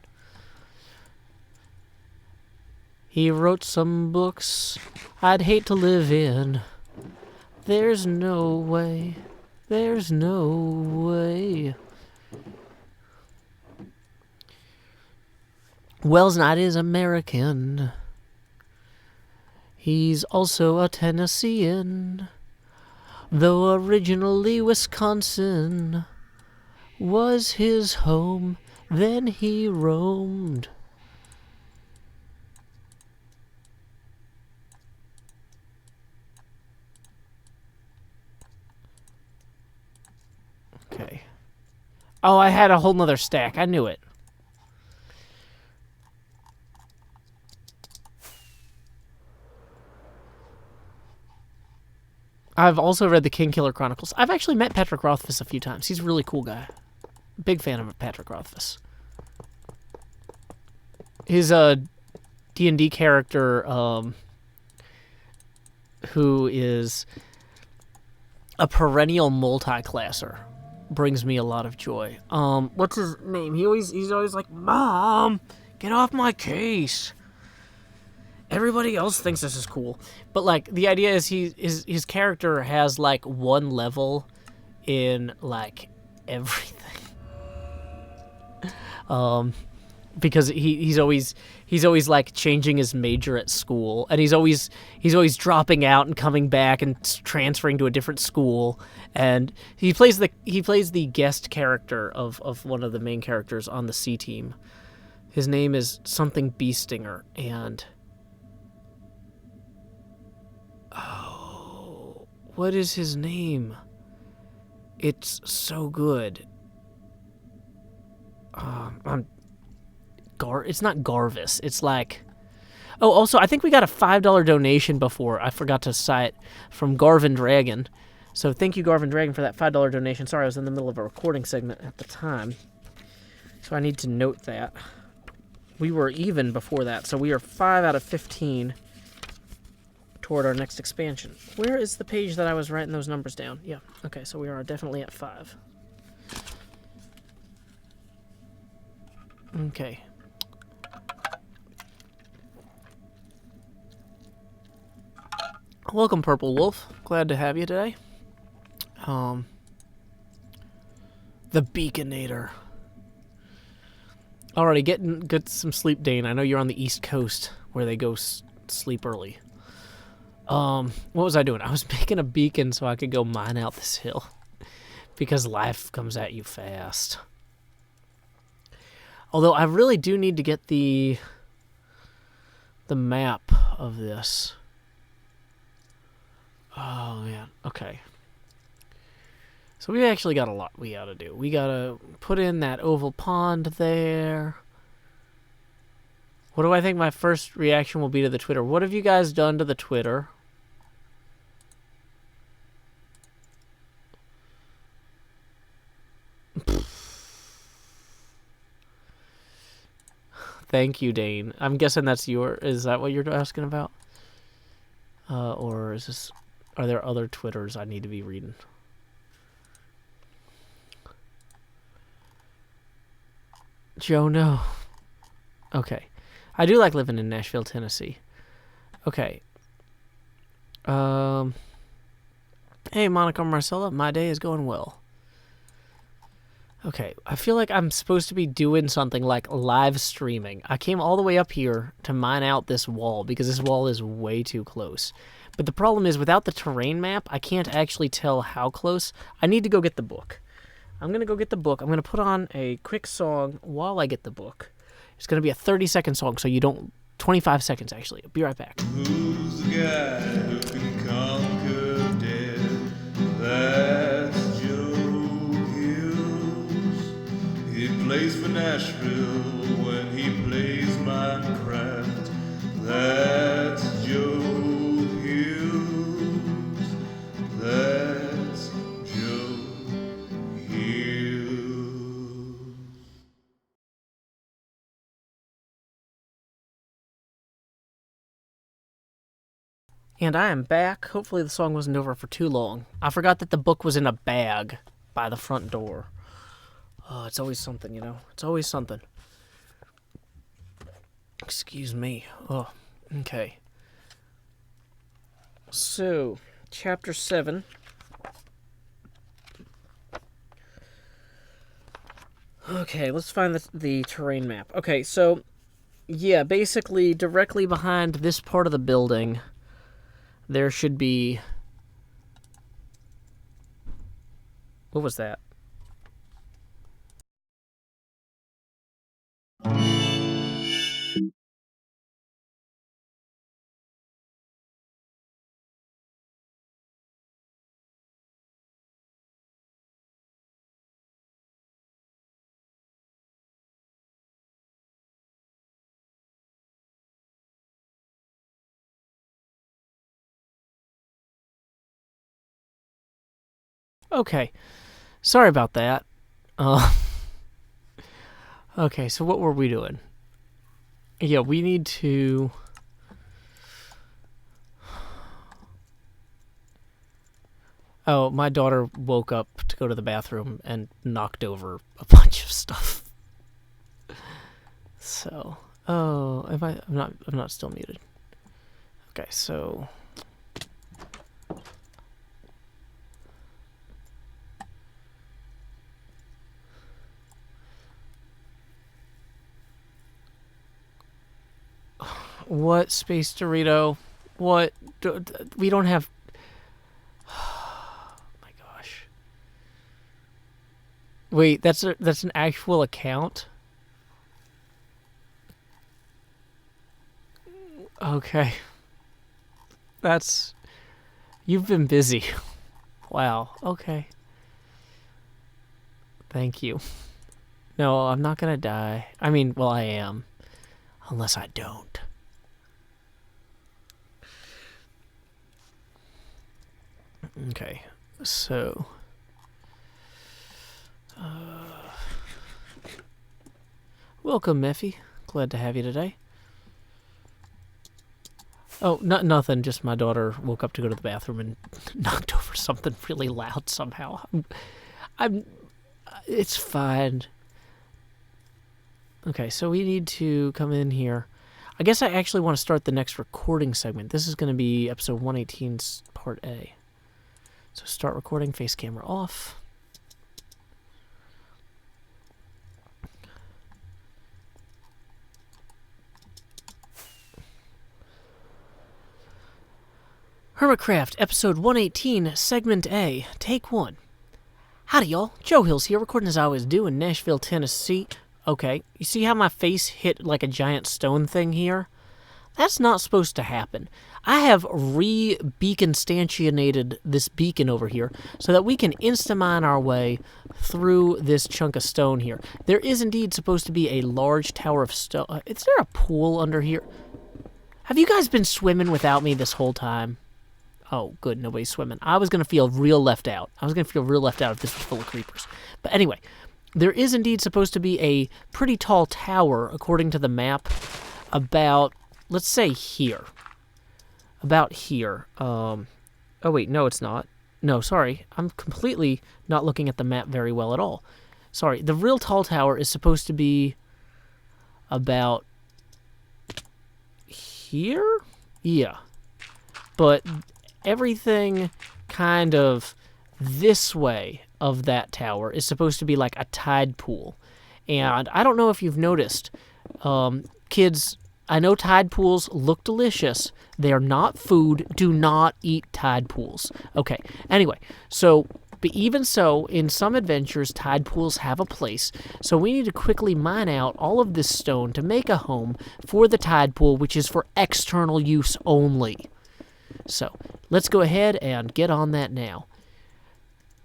He wrote some books I'd hate to live in. There's no way. There's no way. Wells Knight is American. He's also a Tennessean. Though originally Wisconsin was his home, then he roamed. Okay. Oh, I had a whole nother stack. I knew it. I've also read the Kingkiller Chronicles. I've actually met Patrick Rothfuss a few times. He's a really cool guy. Big fan of Patrick Rothfuss. His D&D character, who is a perennial multi-classer, brings me a lot of joy. What's his name? He's always like, Mom, get off my case. Everybody else thinks this is cool. But, like, the idea is his character has, like, one level in, like, everything. Because he's always like changing his major at school, and he's always dropping out and coming back and transferring to a different school, and he plays the guest character of one of the main characters on the C team. His name is something Beestinger, and oh, what is his name? It's so good. It's not Garvis. It's like... Oh, also, I think we got a $5 donation before. I forgot to cite from Garvin Dragon. So thank you, Garvin Dragon, for that $5 donation. Sorry, I was in the middle of a recording segment at the time. So I need to note that. We were even before that, so we are 5 out of 15 toward our next expansion. Where is the page that I was writing those numbers down? Yeah, okay, so we are definitely at 5. Okay. Welcome, Purple Wolf. Glad to have you today. The Beaconator. Alrighty, get some sleep, Dane. I know you're on the East Coast where they go sleep early. What was I doing? I was making a beacon so I could go mine out this hill. Because life comes at you fast. Although I really do need to get the map of this. Oh, man. Okay. So we actually got a lot we gotta do. We gotta put in that oval pond there. What do I think my first reaction will be to the Twitter? What have you guys done to the Twitter? Thank you, Dane. I'm guessing that's is that what you're asking about? Or is this, are there other Twitters I need to be reading? Joe, no. Okay. I do like living in Nashville, Tennessee. Okay. Hey, Monica Marcella, my day is going well. Okay, I feel like I'm supposed to be doing something like live streaming. I came all the way up here to mine out this wall because this wall is way too close. But the problem is, without the terrain map, I can't actually tell how close. I need to go get the book. I'm going to go get the book. I'm going to put on a quick song while I get the book. It's going to be a 30-second song, so you don't... 25 seconds, actually. I'll be right back. Who's the guy who can conquer death? That's Joe Hughes. He plays for Nashville when he plays Minecraft. That's Joe Hughes. That's Joe Hughes. And I am back. Hopefully the song wasn't over for too long. I forgot that the book was in a bag by the front door. Oh, it's always something, you know? It's always something. Excuse me. Oh, okay. So, Chapter 7. Okay, let's find the terrain map. Okay, so, yeah, basically directly behind this part of the building... there should be... What was that? Okay. Sorry about that. Okay, so what were we doing? Yeah, we need to... Oh, my daughter woke up to go to the bathroom and knocked over a bunch of stuff. So, oh, I'm not still muted. Okay, so... What, Space Dorito? What? We don't have... Oh my gosh. Wait, that's an actual account? Okay. That's... You've been busy. Wow, okay. Thank you. No, I'm not gonna die. I mean, well, I am. Unless I don't. Okay, so... welcome, Meffy. Glad to have you today. Oh, nothing. Just my daughter woke up to go to the bathroom and knocked over something really loud somehow. It's fine. Okay, so we need to come in here. I guess I actually want to start the next recording segment. This is going to be episode 118's part A. So start recording, face camera off. Hermitcraft, episode 118, segment A, take 1. Howdy, y'all. Joe Hills here, recording as I always do in Nashville, Tennessee. Okay, you see how my face hit like a giant stone thing here? That's not supposed to happen. I have re-beacon-stanchiated this beacon over here so that we can insta-mine our way through this chunk of stone here. There is indeed supposed to be a large tower of stone. Is there a pool under here? Have you guys been swimming without me this whole time? Oh, good, nobody's swimming. I was going to feel real left out. I was going to feel real left out if this was full of creepers. But anyway, there is indeed supposed to be a pretty tall tower, according to the map, about, let's say, here. About here. Oh, wait, no, it's not. No, sorry. I'm completely not looking at the map very well at all. Sorry, the real tall tower is supposed to be about here? Yeah. But everything kind of this way of that tower is supposed to be like a tide pool. And I don't know if you've noticed, kids, I know tide pools look delicious. They are not food. Do not eat tide pools. Okay, anyway, so, but even so, in some adventures, tide pools have a place. So we need to quickly mine out all of this stone to make a home for the tide pool, which is for external use only. So, let's go ahead and get on that now.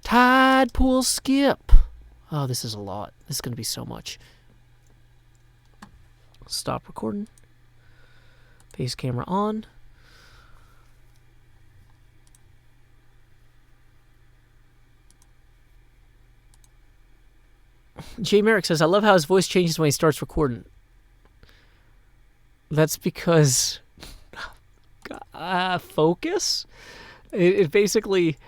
Tide pool skip. Oh, this is a lot. This is going to be so much. Stop recording. Face camera on. Jay Merrick says, I love how his voice changes when he starts recording. That's because... focus? It basically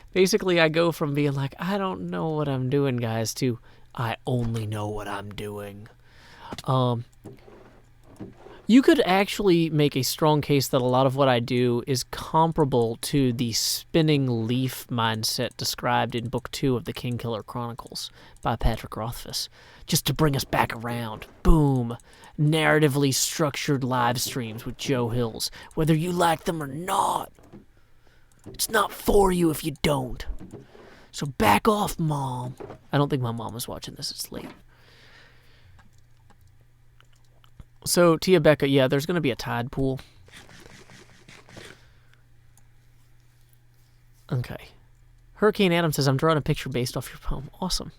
I go from being like, I don't know what I'm doing, guys, to I only know what I'm doing. You could actually make a strong case that a lot of what I do is comparable to the spinning leaf mindset described in Book 2 of the Kingkiller Chronicles by Patrick Rothfuss. Just to bring us back around. Boom. Narratively structured live streams with Joe Hills, whether you like them or not. It's not for you if you don't. So back off, Mom. I don't think my mom was watching this. It's late. So, Tia Becca, yeah, there's going to be a tide pool. Okay. Hurricane Adam says, I'm drawing a picture based off your poem. Awesome.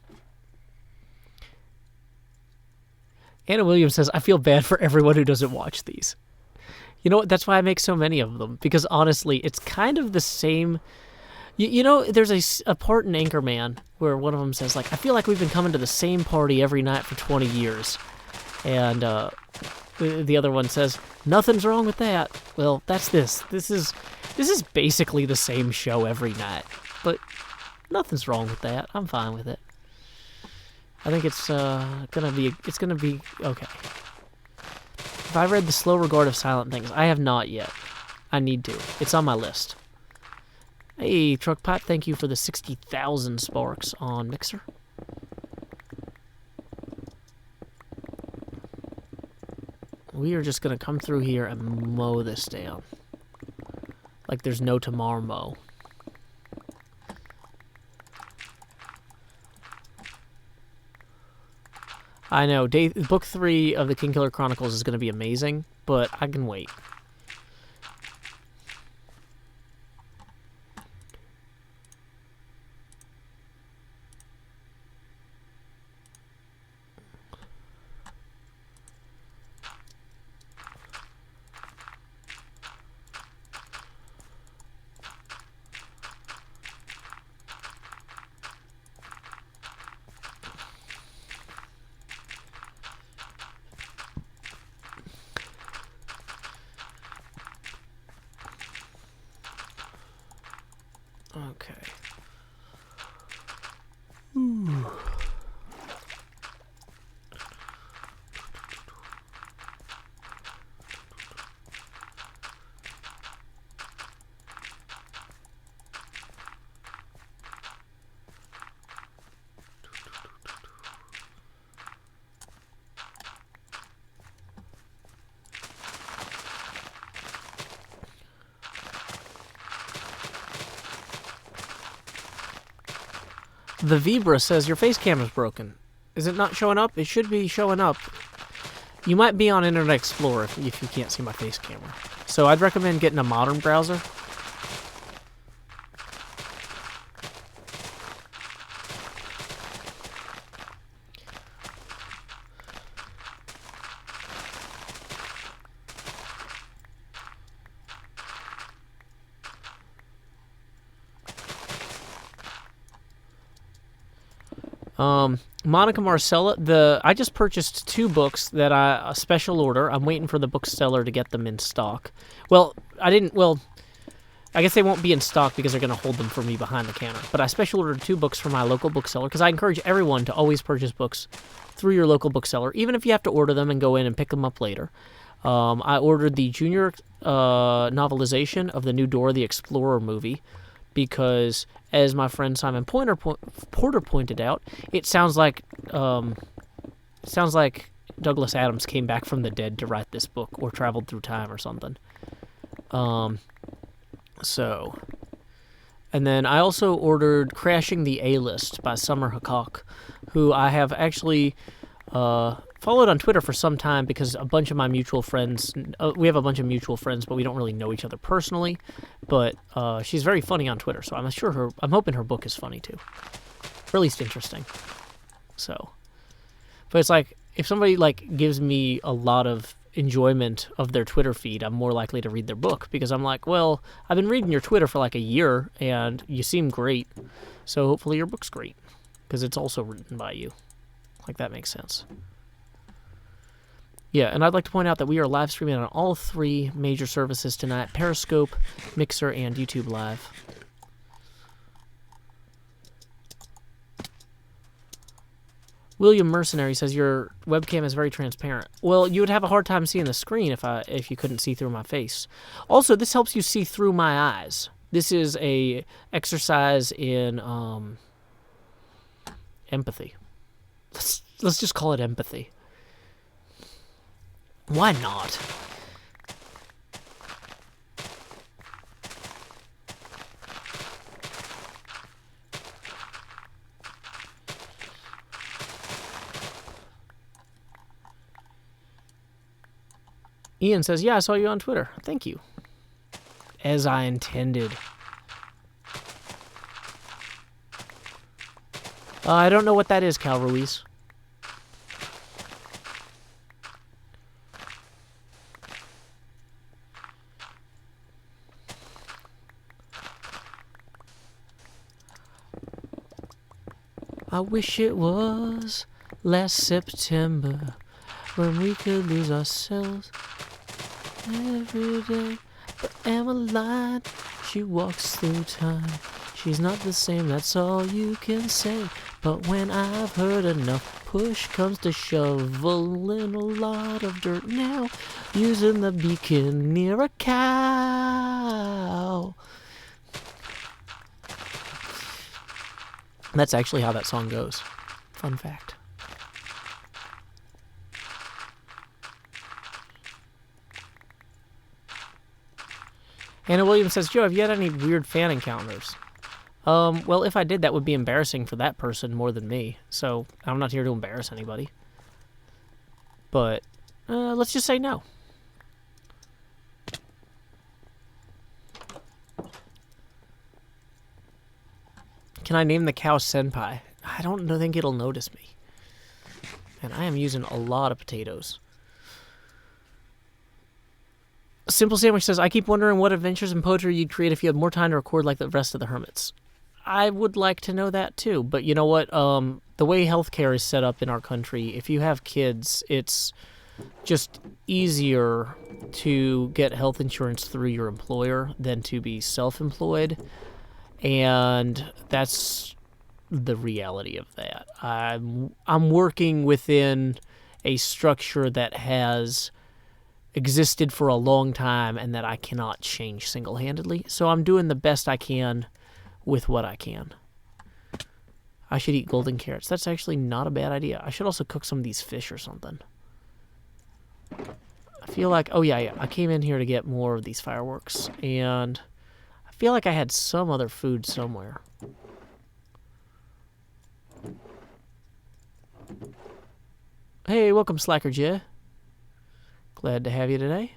Anna Williams says, I feel bad for everyone who doesn't watch these. You know what? That's why I make so many of them. Because honestly, it's kind of the same... You know, there's a part in Anchorman where one of them says, like, I feel like we've been coming to the same party every night for 20 years. And the other one says, nothing's wrong with that. Well, that's this. This is basically the same show every night. But nothing's wrong with that. I'm fine with it. I think it's gonna be okay. Have I read The Slow Regard of Silent Things? I have not yet. I need to. It's on my list. Hey, Truck Pot, thank you for the 60,000 sparks on Mixer. We are just gonna come through here and mow this down. Like there's no tomorrow mow. I know, Book 3 of the Kingkiller Chronicles is going to be amazing, but I can wait. Okay. Ooh. The Vibra says your face camera's broken. Is it not showing up? It should be showing up. You might be on Internet Explorer if you can't see my face camera. So I'd recommend getting a modern browser. Monica Marcella, I just purchased 2 books that a special order. I'm waiting for the bookseller to get them in stock. Well, I guess they won't be in stock because they're going to hold them for me behind the counter. But I special ordered 2 books from my local bookseller because I encourage everyone to always purchase books through your local bookseller, even if you have to order them and go in and pick them up later. I ordered the junior novelization of the new Dora the Explorer movie because, as my friend Simon Porter pointed out, it sounds like Douglas Adams came back from the dead to write this book, or traveled through time or something. And then I also ordered Crashing the A-List by Summer Hakak, who I have actually followed on Twitter for some time because a bunch of my mutual friends, we have a bunch of mutual friends, but we don't really know each other personally. But she's very funny on Twitter, so I'm hoping her book is funny too, or at least interesting. So, but it's like if somebody gives me a lot of enjoyment of their Twitter feed, I'm more likely to read their book because I'm like, well, I've been reading your Twitter for a year and you seem great, so hopefully your book's great because it's also written by you. That makes sense. Yeah, and I'd like to point out that we are live streaming on all 3 major services tonight: Periscope, Mixer, and YouTube Live. William Mercenary says your webcam is very transparent. Well, you would have a hard time seeing the screen if you couldn't see through my face. Also, this helps you see through my eyes. This is a exercise in empathy. Let's just call it empathy. Why not? Ian says, yeah, I saw you on Twitter. Thank you. As I intended. I don't know what that is, Cal Ruiz. I wish it was last September when we could lose ourselves every day. But Emmeline, she walks through time. She's not the same, that's all you can say. But when I've heard enough, push comes to shoveling a lot of dirt now, using the beacon near a cow. That's actually how that song goes. Fun fact. Anna Williams says, Joe, have you had any weird fan encounters? Well, if I did, that would be embarrassing for that person more than me. So I'm not here to embarrass anybody. But let's just say no. Can I name the cow Senpai? I don't think it'll notice me. And I am using a lot of potatoes. Simple Sandwich says, I keep wondering what adventures and poetry you'd create if you had more time to record like the rest of the hermits. I would like to know that too. But you know what? The way healthcare is set up in our country, if you have kids, it's just easier to get health insurance through your employer than to be self-employed. And that's the reality of that. I'm working within a structure that has existed for a long time and that I cannot change single-handedly. So I'm doing the best I can with what I can. I should eat golden carrots. That's actually not a bad idea. I should also cook some of these fish or something. I feel like, oh yeah, I came in here to get more of these fireworks, and I feel like I had some other food somewhere. Hey, welcome, Slacker J. Glad to have you today.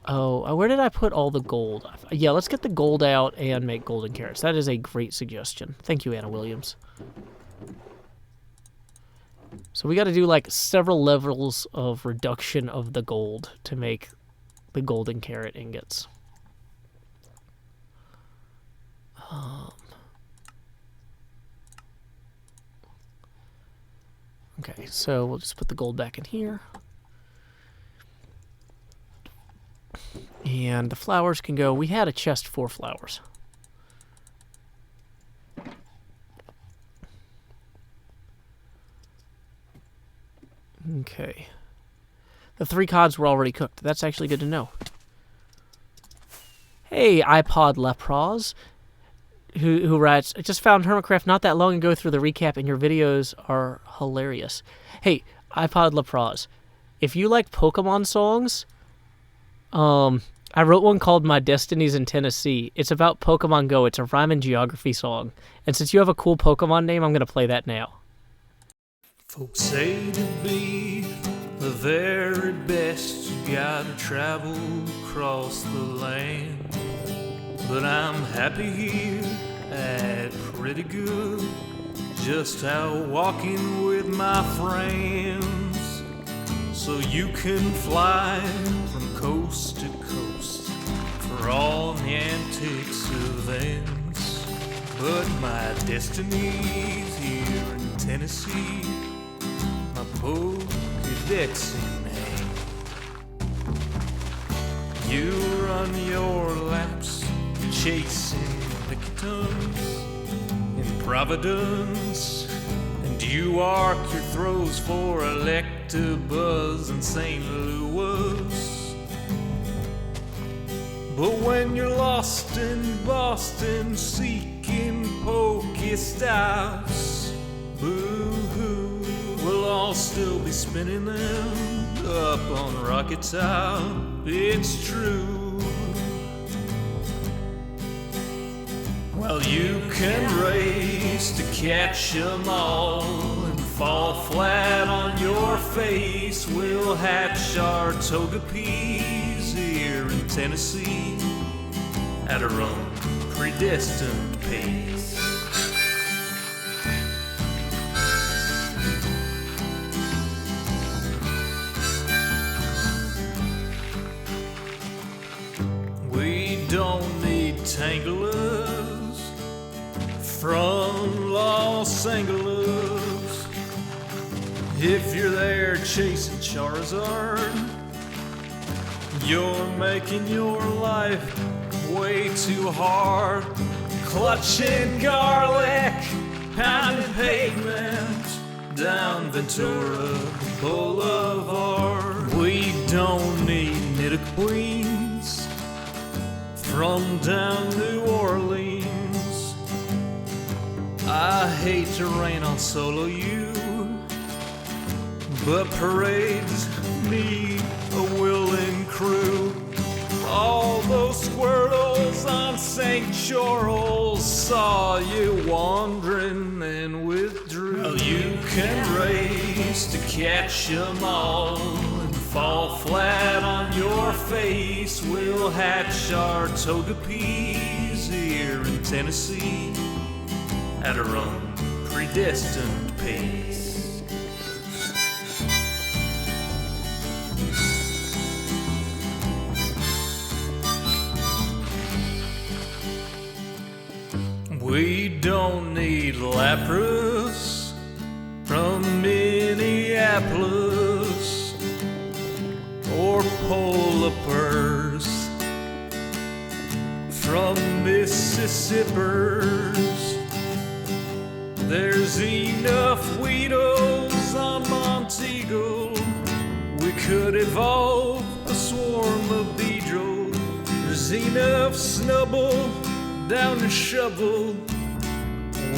Oh, where did I put all the gold? Yeah, let's get the gold out and make golden carrots. That is a great suggestion. Thank you, Anna Williams. So we got to do like several levels of reduction of the gold to make the golden carrot ingots. Okay, so we'll just put the gold back in here. And the flowers can go. We had a chest for flowers. Okay. The 3 cods were already cooked. That's actually good to know. Hey, iPod Lepros, who writes, I just found Hermitcraft not that long ago through the recap, and your videos are hilarious. Hey, iPod Lepros, if you like Pokemon songs, I wrote one called My Destinies in Tennessee. It's about Pokemon Go. It's a rhyme and geography song. And since you have a cool Pokemon name, I'm going to play that now. Folks say to be the very best, you gotta travel across the land. But I'm happy here at pretty good, just out walking with my friends. So you can fly from coast to coast for all the antics of ends. But my destiny's here in Tennessee, my Pokédex in hand. You run your laps chasing Lictons in Providence, and you arc your throws for Electabuzz in St. Louis. But when you're lost in Boston seeking Pokestops, boo-hoo, we'll all still be spinning them up on Rocket Top. It's true. Well, you can race to catch them all and fall flat on your face. We'll hatch our Togepi's here in Tennessee at our own predestined pace. We don't need Tanglers from Los Angeles. If you're there chasing Charizard, you're making your life way too hard. Clutching garlic, pounding pavement down Ventura Boulevard. We don't need Nidoqueens from down New Orleans. I hate to rain on solo you, but parades need a willing crew. All those squirtles on St. Charles saw you wandering and withdrew. Well, you can race to catch 'em all and fall flat on your face. We'll hatch our Togepi's here in Tennessee at our own predestined pace. We don't need Lapras from Minneapolis or Polipers from Mississippers. There's enough Weedles on Montego. We could evolve a swarm of Beedrill. There's enough Snubbull down to Shovel.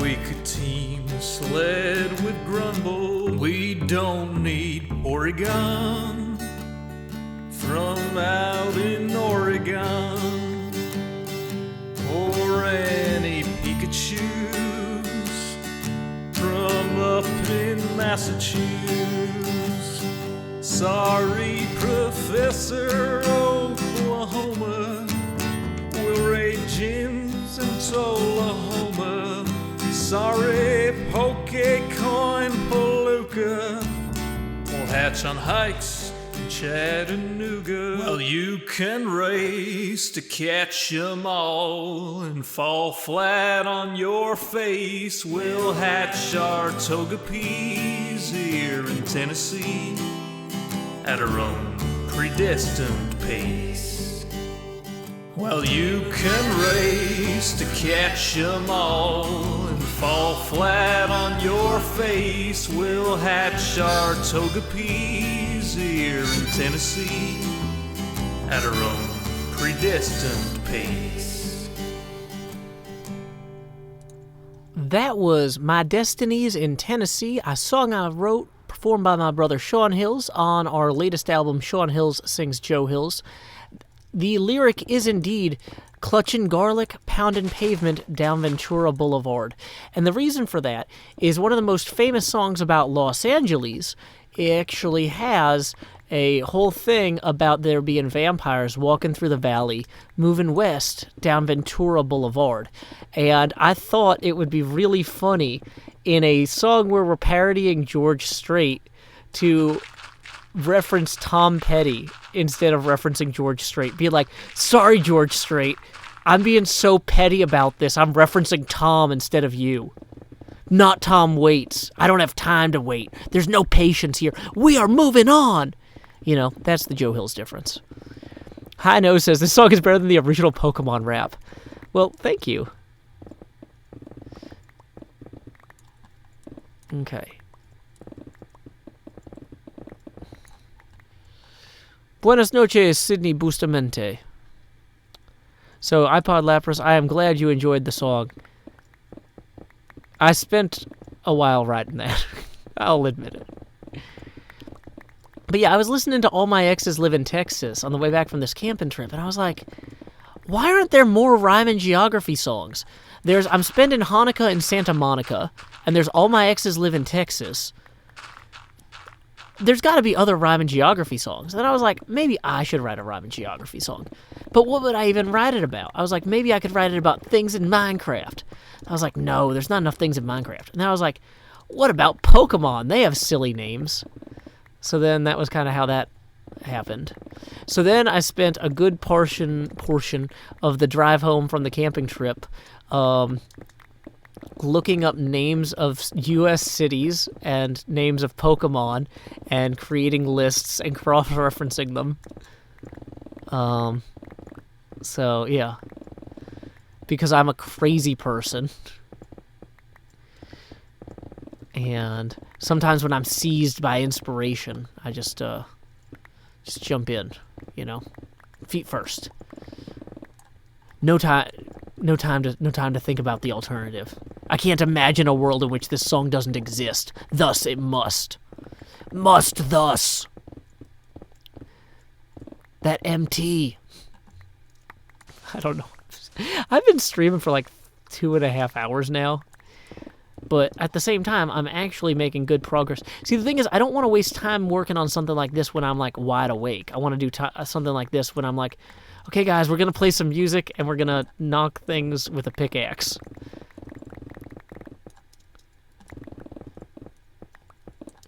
We could team Sled with Grumble. We don't need Oregon from out in Oregon, or any Pikachus from Massachusetts. Sorry, Professor, Oklahoma. We'll raid gyms in Tullahoma. Sorry, Pokecoin, Palooka. We'll hatch on hikes in Chattanooga. Well, you can race to catch 'em all and fall flat on your face. We'll hatch our togepies here in Tennessee at our own predestined pace. Well, you can race to catch 'em all and fall flat on your face. We'll hatch our togepies here in Tennessee at our own predestined pace. That was My Destinies in Tennessee, a song I wrote, performed by my brother Sean Hills on our latest album, Sean Hills Sings Joe Hills. The lyric is indeed clutching garlic, pounding pavement down Ventura Boulevard. And the reason for that is one of the most famous songs about Los Angeles actually has a whole thing about there being vampires walking through the valley, moving west down Ventura Boulevard. And I thought it would be really funny in a song where we're parodying George Strait to reference Tom Petty instead of referencing George Strait. Be like, sorry, George Strait, I'm being so petty about this. I'm referencing Tom instead of you. Not Tom Waits. I don't have time to wait. There's no patience here. We are moving on. You know, that's the Joe Hills difference. High Nose says, this song is better than the original Pokemon rap. Well, thank you. Okay. Buenas noches, Sydney Bustamante. So, iPod Lapras, I am glad you enjoyed the song. I spent a while writing that. I'll admit it. But yeah, I was listening to All My Exes Live in Texas on the way back from this camping trip, and I was like, why aren't there more rhyme and geography songs? I'm spending Hanukkah in Santa Monica, and there's All My Exes Live in Texas. There's got to be other rhyme and geography songs. And I was like, maybe I should write a rhyme and geography song. But what would I even write it about? I was like, maybe I could write it about things in Minecraft. I was like, no, there's not enough things in Minecraft. And then I was like, what about Pokemon? They have silly names. So then that was kind of how that happened. So then I spent a good portion of the drive home from the camping trip looking up names of U.S. cities and names of Pokemon and creating lists and cross-referencing them. So, yeah. Because I'm a crazy person. And sometimes when I'm seized by inspiration, I just jump in, you know, feet first. No time to think about the alternative. I can't imagine a world in which this song doesn't exist. Thus it must. Must thus. That MT. I don't know. I've been streaming for like 2.5 hours now. But at the same time, I'm actually making good progress. See, the thing is, I don't want to waste time working on something like this when I'm, like, wide awake. I want to do something like this when I'm like, okay, guys, we're going to play some music, and we're going to knock things with a pickaxe.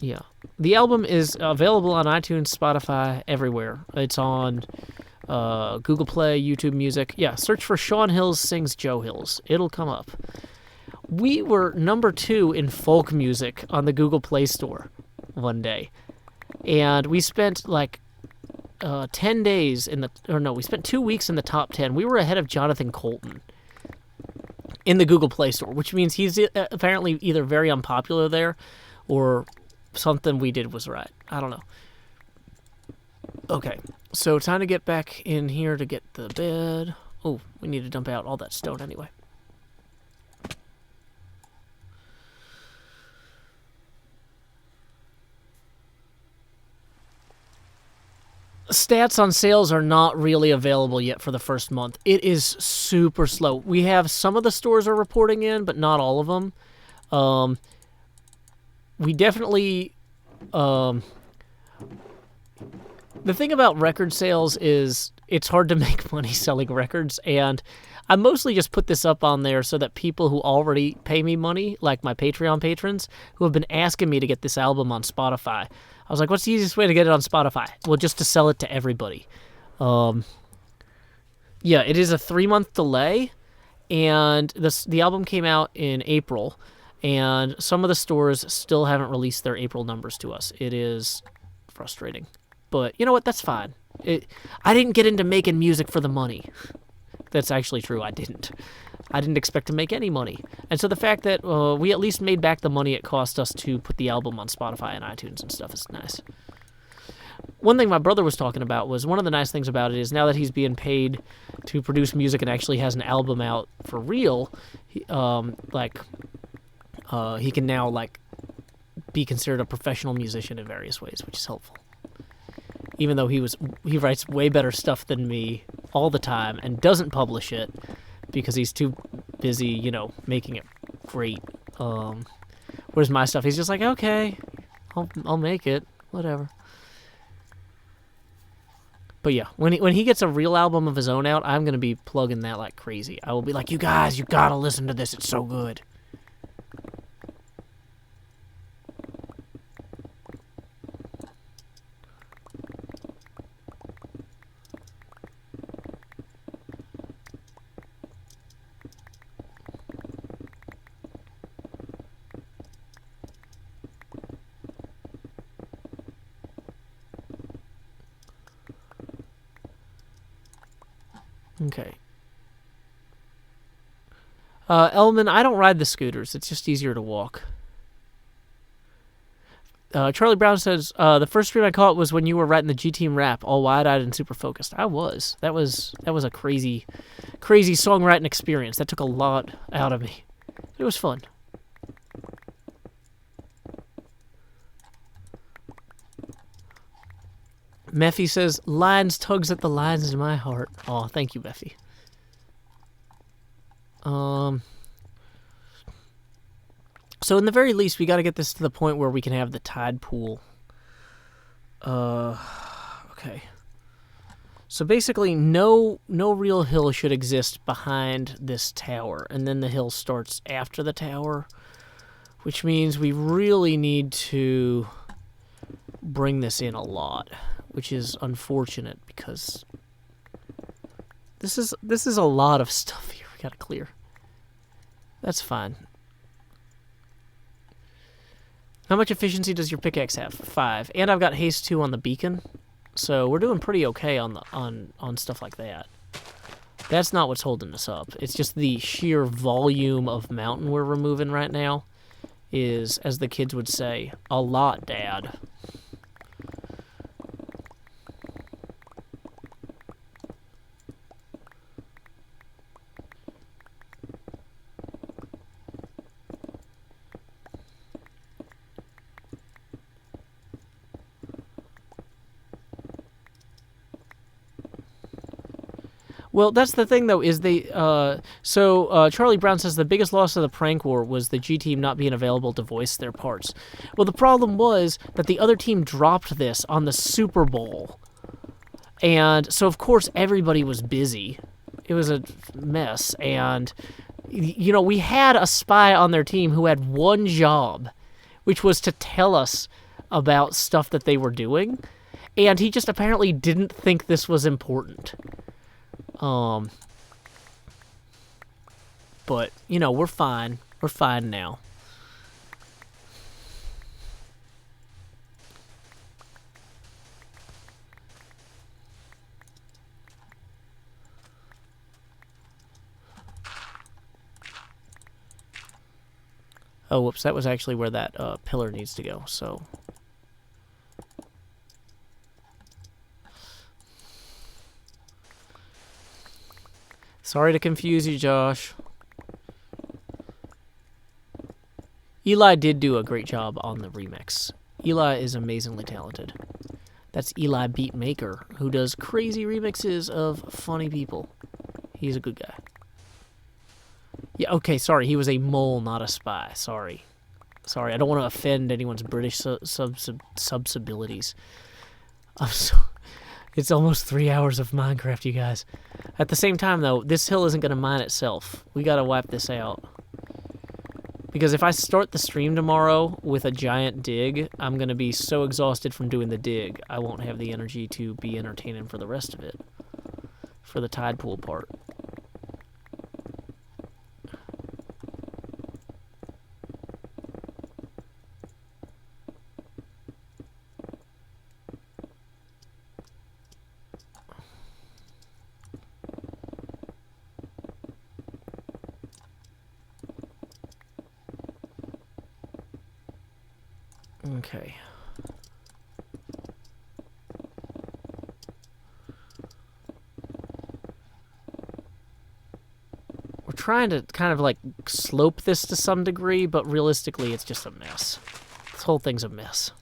Yeah. The album is available on iTunes, Spotify, everywhere. It's on Google Play, YouTube Music. Yeah, search for Sean Hills Sings Joe Hills. It'll come up. We were number 2 in folk music on the Google Play Store one day. And we spent like 10 days we spent 2 weeks in the top 10. We were ahead of Jonathan Colton in the Google Play Store, which means he's apparently either very unpopular there or something we did was right. I don't know. Okay, so time to get back in here to get the bed. Oh, we need to dump out all that stone anyway. Stats on sales are not really available yet for the first month. It is super slow. We have some of the stores are reporting in, but not all of them. we definitely... the thing about record sales is it's hard to make money selling records, and I mostly just put this up on there so that people who already pay me money, like my Patreon patrons, who have been asking me to get this album on Spotify. I was like, what's the easiest way to get it on Spotify? Well, just to sell it to everybody. Yeah, it is a 3-month delay, and the album came out in April, and some of the stores still haven't released their April numbers to us. It is frustrating. But you know what? That's fine. I didn't get into making music for the money. That's actually true. I didn't expect to make any money. And so the fact that we at least made back the money it cost us to put the album on Spotify and iTunes and stuff is nice. One thing my brother was talking about was one of the nice things about it is now that he's being paid to produce music and actually has an album out for real, he can now be considered a professional musician in various ways, which is helpful. Even though he writes way better stuff than me all the time and doesn't publish it because he's too busy, making it great. Whereas my stuff, he's just like, okay, I'll make it, whatever. But yeah, when he gets a real album of his own out, I'm gonna be plugging that like crazy. I will be like, you guys, you gotta listen to this. It's so good. Okay. Elman, I don't ride the scooters. It's just easier to walk. Charlie Brown says, the first stream I caught was when you were writing the G-Team rap, all wide-eyed and super focused. I was. That was a crazy, crazy songwriting experience. That took a lot out of me. It was fun. Meffy says, lines tugs at the lines in my heart. Aw, thank you, Meffy. So in the very least, we got to get this to the point where we can have the tide pool. Okay. So basically, no real hill should exist behind this tower, and then the hill starts after the tower, which means we really need to bring this in a lot, which is unfortunate because this is a lot of stuff here we got to clear. That's fine. How much efficiency does your pickaxe have? 5. And I've got haste 2 on the beacon. So we're doing pretty okay on stuff like that. That's not what's holding us up. It's just the sheer volume of mountain we're removing right now is, as the kids would say, a lot, Dad. Well, that's the thing, though, is Charlie Brown says the biggest loss of the prank war was the G team not being available to voice their parts. Well, the problem was that the other team dropped this on the Super Bowl. And so, of course, everybody was busy. It was a mess. And, we had a spy on their team who had one job, which was to tell us about stuff that they were doing. And he just apparently didn't think this was important. But, we're fine. We're fine now. Oh, whoops, that was actually where that pillar needs to go, so... Sorry to confuse you, Josh. Eli did do a great job on the remix. Eli is amazingly talented. That's Eli Beatmaker, who does crazy remixes of funny people. He's a good guy. Yeah, okay, sorry, he was a mole, not a spy. Sorry. Sorry, I don't want to offend anyone's British subsibilities. It's almost 3 hours of Minecraft, you guys. At the same time, though, this hill isn't going to mine itself. We got to wipe this out. Because if I start the stream tomorrow with a giant dig, I'm going to be so exhausted from doing the dig, I won't have the energy to be entertaining for the rest of it. For the tide pool part. Okay. We're trying to kind of like slope this to some degree, but realistically it's just a mess. This whole thing's a mess.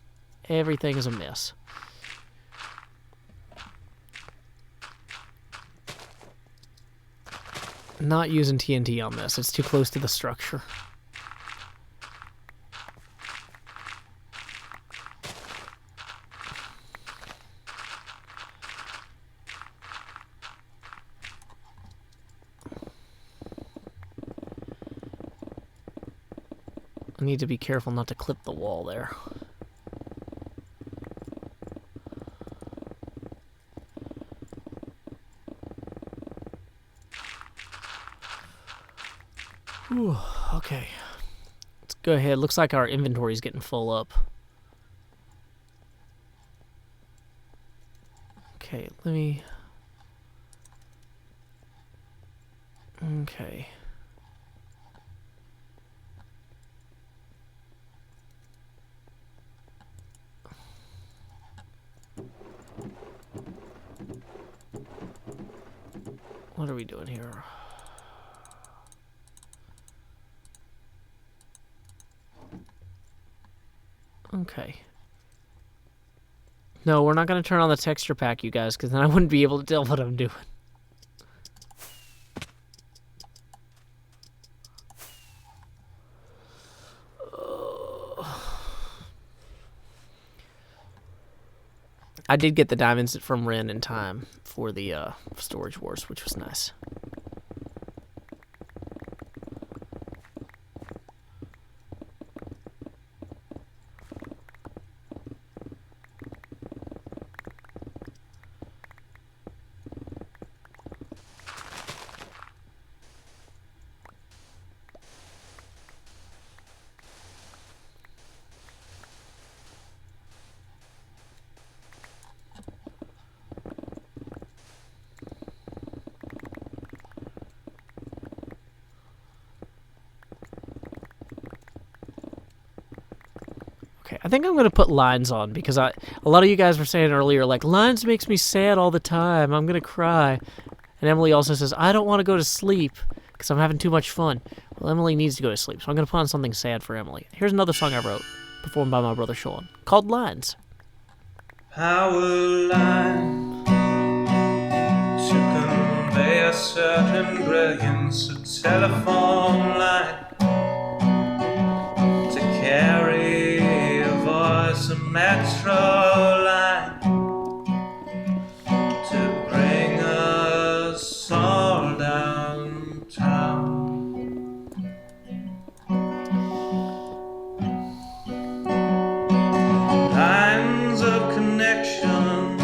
Everything is a mess. Not using TNT on this. It's too close to the structure. I need to be careful not to clip the wall there. Whew, okay. Let's go ahead. Looks like our inventory is getting full up. Okay, let me... Okay. What are we doing here? Okay. No, we're not going to turn on the texture pack, you guys, because then I wouldn't be able to tell what I'm doing. I did get the diamonds from Ren in time for the storage wars, which was nice. I think I'm going to put lines on because a lot of you guys were saying earlier, like, lines makes me sad all the time. I'm going to cry. And Emily also says, I don't want to go to sleep because I'm having too much fun. Well, Emily needs to go to sleep, so I'm going to put on something sad for Emily. Here's another song I wrote, performed by my brother Sean, called Lines. Power line to convey a certain brilliance, a telephone line to carry a metro line to bring us all downtown. Lines of connection,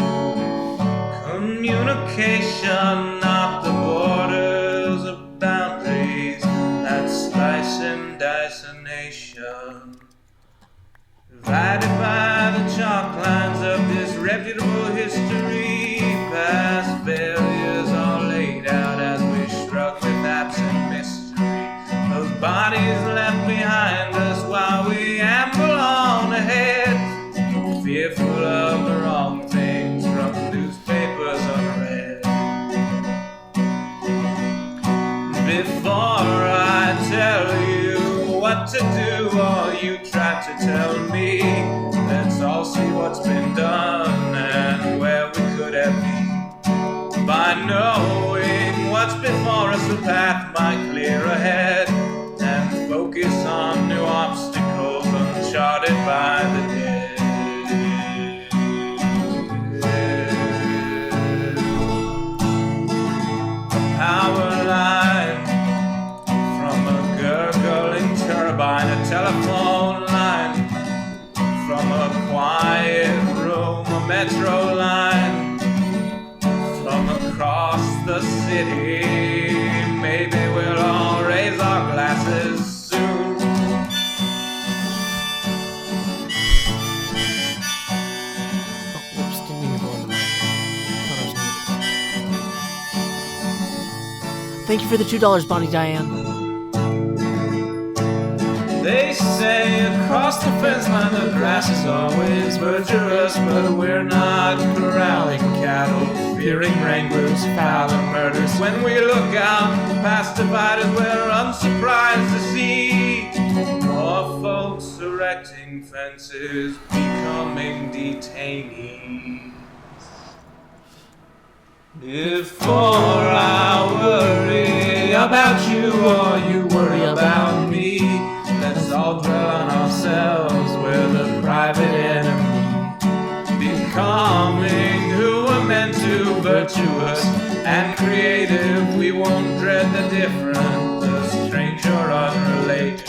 communication, not the borders of boundaries that slice and dice a nation. Divided by the chalk lines of disreputable history, past failures are laid out as we struck with absent mystery. Those bodies left behind us while we amble on ahead, fearful of the wrong things from newspapers unread. Before I tell you what to do, or you try to tell me, let's all see what's been done and where we could have been. By knowing what's before us, the path might clear ahead and focus on new obstacles by the dead. A power line from a gurgling turbine, a telephone line from a quiet room, a metro line from across the city. Maybe we'll all raise our glasses soon. Whoops, didn't mean to blow the mic. Thought I was muted. Thank you for the $2, Bonnie Diane. They say across the fence line the grass is always virtuous, but we're not corralling cattle, fearing wranglers, foul and murders. When we look out past dividers, we're unsurprised to see more folks erecting fences, becoming detainees. Before I worry about you or you worry about me, let's all dwell on ourselves, we're the private enemy. Becoming who we're meant to, virtuous and creative. We won't dread the different, the strange or unrelated.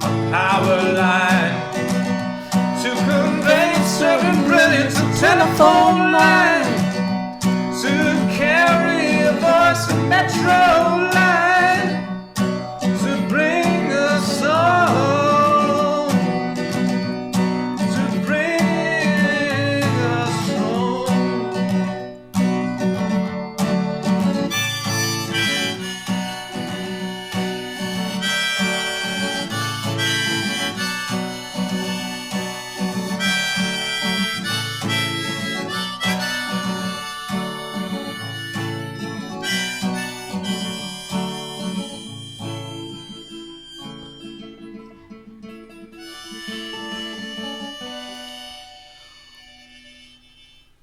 A power line to convey certain brilliance, a telephone line to carry a voice, a metro line to bring us home, to bring us home.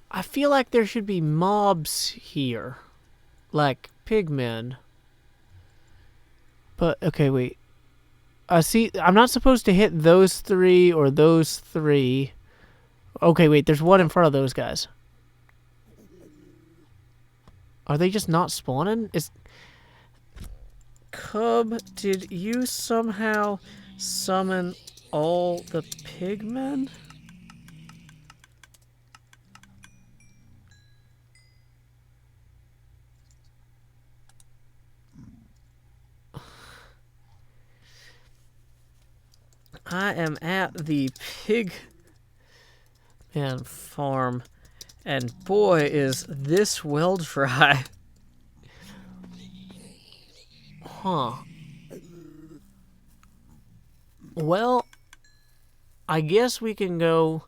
I feel like there should be mobs here. Like pigmen. But, okay, wait. See, I'm not supposed to hit those three or those three. Okay, wait, there's one in front of those guys. Are they just not spawning? Cub, did you somehow summon all the pigmen? I am at the pig man farm, and boy, is this well dry. Huh. Well, I guess we can go.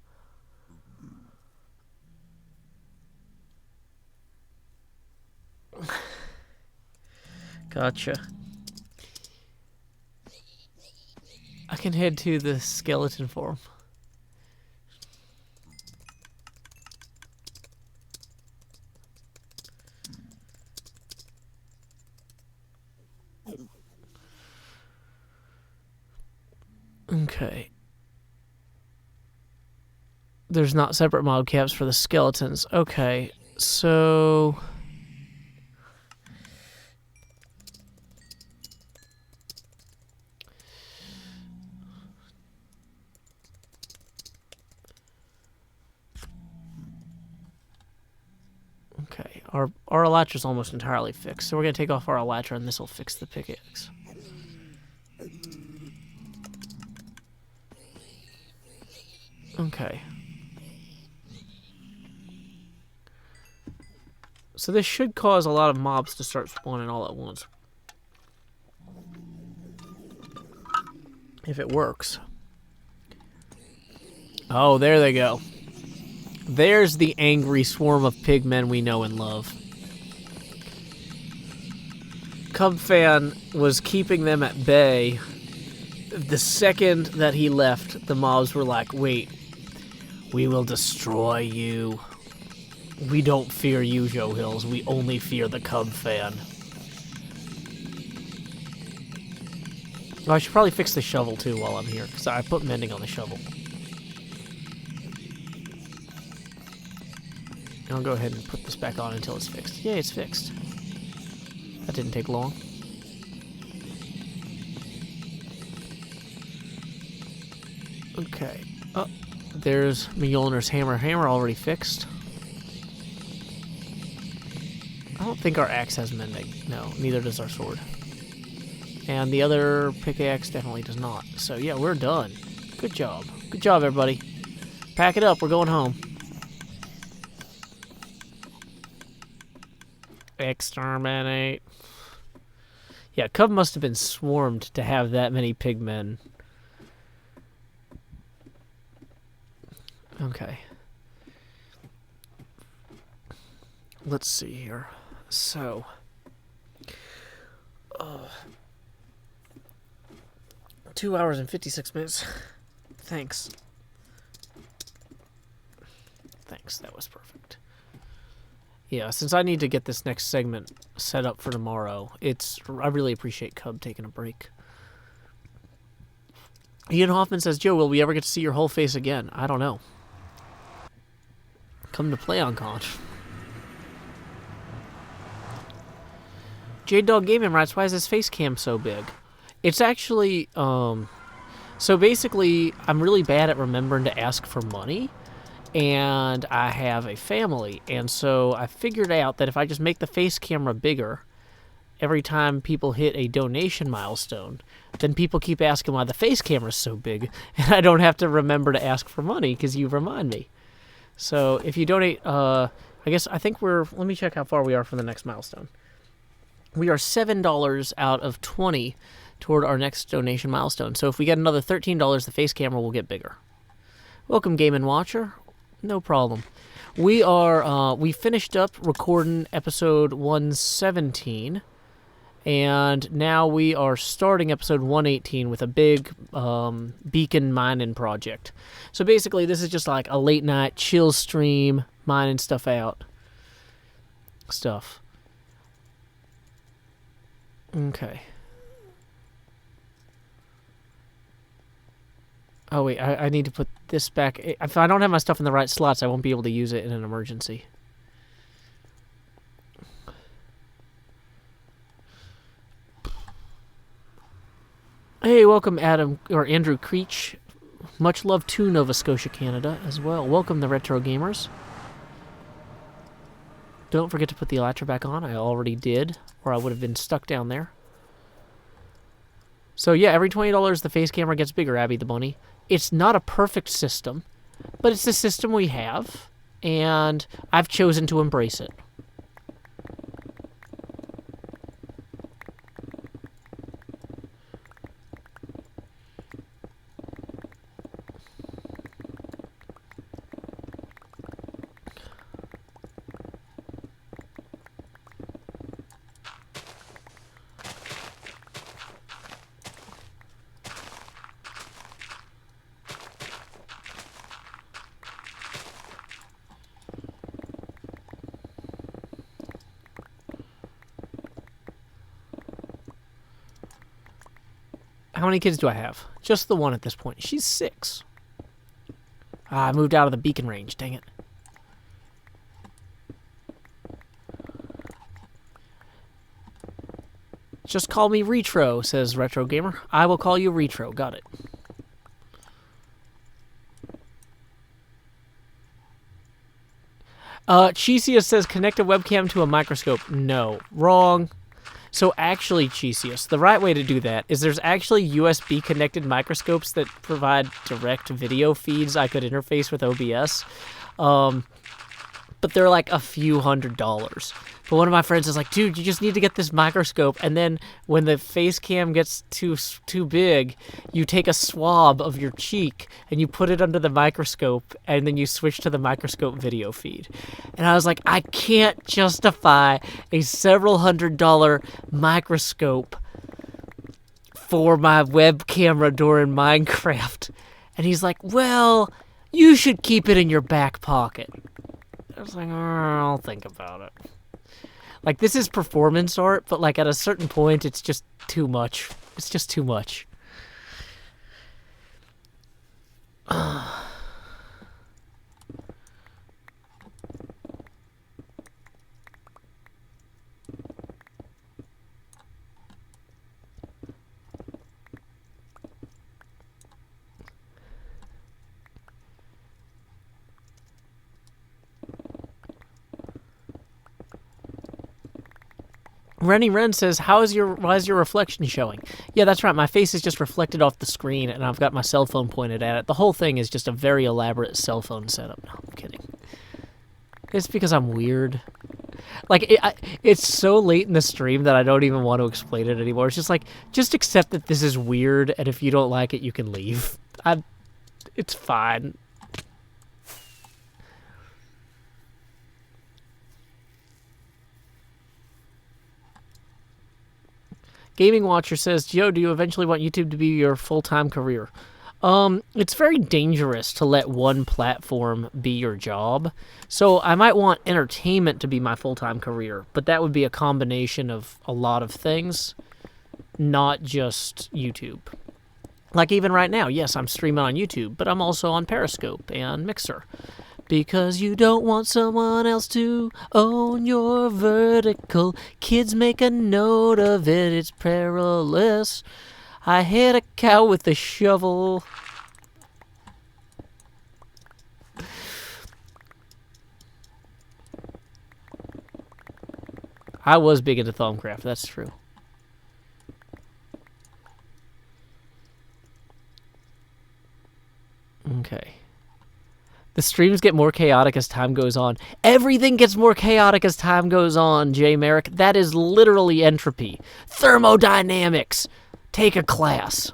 Gotcha. I can head to the skeleton farm. Okay. There's not separate mob caps for the skeletons. Okay, so... Okay, our elytra's almost entirely fixed, so we're going to take off our elytra and this will fix the pickaxe. Okay. So this should cause a lot of mobs to start spawning all at once. If it works. Oh, there they go. There's the angry swarm of pigmen we know and love. Cubfan was keeping them at bay. The second that he left, the mobs were like, wait, we will destroy you. We don't fear you, Joe Hills. We only fear the Cubfan. Well, I should probably fix the shovel too while I'm here, because I put mending on the shovel. And I'll go ahead and put this back on until it's fixed. Yay, it's fixed. That didn't take long. Okay. Oh, there's Mjolnir's hammer. Hammer already fixed. I don't think our axe has mending. No, neither does our sword. And the other pickaxe definitely does not. So yeah, we're done. Good job. Good job, everybody. Pack it up. We're going home. Exterminate. Yeah, Cub must have been swarmed to have that many pigmen. Okay. Let's see here. So. 2 hours and 56 minutes. Thanks. Thanks, that was perfect. Yeah, since I need to get this next segment set up for tomorrow, I really appreciate Cub taking a break. Ian Hoffman says, Joe, will we ever get to see your whole face again? I don't know. Come to play on Con. Jade Dog Gaming writes, why is his face cam so big? It's actually, so basically, I'm really bad at remembering to ask for money, and I have a family, and so I figured out that if I just make the face camera bigger, every time people hit a donation milestone, then people keep asking why the face camera's so big, and I don't have to remember to ask for money, because you remind me. So if you donate, I think let me check how far we are from the next milestone. We are $7 out of 20 toward our next donation milestone. So if we get another $13, the face camera will get bigger. Welcome, Game & Watcher. No problem. We finished up recording episode 117, and now we are starting episode 118 with a big beacon mining project. So basically, this is just like a late night chill stream, mining stuff out. Okay. Oh, wait, I need to put this back. If I don't have my stuff in the right slots, I won't be able to use it in an emergency. Hey, welcome, Andrew Creech. Much love to Nova Scotia, Canada, as well. Welcome, the Retro Gamers. Don't forget to put the Elytra back on. I already did, or I would have been stuck down there. So yeah, every $20 the face camera gets bigger, Abby the Bunny. It's not a perfect system, but it's the system we have, and I've chosen to embrace it. How many kids do I have? Just the one at this point. She's 6. I moved out of the beacon range. Dang it. Just call me Retro, says Retro Gamer. I will call you Retro. Got it. Chisius says connect a webcam to a microscope. No. Wrong. So actually, Chisius, the right way to do that is there's actually USB-connected microscopes that provide direct video feeds I could interface with OBS. But they're like a few $100s. But one of my friends is like, dude, you just need to get this microscope, and then when the face cam gets too big, you take a swab of your cheek, and you put it under the microscope, and then you switch to the microscope video feed. And I was like, I can't justify a several $100 microscope for my web camera during Minecraft. And he's like, well, you should keep it in your back pocket. I was like, I'll think about it. Like, this is performance art, but, like, at a certain point, it's just too much. It's just too much. Rennie Wren says, why is your reflection showing? Yeah, that's right. My face is just reflected off the screen, and I've got my cell phone pointed at it. The whole thing is just a very elaborate cell phone setup. No, I'm kidding. It's because I'm weird. Like, it's so late in the stream that I don't even want to explain it anymore. It's just like, just accept that this is weird, and if you don't like it, you can leave. It's fine. Gaming Watcher says, Joe, do you eventually want YouTube to be your full-time career? It's very dangerous to let one platform be your job. So I might want entertainment to be my full-time career, but that would be a combination of a lot of things, not just YouTube. Like even right now, yes, I'm streaming on YouTube, but I'm also on Periscope and Mixer. Because you don't want someone else to own your vertical. Kids, make a note of it, it's perilous. I hit a cow with a shovel. I was big into Thaumcraft, that's true. Okay. The streams get more chaotic as time goes on. Everything gets more chaotic as time goes on, J. Merrick. That is literally entropy. Thermodynamics. Take a class.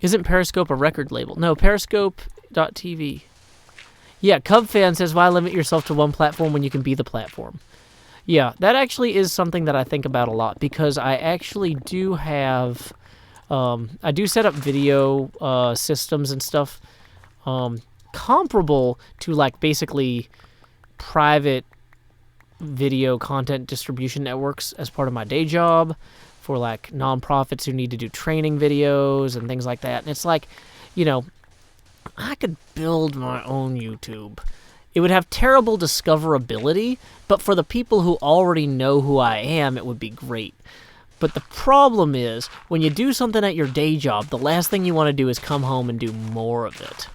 Isn't Periscope a record label? No, Periscope.tv. Yeah, Cub Fan says, why limit yourself to one platform when you can be the platform? Yeah, that actually is something that I think about a lot, because I actually do have... I do set up video systems and stuff comparable to, like, basically private video content distribution networks as part of my day job for, like, nonprofits who need to do training videos and things like that. And it's like, you know, I could build my own YouTube. It would have terrible discoverability, but for the people who already know who I am, it would be great. But the problem is, when you do something at your day job, the last thing you want to do is come home and do more of it.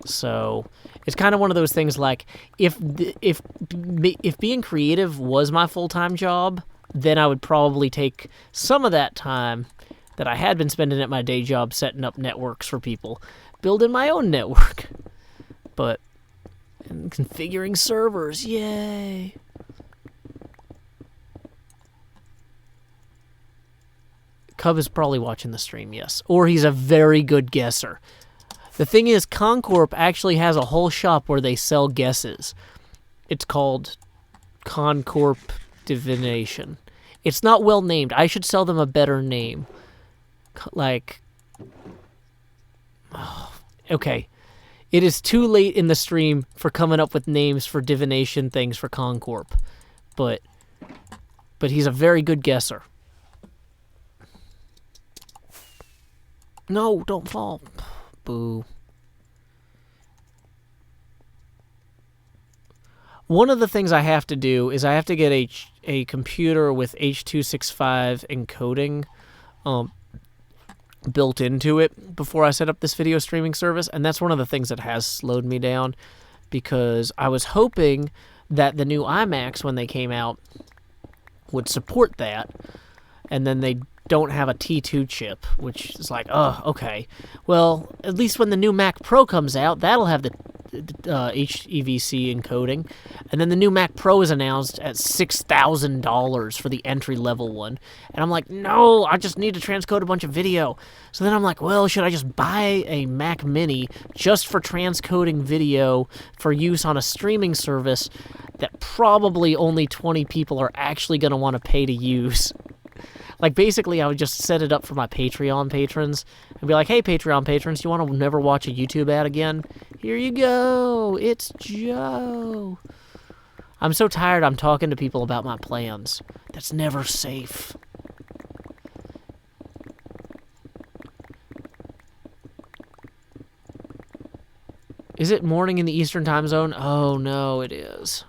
So, it's kind of one of those things like, if being creative was my full-time job, then I would probably take some of that time that I had been spending at my day job setting up networks for people, building my own network. But, and configuring servers, yay! Cub is probably watching the stream, yes. Or he's a very good guesser. The thing is, Concorp actually has a whole shop where they sell guesses. It's called Concorp Divination. It's not well named. I should sell them a better name. Like... Oh, okay. It is too late in the stream for coming up with names for divination things for Concorp. But he's a very good guesser. No, don't fall. Boo. One of the things I have to do is I have to get a computer with H.265 encoding built into it before I set up this video streaming service, and that's one of the things that has slowed me down, because I was hoping that the new iMacs, when they came out, would support that, and then they don't have a T2 chip, which is like, oh, okay. Well, at least when the new Mac Pro comes out, that'll have the HEVC encoding. And then the new Mac Pro is announced at $6,000 for the entry-level one. And I'm like, no, I just need to transcode a bunch of video. So then I'm like, well, should I just buy a Mac Mini just for transcoding video for use on a streaming service that probably only 20 people are actually going to want to pay to use? Like, basically, I would just set it up for my Patreon patrons and be like, hey, Patreon patrons, you want to never watch a YouTube ad again? Here you go. It's Joe. I'm so tired I'm talking to people about my plans. That's never safe. Is it morning in the Eastern time zone? Oh, no, it is.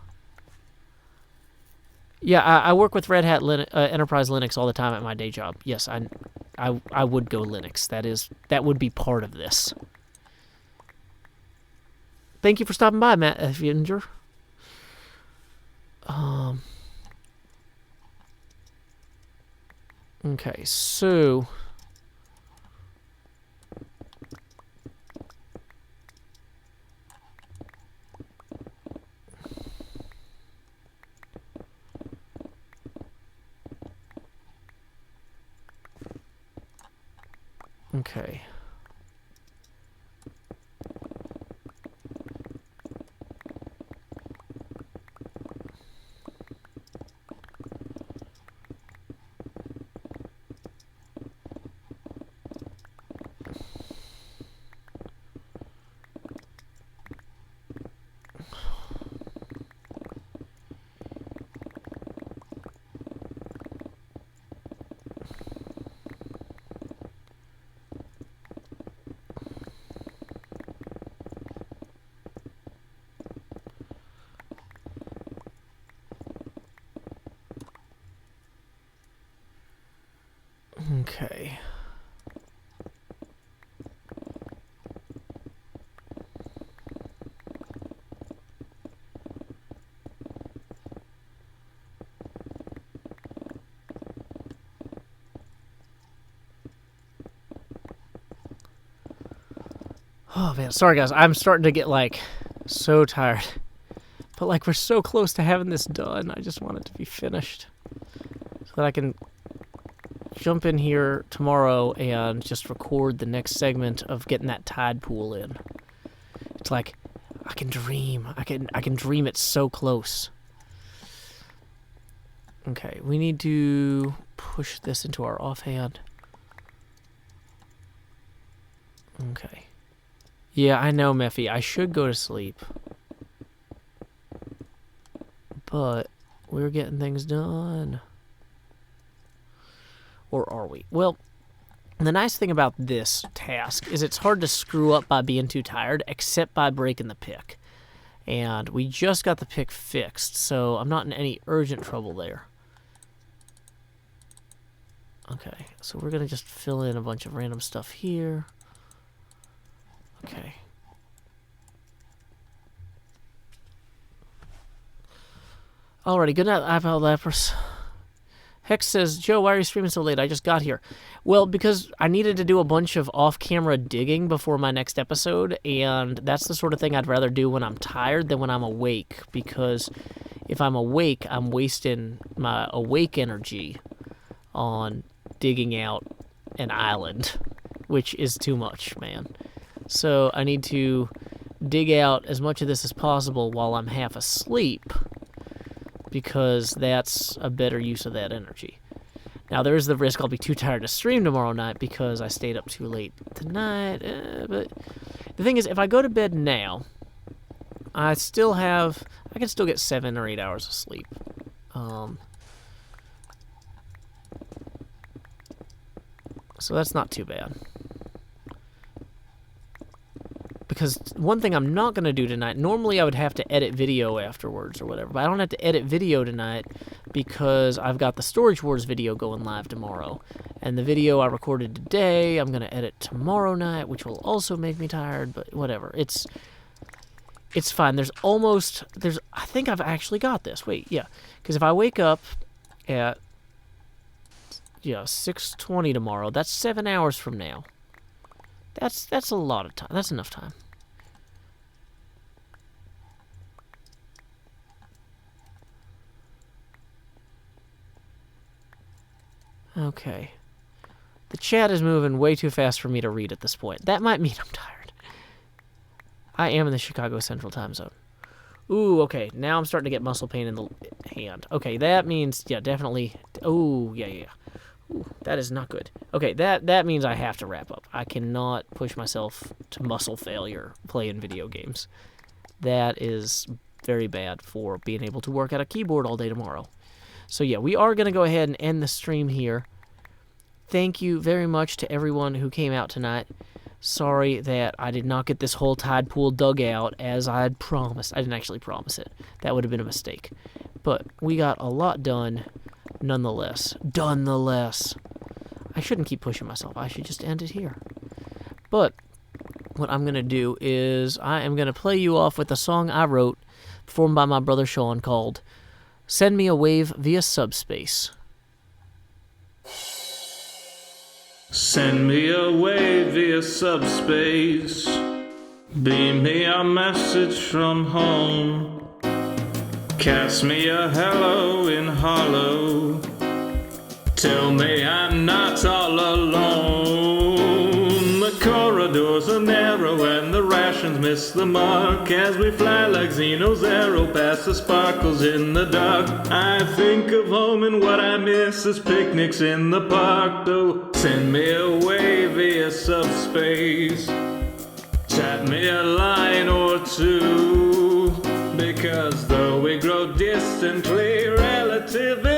Yeah, I work with Red Hat Enterprise Linux all the time at my day job. Yes, I would go Linux. That would be part of this. Thank you for stopping by, Matt Effinger. Okay, so... Okay. Okay. Oh, man. Sorry, guys. I'm starting to get, like, so tired. But, like, we're so close to having this done. I just want it to be finished. So that I can jump in here tomorrow and just record the next segment of getting that tide pool in. It's like, I can dream. I can dream it so close. Okay, we need to push this into our offhand. Okay. Yeah, I know, Mephi. I should go to sleep. But we're getting things done. Or are we? Well, the nice thing about this task is it's hard to screw up by being too tired, except by breaking the pick. And we just got the pick fixed, so I'm not in any urgent trouble there. Okay, so we're going to just fill in a bunch of random stuff here. Okay. Alrighty, good night, iPod Lapras. Hex says, Joe, why are you streaming so late? I just got here. Well, because I needed to do a bunch of off-camera digging before my next episode, and that's the sort of thing I'd rather do when I'm tired than when I'm awake, because if I'm awake, I'm wasting my awake energy on digging out an island, which is too much, man. So I need to dig out as much of this as possible while I'm half asleep, because that's a better use of that energy. Now, there is the risk I'll be too tired to stream tomorrow night because I stayed up too late tonight. But the thing is, if I go to bed now, I can still get 7 or 8 hours of sleep. So that's not too bad. Because one thing I'm not going to do tonight, normally I would have to edit video afterwards or whatever, but I don't have to edit video tonight because I've got the Storage Wars video going live tomorrow. And the video I recorded today, I'm going to edit tomorrow night, which will also make me tired, but whatever. It's fine. I think I've actually got this. Wait, yeah. Because if I wake up at 6:20 tomorrow, that's 7 hours from now. That's a lot of time. That's enough time. Okay. The chat is moving way too fast for me to read at this point. That might mean I'm tired. I am in the Chicago Central Time Zone. Ooh, okay. Now I'm starting to get muscle pain in the hand. Okay, that means, yeah, definitely. Oh, yeah. Ooh, that is not good. Okay, that means I have to wrap up. I cannot push myself to muscle failure playing video games. That is very bad for being able to work at a keyboard all day tomorrow. So yeah, we are going to go ahead and end the stream here. Thank you very much to everyone who came out tonight. Sorry that I did not get this whole tide pool dug out as I had promised. I didn't actually promise it. That would have been a mistake. But we got a lot done nonetheless. I shouldn't keep pushing myself. I should just end it here. But what I'm going to do is I am going to play you off with a song I wrote, performed by my brother Sean, called Send Me a Wave Via Subspace. Send me away via subspace. Beam me a message from home. Cast me a hello in hollow. Tell me I'm not all alone. The corridors are narrow and the rations miss the mark as we fly like Xeno's arrow past the sparkles in the dark. I think of home and what I miss is picnics in the park. So send me away via subspace. Tap me a line or two, because though we grow distantly, relatively